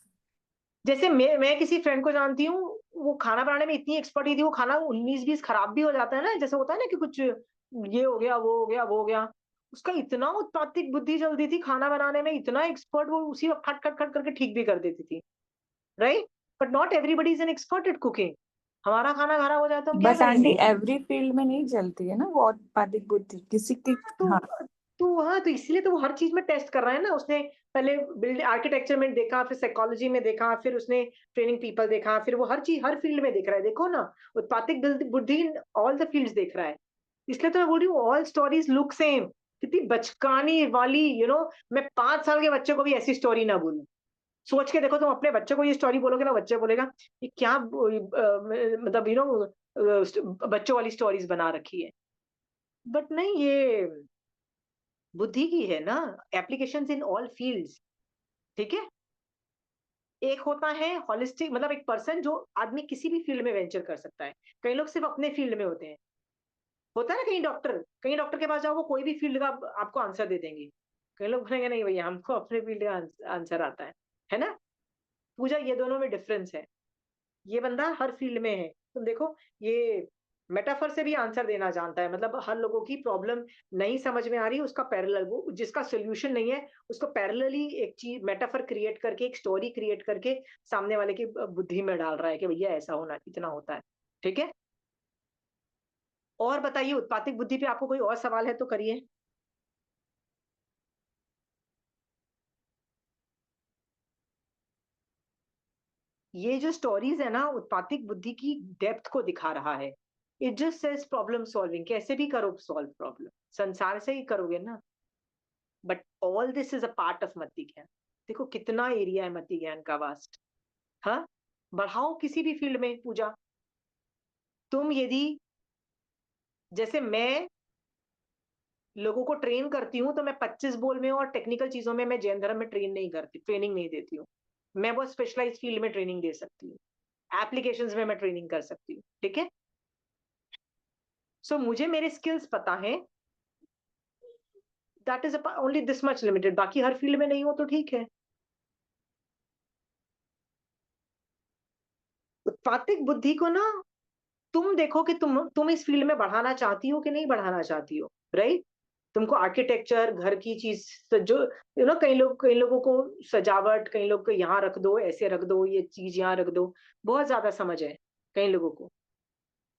जैसे मैं किसी फ्रेंड को जानती हूँ, वो खाना बनाने में इतनी एक्सपर्ट थी, वो खाना 19-20 खराब भी हो जाता है ना, जैसे होता है ना कि कुछ ये हो गया, वो हो गया, वो हो गया। उसका इतना उत्पातिक बुद्धि चलती थी खाना बनाने में, इतना एक्सपर्ट, वो उसी वक्त खट खट खट करके ठीक भी कर देती थी, right? But not everybody is an expert at cooking. हमारा खाना खराब हो जाए तो हम क्या बट आंटी करेंगे? एवरी फील्ड में नहीं चलती है ना वो उत्पादिक बुद्धि, किसी की। तो हाँ, हाँ, तो इसलिए तो वो हर चीज में टेस्ट कर रहा है ना। उसने पहले बिल्ड आर्किटेक्चर में देखा, फिर साइकोलॉजी में देखा, फिर उसने ट्रेनिंग पीपल देखा, फिर वो हर चीज हर फील्ड में देख रहा है। देखो ना, उत्पातिक बुद्धि इन ऑल द फील्ड्स देख रहा है। इसलिए तो मैं बोल रही हूँ ऑल स्टोरीज लुक सेम। कितनी बचकानी वाली, मैं 5 साल के बच्चे को भी ऐसी स्टोरी ना बोलूं। सोच के देखो, तुम अपने बच्चे को ये स्टोरी बोलोगे ना, बच्चे बोलेगा ये क्या मतलब बच्चों वाली स्टोरीज बना रखी है। बट नहीं, ये बुद्धि की है ना, एप्लीकेशंस इन ऑल फील्ड्स। ठीक है। एक होता है हॉलिस्टिक, मतलब एक पर्सन जो आदमी किसी भी फील्ड में वेंचर कर सकता है। कई लोग सिर्फ अपने फील्ड में होते हैं। होता है ना, कहीं डॉक्टर के पास जाओ, वो कोई भी फील्ड का आपको आंसर दे देंगे। कई लोग बोलेंगे नहीं भैया, हमको अपने फील्ड का आंसर आता है ना। पूजा, ये दोनों में डिफरेंस है। ये बंदा हर फील्ड में है। तुम देखो, ये मेटाफर से भी आंसर देना जानता है। मतलब हर लोगों की प्रॉब्लम नहीं समझ में आ रही, उसका पैरेलल, वो जिसका सोल्यूशन नहीं है, उसको पैरेलली एक चीज मेटाफर क्रिएट करके, एक स्टोरी क्रिएट करके सामने वाले की बुद्धि में डाल रहा है कि भैया ऐसा होना, इतना होता है। ठीक है। और बताइए, उत्पातिक बुद्धि पे आपको कोई और सवाल है तो करिए। ये जो स्टोरीज है ना, उत्पातिक बुद्धि की डेप्थ को दिखा रहा है। It just says problem solving, कैसे भी करो सॉल्व प्रॉब्लम, संसार से ही करोगे ना। But all this is a part of मति ज्ञान। देखो कितना एरिया है मति ज्ञान का, वास्ट। हाँ, बढ़ाओ किसी भी फील्ड में। पूजा, तुम यदि, जैसे मैं लोगों को ट्रेन करती हूँ, तो मैं 25 बोल में और टेक्निकल चीजों में मैं जैन धर्म में ट्रेनिंग नहीं देती हूँ। मैं बहुत स्पेशलाइज फील्ड में ट्रेनिंग दे सकती हूँ, एप्लीकेशंस में मैं ट्रेनिंग कर सकती हूँ। ठीक है। सो मुझे मेरे स्किल्स पता है, that is only this much limited. बाकी हर फील्ड में नहीं हो तो ठीक है। उत्पातिक बुद्धि को ना, तुम देखो कि तुम इस फील्ड में बढ़ाना चाहती हो कि नहीं बढ़ाना चाहती हो, राइट? तुमको आर्किटेक्चर, घर की चीज, जो कई लोगों को सजावट, कई लोग को यहाँ रख दो, ऐसे रख दो, ये चीज यहाँ रख दो, बहुत ज्यादा समझ है कई लोगों को।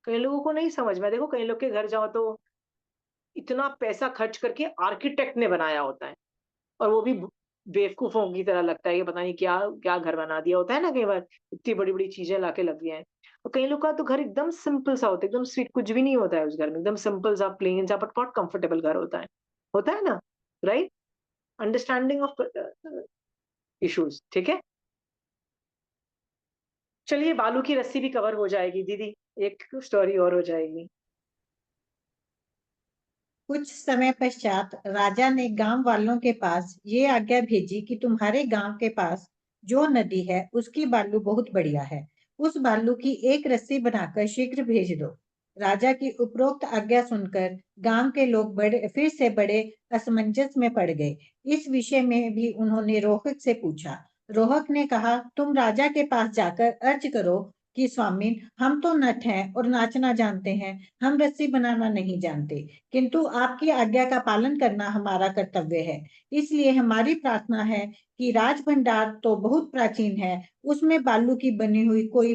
कई लोगों को नहीं समझ में। देखो, कई लोग के घर जाओ तो इतना पैसा खर्च करके आर्किटेक्ट ने बनाया होता है, और वो भी बेवकूफों की तरह लगता है कि पता नहीं क्या क्या घर बना दिया होता है ना। कई बार इतनी बड़ी बड़ी चीजें लाके लग दिया है। और कई लोग का तो घर एकदम सिंपल सा होता है, एकदम स्वीट, कुछ भी नहीं होता है उस घर में, एकदम सिंपल सा, प्लेन सा, बट बहुत कंफर्टेबल घर होता है ना, राइट? Understanding of issues. ठीक है। चलिए, बालू की रस्सी भी कवर हो जाएगी दीदी, एक स्टोरी और हो जाएगी। कुछ समय पश्चात राजा ने गांव वालों के पास ये आज्ञा भेजी कि तुम्हारे गांव के पास जो नदी है उसकी बालू बहुत बढ़िया है, उस बालू की एक रस्सी बनाकर शीघ्र भेज दो। राजा की उपरोक्त आज्ञा सुनकर गांव के लोग फिर से बड़े असमंजस में पड़ गए। इस विषय में भी उन्होंने रोहक से पूछा। रोहक ने कहा, तुम राजा के पास जाकर अर्ज करो कि स्वामी, हम तो नट हैं और नाचना जानते हैं, हम रस्सी बनाना नहीं जानते, किंतु आपकी आज्ञा का पालन करना हमारा कर्तव्य है। इसलिए हमारी प्रार्थना है कि राज भंडार तो बहुत प्राचीन है, उसमें बालू की बनी हुई कोई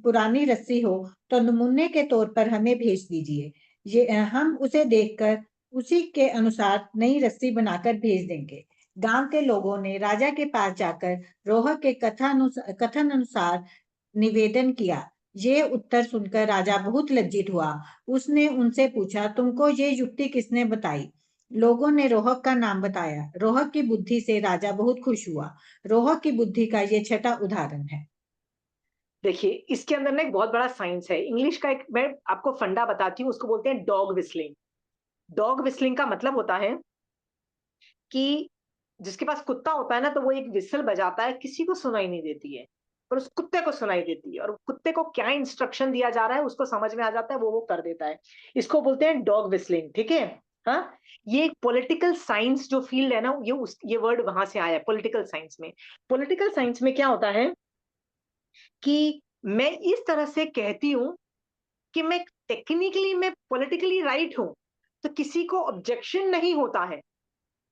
पुरानी रस्सी हो तो नमूने के तौर पर हमें भेज दीजिए। हम उसे देखकर उसी के अनुसार नई रस्सी बनाकर भेज देंगे। गांव के लोगों ने राजा के पास जाकर रोहक के कथन अनुसार निवेदन किया। ये उत्तर सुनकर राजा बहुत लज्जित हुआ। उसने उनसे पूछा, तुमको ये युक्ति किसने बताई? लोगों ने रोहक का नाम बताया। रोहक की बुद्धि से राजा बहुत खुश हुआ। रोहक की बुद्धि का ये छठा उदाहरण है। देखिए, इसके अंदर ना एक बहुत बड़ा साइंस है। इंग्लिश का एक मैं आपको फंडा बताती हूँ, उसको बोलते हैं डॉग विस्लिंग। डॉग विस्लिंग का मतलब होता है कि जिसके पास कुत्ता होता है ना, तो वो एक विसल बजाता है, किसी को सुनाई नहीं देती है, पर उस कुत्ते को सुनाई देती है, और कुत्ते को क्या इंस्ट्रक्शन दिया जा रहा है उसको समझ में आ जाता है, वो कर देता है। इसको बोलते हैं डॉग विस्लिंग। ठीक है। हाँ, ये एक पॉलिटिकल साइंस जो फील्ड है ना, ये वर्ड वहां से आया है, पॉलिटिकल साइंस में। पॉलिटिकल साइंस में क्या होता है कि मैं इस तरह से कहती हूँ कि मैं टेक्निकली मैं पॉलिटिकली राइट हूं, तो किसी को ऑब्जेक्शन नहीं होता है,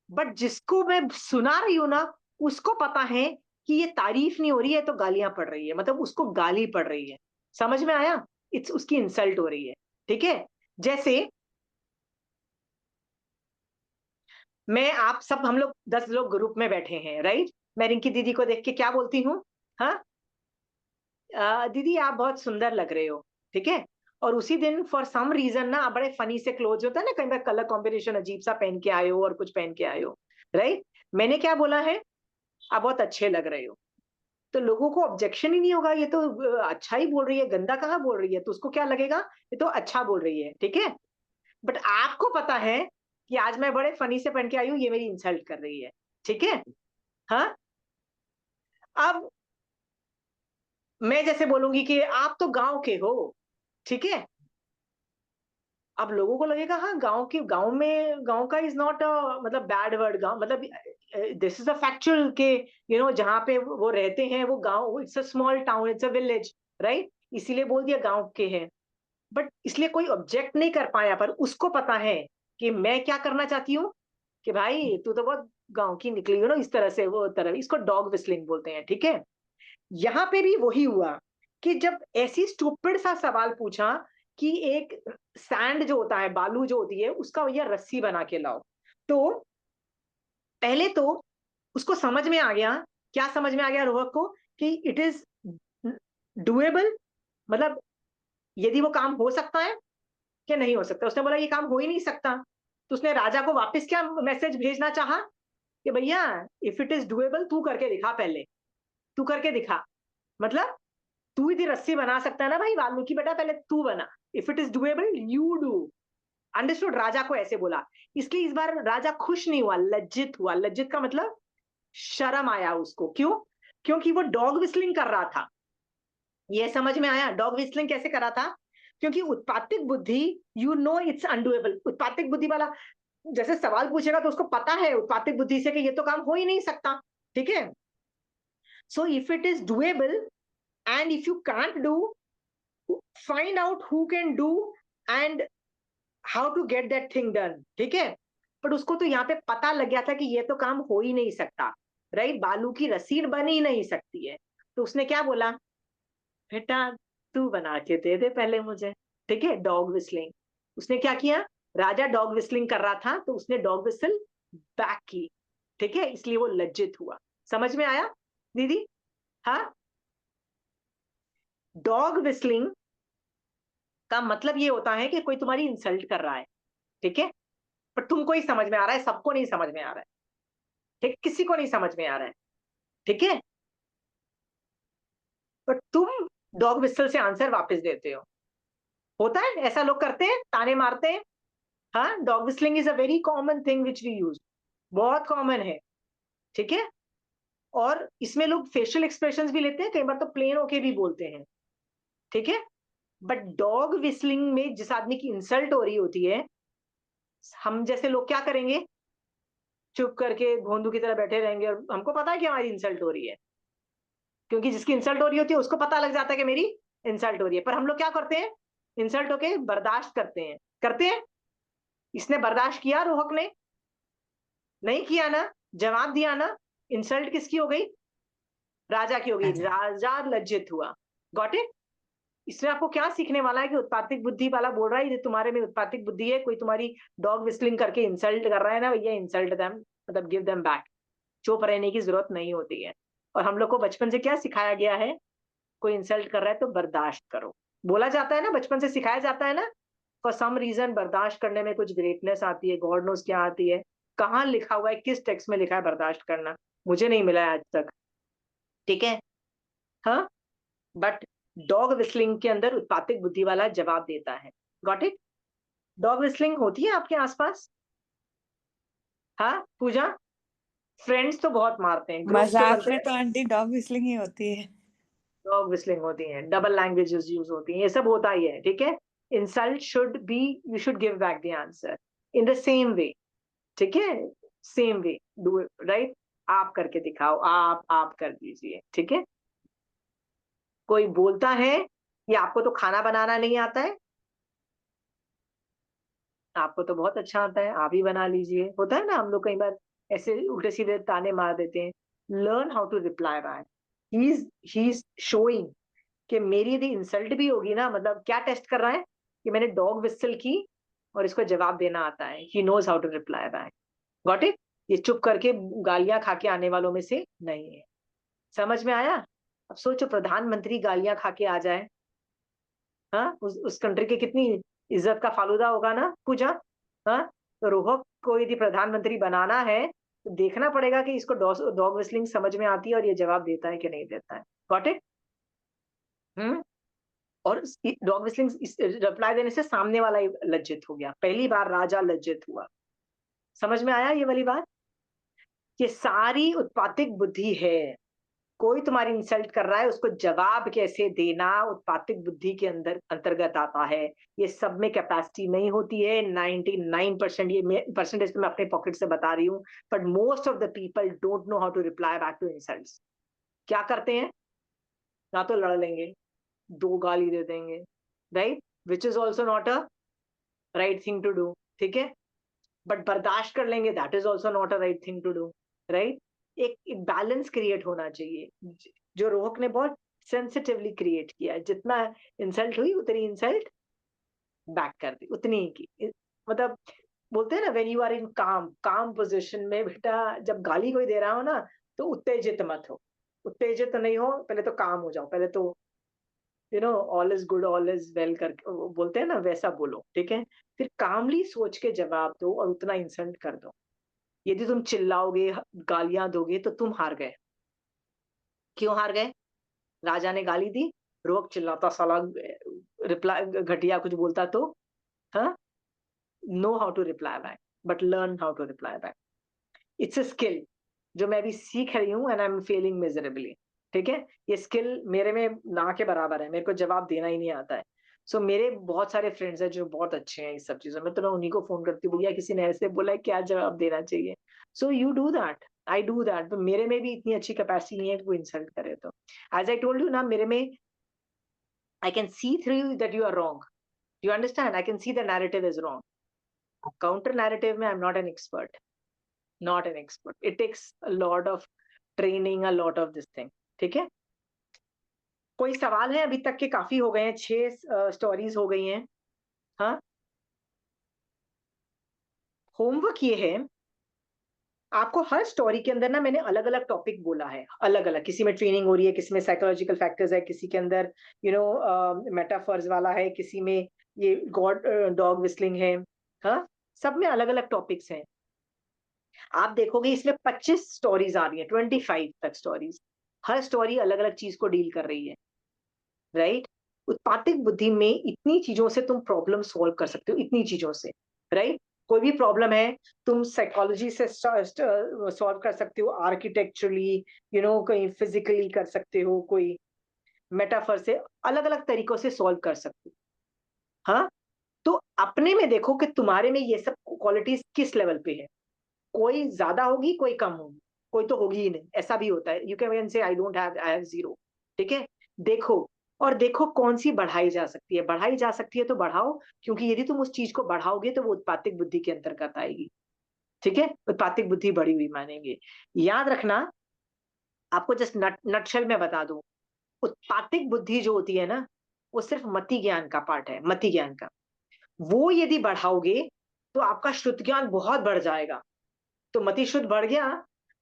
बट जिसको मैं सुना रही हूं ना, उसको पता है कि ये तारीफ नहीं हो रही है तो गालियां पड़ रही है, मतलब उसको गाली पड़ रही है। समझ में आया? इट्स उसकी इंसल्ट हो रही है। ठीक है, जैसे मैं आप सब हम लोग 10 लोग ग्रुप में बैठे हैं, राइट? मैं रिंकी दीदी को देख के क्या बोलती हूँ? हाँ, दीदी आप बहुत सुंदर लग रहे हो। ठीक है, और उसी दिन फॉर सम रीजन ना आप बड़े फनी से क्लोज होता है ना, कई बार कलर कॉम्बिनेशन अजीब सा पहन के आए हो और कुछ पहन के आए हो, राइट? मैंने क्या बोला है? आप बहुत अच्छे लग रहे हो। तो लोगों को ऑब्जेक्शन ही नहीं होगा, ये तो अच्छा ही बोल रही है, गंदा कहाँ बोल रही है, तो उसको क्या लगेगा? ये तो अच्छा बोल रही है। ठीक है, बट आपको पता है कि आज मैं बड़े फनी से पहन के आई हूँ, ये मेरी इंसल्ट कर रही है। ठीक है, हाँ। अब मैं जैसे बोलूंगी कि आप तो गांव के हो, ठीक है, अब लोगों को लगेगा हाँ गांव के, गांव में, गांव का इज नॉट मतलब बैड वर्ड, गांव मतलब दिस इज अ फैक्चुअल के जहाँ पे वो रहते हैं वो गांव, it's a small town, it's a village, right? इसीलिए बोल दिया गांव के हैं, बट इसलिए कोई ऑब्जेक्ट नहीं कर पाया, पर उसको पता है कि मैं क्या करना चाहती हूँ, कि भाई तू तो बहुत गांव की निकली हो ना, इस तरह से, वो तरह, इसको डॉग विस्लिंग बोलते हैं। ठीक है, यहाँ पे भी वही हुआ कि जब ऐसी स्टूपिड सा सवाल पूछा कि एक सैंड जो होता है, बालू जो होती है, उसका भैया रस्सी बना के लाओ, तो पहले तो उसको समझ में आ गया, क्या समझ में आ गया रोहक को, कि इट इज डुएबल, मतलब यदि वो काम हो सकता है कि नहीं हो सकता। उसने बोला ये काम हो ही नहीं सकता, तो उसने राजा को वापस क्या मैसेज भेजना चाहा कि भैया इफ इट इज डुएबल तू करके दिखा, पहले तू करके दिखा, मतलब तू ही रस्सी बना सकता है ना भाई वाल्मीकि बेटा, पहले तू बना, if it is doable you do. Understood? राजा को ऐसे बोला। इसलिए इस बार राजा खुश नहीं हुआ, लज्जित हुआ। लज्जित का मतलब शर्म आया उसको। क्यों? क्योंकि वो डॉग विस्लिंग कर रहा था। ये समझ में आया डॉग विस्लिंग कैसे करा था? क्योंकि उत्पातिक बुद्धि, इट्स अनडुएबल। उत्पातिक बुद्धि वाला जैसे सवाल पूछेगा तो उसको पता है उत्पातिक बुद्धि से कि ये तो काम हो ही नहीं सकता। ठीक है, so if it is doable and if you can't do, find out who can do and how to get that thing done। ठीक है, पर उसको तो यहाँ पे पता लग गया था कि ये तो काम हो ही नहीं सकता, राइट? बालू की रस्सी बन ही नहीं सकती है, तो उसने क्या बोला? बेटा तू बना के दे दे पहले मुझे। ठीक है, डॉग विस्लिंग। उसने क्या किया? राजा डॉग विस्लिंग कर रहा था तो उसने डॉग विस्ल बैक की। ठीक है, इसलिए वो लज्जित हुआ। समझ में आया दीदी? हाँ, डॉग विस्लिंग का मतलब ये होता है कि कोई तुम्हारी इंसल्ट कर रहा है, ठीक है, पर तुमको ही समझ में आ रहा है, सबको नहीं समझ में आ रहा है। ठीक, किसी को नहीं समझ में आ रहा है। ठीक है, पर तुम डॉग विस्टल से आंसर वापस देते हो। होता है ऐसा, लोग करते हैं, ताने मारते हैं। हाँ, dog whistling is a very common thing which we use, बहुत कॉमन है। ठीक है, और इसमें लोग फेशियल एक्सप्रेशंस भी लेते हैं, कई बार तो प्लेन होके भी बोलते हैं। ठीक है, बट डॉग विस्लिंग में जिस आदमी की इंसल्ट हो रही होती है, हम जैसे लोग क्या करेंगे? चुप करके भोंदू की तरह बैठे रहेंगे, और हमको पता है कि हमारी इंसल्ट हो रही है, क्योंकि जिसकी इंसल्ट हो रही होती है उसको पता लग जाता है कि मेरी इंसल्ट हो रही है। पर हम लोग क्या करते हैं? इंसल्ट होके बर्दाश्त करते हैं, करते हैं। इसने बर्दाश्त किया, रोहक ने नहीं किया ना, जवाब दिया ना, इंसल्ट किसकी हो गई? राजा की हो गई। राजा लज्जित हुआ। Got it? इसमें आपको क्या सीखने वाला है कि उत्पातिक बुद्धि वाला बोल रहा है ये तुम्हारे में उत्पातिक बुद्धि है, कोई तुम्हारी डॉग विस्लिंग करके इंसल्ट कर रहा है ना भैया, इंसल्ट देम, मतलब गिव देम बैक। चुप रहने की जरूरत नहीं होती है। और हम लोग को बचपन से क्या सिखाया गया है? कोई इंसल्ट कर रहा है तो बर्दाश्त करो, बोला जाता है ना, बचपन से सिखाया जाता है ना। फॉर सम रीजन बर्दाश्त करने में कुछ ग्रेटनेस आती है, गॉड नोस क्या आती है। कहाँ लिखा हुआ है, किस टेक्स्ट में लिखा है बर्दाश्त करना? मुझे नहीं मिला है आज तक। ठीक है, हाँ, बट डॉग विस्लिंग के अंदर उत्पातिक बुद्धि वाला जवाब देता है। Got it? डॉग विस्लिंग होती है आपके आसपास? हाँ पूजा, फ्रेंड्स तो बहुत मारते हैं, ग्रुप्स तो मजाक बनते में हैं, तो आंटी डॉग विस्लिंग ही होती है। डॉग विस्लिंग होती है, डबल लैंग्वेजेस यूज होती हैं, ये सब होता ही है। ठीक है, insult should be, you should give back the answer in the same way. ठीक है, सेम वे, डू, राइट? आप करके दिखाओ, आप कर दीजिए। ठीक है, कोई बोलता है कि आपको तो खाना बनाना नहीं आता है, आपको तो बहुत अच्छा आता है, आप ही बना लीजिए। होता है ना, हम लोग कई बार ऐसे उल्टे सीधे ताने मार देते हैं। Learn how to reply back. He is showing कि मेरी यदि इंसल्ट भी होगी ना, मतलब क्या टेस्ट कर रहा है कि मैंने डॉग विस्टल की और इसको जवाब देना आता है। He knows how to reply back. Got it? ये चुप करके गालियां खा के आने वालों में से नहीं है। समझ में आया? अब सोचो प्रधानमंत्री गालियां खा के आ जाए, हाँ, उस कंट्री की कितनी इज्जत का फालूदा होगा ना पूजा। हाँ, तो रोहक को यदि प्रधानमंत्री बनाना है तो देखना पड़ेगा कि इसको डॉग विस्लिंग समझ में आती है और ये जवाब देता है कि नहीं देता है। Got it? हम्म। और डॉग विस्लिंग रिप्लाई देने से सामने वाला ही लज्जित हो गया। पहली बार राजा लज्जित हुआ। समझ में आया ये वाली बात? ये सारी उत्पातिक बुद्धि है। कोई तुम्हारी इंसल्ट कर रहा है, उसको जवाब कैसे देना उत्पातिक बुद्धि के अंदर अंतर्गत आता है। ये सब में कैपेसिटी नहीं होती है। 99%, ये परसेंटेज तो मैं अपने पॉकेट से बता रही हूँ, but most of the people don't know how to reply back to insults. क्या करते हैं? ना तो लड़ लेंगे, दो गाली दे देंगे, right, which is also not a right thing to do. ठीक है, बट बर्दाश्त कर लेंगे, that is also not a right thing to do, right. एक बैलेंस क्रिएट होना चाहिए, जो रोहक ने बहुत सेंसिटिवली क्रिएट किया है। जितना इंसल्ट हुई उतनी इंसल्ट बैक कर दी, उतनी ही की। मतलब बोलते हैं ना, व्हेन यू आर इन काम काम पोजिशन में बेटा, जब गाली कोई दे रहा हो ना तो उत्तेजित मत हो। उत्तेजित नहीं हो, पहले तो काम हो जाओ, पहले तो all is good all is well करके वो बोलते हैं ना, वैसा बोलो। ठीक है, फिर कामली सोच के जवाब दो और उतना इंसल्ट कर दो। यदि तुम चिल्लाओगे, गालियां दोगे, तो तुम हार गए। क्यों हार गए? राजा ने गाली दी, रोक चिल्लाता साला, रिप्लाई घटिया कुछ बोलता तो, हाँ, no how to reply back, but learn how to reply back. It's a skill जो मैं अभी सीख रही हूँ, and I am failing miserably. ठीक है, ये स्किल मेरे में ना के बराबर है, मेरे को जवाब देना ही नहीं आता है। सो मेरे बहुत सारे फ्रेंड्स हैं जो बहुत अच्छे हैं इस सब चीजों में, तो मैं उन्हीं को फोन करती हूँ, भैया किसी ने ऐसे बोला है, क्या जवाब देना चाहिए। So you do that, I do that. तो मेरे में भी इतनी अच्छी कैपेसिटी नहीं है कि कोई इंसल्ट करे। तो एज आई टोल्ड यू ना, मेरे में I can see through you that you are wrong. You understand? I can see the narrative is wrong. Counter narrative में I am not an expert, not an expert. It takes a lot of training, a lot of this thing. ठीक है, कोई सवाल है? अभी तक के काफी हो गए हैं, 6 स्टोरीज हो गई हैं। हाँ, होमवर्क ये है, आपको हर स्टोरी के अंदर ना मैंने अलग अलग टॉपिक बोला है, अलग अलग, किसी में ट्रेनिंग हो रही है, किसी में साइकोलॉजिकल फैक्टर्स है, किसी के अंदर मेटाफर्स वाला है, किसी में ये गॉड डॉग विस्लिंग है। हाँ, सब में अलग अलग टॉपिक्स हैं। आप देखोगे इसमें 25 स्टोरीज आ रही है, 25 तक स्टोरीज। हर स्टोरी अलग अलग चीज को डील कर रही है, राइट। उत्पातिक बुद्धि में इतनी चीजों से तुम प्रॉब्लम सॉल्व कर सकते हो, इतनी चीजों से, राइट। कोई भी प्रॉब्लम है तुम साइकोलॉजी से सॉल्व कर सकते हो, आर्किटेक्चरली, कहीं फिजिकली कर सकते हो, कोई मेटाफर से, अलग अलग तरीकों से सॉल्व कर सकते हो। हाँ, तो अपने में देखो कि तुम्हारे में ये सब क्वालिटीज किस लेवल पे है। कोई ज्यादा होगी, कोई कम होगी, कोई तो होगी ही नहीं, ऐसा भी होता है। You can say I don't have, I have zero. ठीक है, देखो, और देखो कौन सी बढ़ाई जा सकती है। बढ़ाई जा सकती है तो बढ़ाओ, क्योंकि यदि तुम उस चीज को बढ़ाओगे तो वो उत्पातिक बुद्धि के अंतर्गत आएगी। ठीक है, उत्पातिक बुद्धि बढ़ी हुई मानेंगे। याद रखना, आपको जस्ट नटशेल में बता दूं, उत्पातिक बुद्धि जो होती है ना, वो सिर्फ मति ज्ञान का पार्ट है, मति ज्ञान का। वो यदि बढ़ाओगे तो आपका शुद्ध ज्ञान बहुत बढ़ जाएगा। तो मति शुद्ध बढ़ गया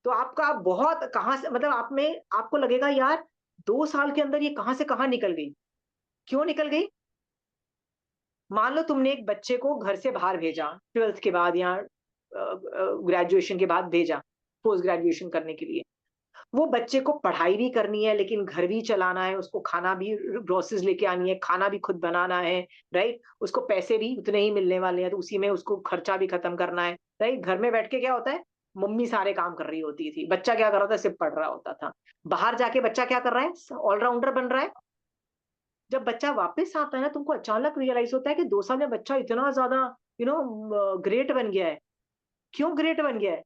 तो आपका बहुत, कहां से, मतलब आप में आपको लगेगा यार 2 साल के अंदर ये कहां से कहां निकल गई। क्यों निकल गई? मान लो तुमने एक बच्चे को घर से बाहर भेजा 12th के बाद या ग्रेजुएशन के बाद भेजा पोस्ट ग्रेजुएशन करने के लिए। वो बच्चे को पढ़ाई भी करनी है, लेकिन घर भी चलाना है, उसको खाना भी, ग्रोसरीज लेके आनी है, खाना भी खुद बनाना है, राइट। उसको पैसे भी उतने ही मिलने वाले हैं, तो उसी में उसको खर्चा भी खत्म करना है, राइट। घर में बैठ के क्या होता है, मम्मी सारे काम कर रही होती थी, बच्चा क्या कर रहा था, सिर्फ पढ़ रहा होता था। बाहर जाके बच्चा क्या कर रहा है, ऑलराउंडर बन रहा है। जब बच्चा वापस आता है ना, तुमको अचानक रियलाइज होता है कि 2 साल में बच्चा इतना ज्यादा ग्रेट बन गया है। क्यों ग्रेट बन गया है?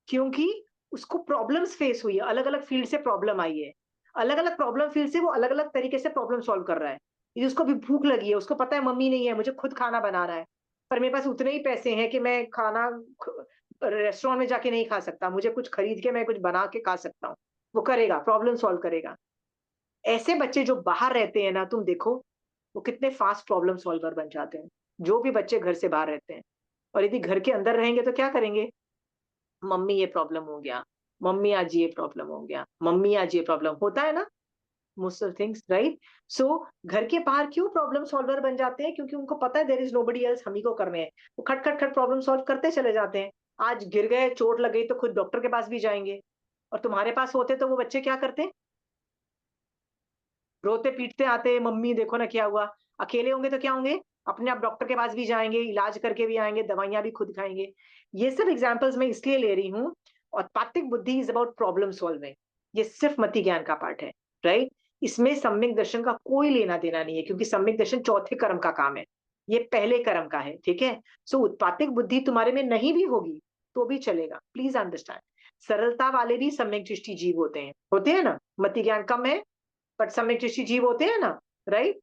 क्योंकि उसको प्रॉब्लम्स फेस हुई है, अलग अलग फील्ड से प्रॉब्लम आई है। अलग अलग प्रॉब्लम फील्ड से वो अलग अलग तरीके से प्रॉब्लम सॉल्व कर रहा है। यदि उसको भी भूख लगी है, उसको पता है मम्मी नहीं है, मुझे खुद खाना बनाना है, पर मेरे पास उतने ही पैसे हैं कि मैं खाना रेस्टोरेंट में जाके नहीं खा सकता, मुझे कुछ खरीद के मैं कुछ बना के खा सकता हूँ, वो करेगा, प्रॉब्लम सॉल्व करेगा। ऐसे बच्चे जो बाहर रहते हैं ना, तुम देखो वो कितने फास्ट प्रॉब्लम सॉल्वर बन जाते हैं, जो भी बच्चे घर से बाहर रहते हैं। और यदि घर के अंदर रहेंगे तो क्या करेंगे, मम्मी ये प्रॉब्लम हो गया, मम्मी आज ये प्रॉब्लम हो गया, मम्मी आज ये प्रॉब्लम होता है ना, मोस्ट ऑफ थिंग्स, राइट। सो घर के बाहर क्यों प्रॉब्लम सॉल्वर बन जाते हैं, क्योंकि उनको पता है देयर इज नोबडी एल्स, हम ही को करने हैं, वो खट खट खट प्रॉब्लम सॉल्व करते चले जाते हैं। आज गिर गए, चोट लग गई, तो खुद डॉक्टर के पास भी जाएंगे। और तुम्हारे पास होते तो वो बच्चे क्या करते, रोते पीटते आते, मम्मी देखो ना क्या हुआ। अकेले होंगे तो क्या होंगे, अपने आप डॉक्टर के पास भी जाएंगे, इलाज करके भी आएंगे, दवाइयां भी खुद खाएंगे। ये सब एग्जांपल्स मैं इसलिए ले रही हूँ। और तात्विक बुद्धि इज अबाउट प्रॉब्लम सॉल्विंग, ये सिर्फ मति ज्ञान का पार्ट है, राइट। इसमें सम्यक दर्शन का कोई लेना देना नहीं है, क्योंकि सम्यक दर्शन चौथे कर्म का काम है, ये पहले कर्म का है, ठीक है। सो उत्पातिक बुद्धि तुम्हारे में नहीं भी होगी तो भी चलेगा, प्लीज अंडरस्टैंड। सरलता वाले भी सम्यक दृष्टि जीव होते हैं ना, मति ज्ञान कम है बट सम्यक दृष्टि जीव होते हैं ना, राइट।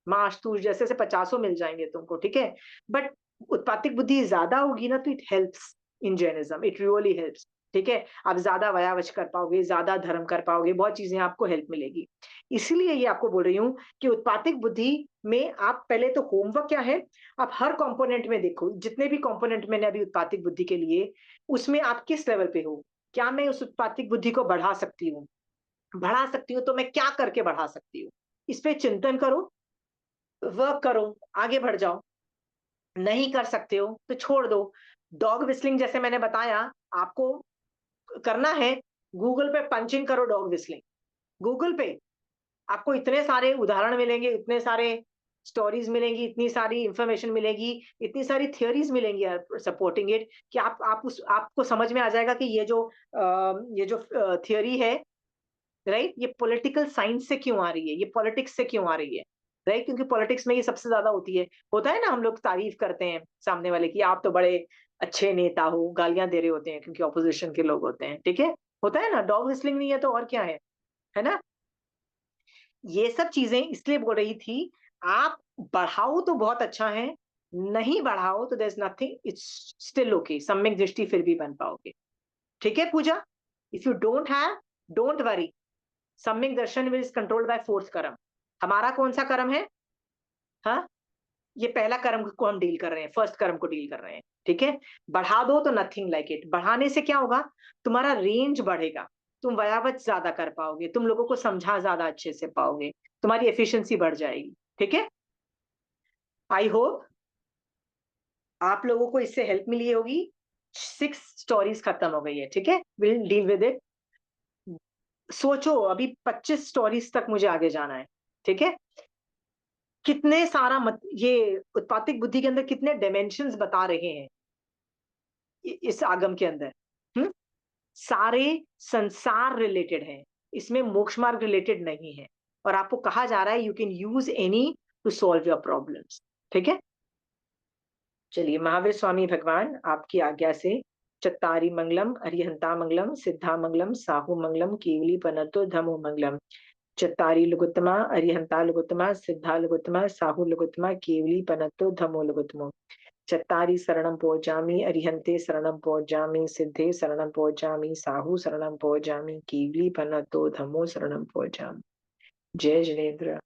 माश तूश जैसे से 50 मिल जाएंगे तुमको, ठीक है। बट उत्पातिक बुद्धि ज्यादा होगी ना, तो it helps in Jainism, it really helps, ठीक है। आप ज्यादा व्यावच कर पाओगे, ज्यादा धर्म कर पाओगे, बहुत चीजें आपको हेल्प मिलेगी। इसलिए ये आपको बोल रही हूँ कि उत्पातिक बुद्धि में आप पहले तो होमवर्क क्या है, आप हर कंपोनेंट में देखो, जितने भी कंपोनेंट मैंने अभी उत्पातिक बुद्धि के लिए, उसमें आप किस लेवल पे हो, क्या मैं उस उत्पातिक बुद्धि को बढ़ा सकती हूँ, बढ़ा सकती हूँ तो मैं क्या करके बढ़ा सकती हूँ, इस पे चिंतन करो, वर्क करो, आगे बढ़ जाओ। नहीं कर सकते हो तो छोड़ दो। डॉग विस्लिंग जैसे मैंने बताया, आपको करना है, गूगल पे पंचिंग करो डॉग विस्लिंग, गूगल पे आपको इतने सारे उदाहरण मिलेंगे, इतने सारे स्टोरीज मिलेंगी, इतनी सारी इंफॉर्मेशन मिलेगी, इतनी सारी थियोरीज मिलेंगी सपोर्टिंग इट, कि आपको समझ में आ जाएगा कि ये जो थियोरी है, राइट, ये पॉलिटिकल साइंस से क्यों आ रही है, ये पॉलिटिक्स से क्यों आ रही है, राइट। क्योंकि पॉलिटिक्स में ये सबसे ज्यादा होती है, होता है ना, हम लोग तारीफ करते हैं सामने वाले की, आप तो बड़े अच्छे नेता हो, गालियां दे रहे होते हैं क्योंकि ऑपोजिशन के लोग होते हैं, ठीक है, होता है ना। डॉग विस्लिंग नहीं है तो और क्या है ना। ये सब चीजें इसलिए बोल रही थी, आप बढ़ाओ तो बहुत अच्छा है, नहीं बढ़ाओ तो there is nothing, it's still okay, सम्यक दृष्टि फिर भी बन पाओगे, ठीक है Pooja. If you don't have, don't worry, samyak darshan is controlled by fourth karma. हमारा कौन सा कर्म है, हाँ, ये पहला कर्म को हम डील कर रहे हैं, फर्स्ट कर्म को डील कर रहे हैं, ठीक है। बढ़ा दो तो नथिंग लाइक इट, बढ़ाने से क्या होगा, तुम्हारा रेंज बढ़ेगा, तुम व्यावच ज्यादा कर पाओगे, तुम लोगों को समझा ज्यादा अच्छे से पाओगे, तुम्हारी एफिशिएंसी बढ़ जाएगी, ठीक है। आई होप आप लोगों को इससे हेल्प मिली होगी। 6 स्टोरीज खत्म हो गई है, ठीक है, विल डील विद इट। सोचो अभी 25 स्टोरीज तक मुझे आगे जाना है, ठीक है। कितने सारा ये उत्पातिक बुद्धि के अंदर कितने डायमेंशंस बता रहे हैं इस आगम के अंदर, सारे संसार रिलेटेड है, इसमें मोक्ष मार्ग रिलेटेड नहीं है। और आपको कहा जा रहा है you can use any two solve your problems, ठीक है। चलिए, महावीर स्वामी भगवान आपकी आज्ञा से चत्तारी मंगलम, अरिहंता मंगलम, सिद्धा मंगलम, साहू मंगलम, केवली पनतो धमो मंगलम। चत्तारी लुगुत्तमा, अरिहंता लुगुत्तमा, सिद्धा लुगुत्तमा, साहू लुगुत्तमा, केवली पनतो धमो लुगुत्तमो। चत्तारी शरणं पोजामि, अरिहंते शरणं पोजामि, सिद्धे शरणं पोजामि, साहू शरणं पोजामि, केवली पनतो धमो शरणं पोजामि। जय जिनेन्द्र।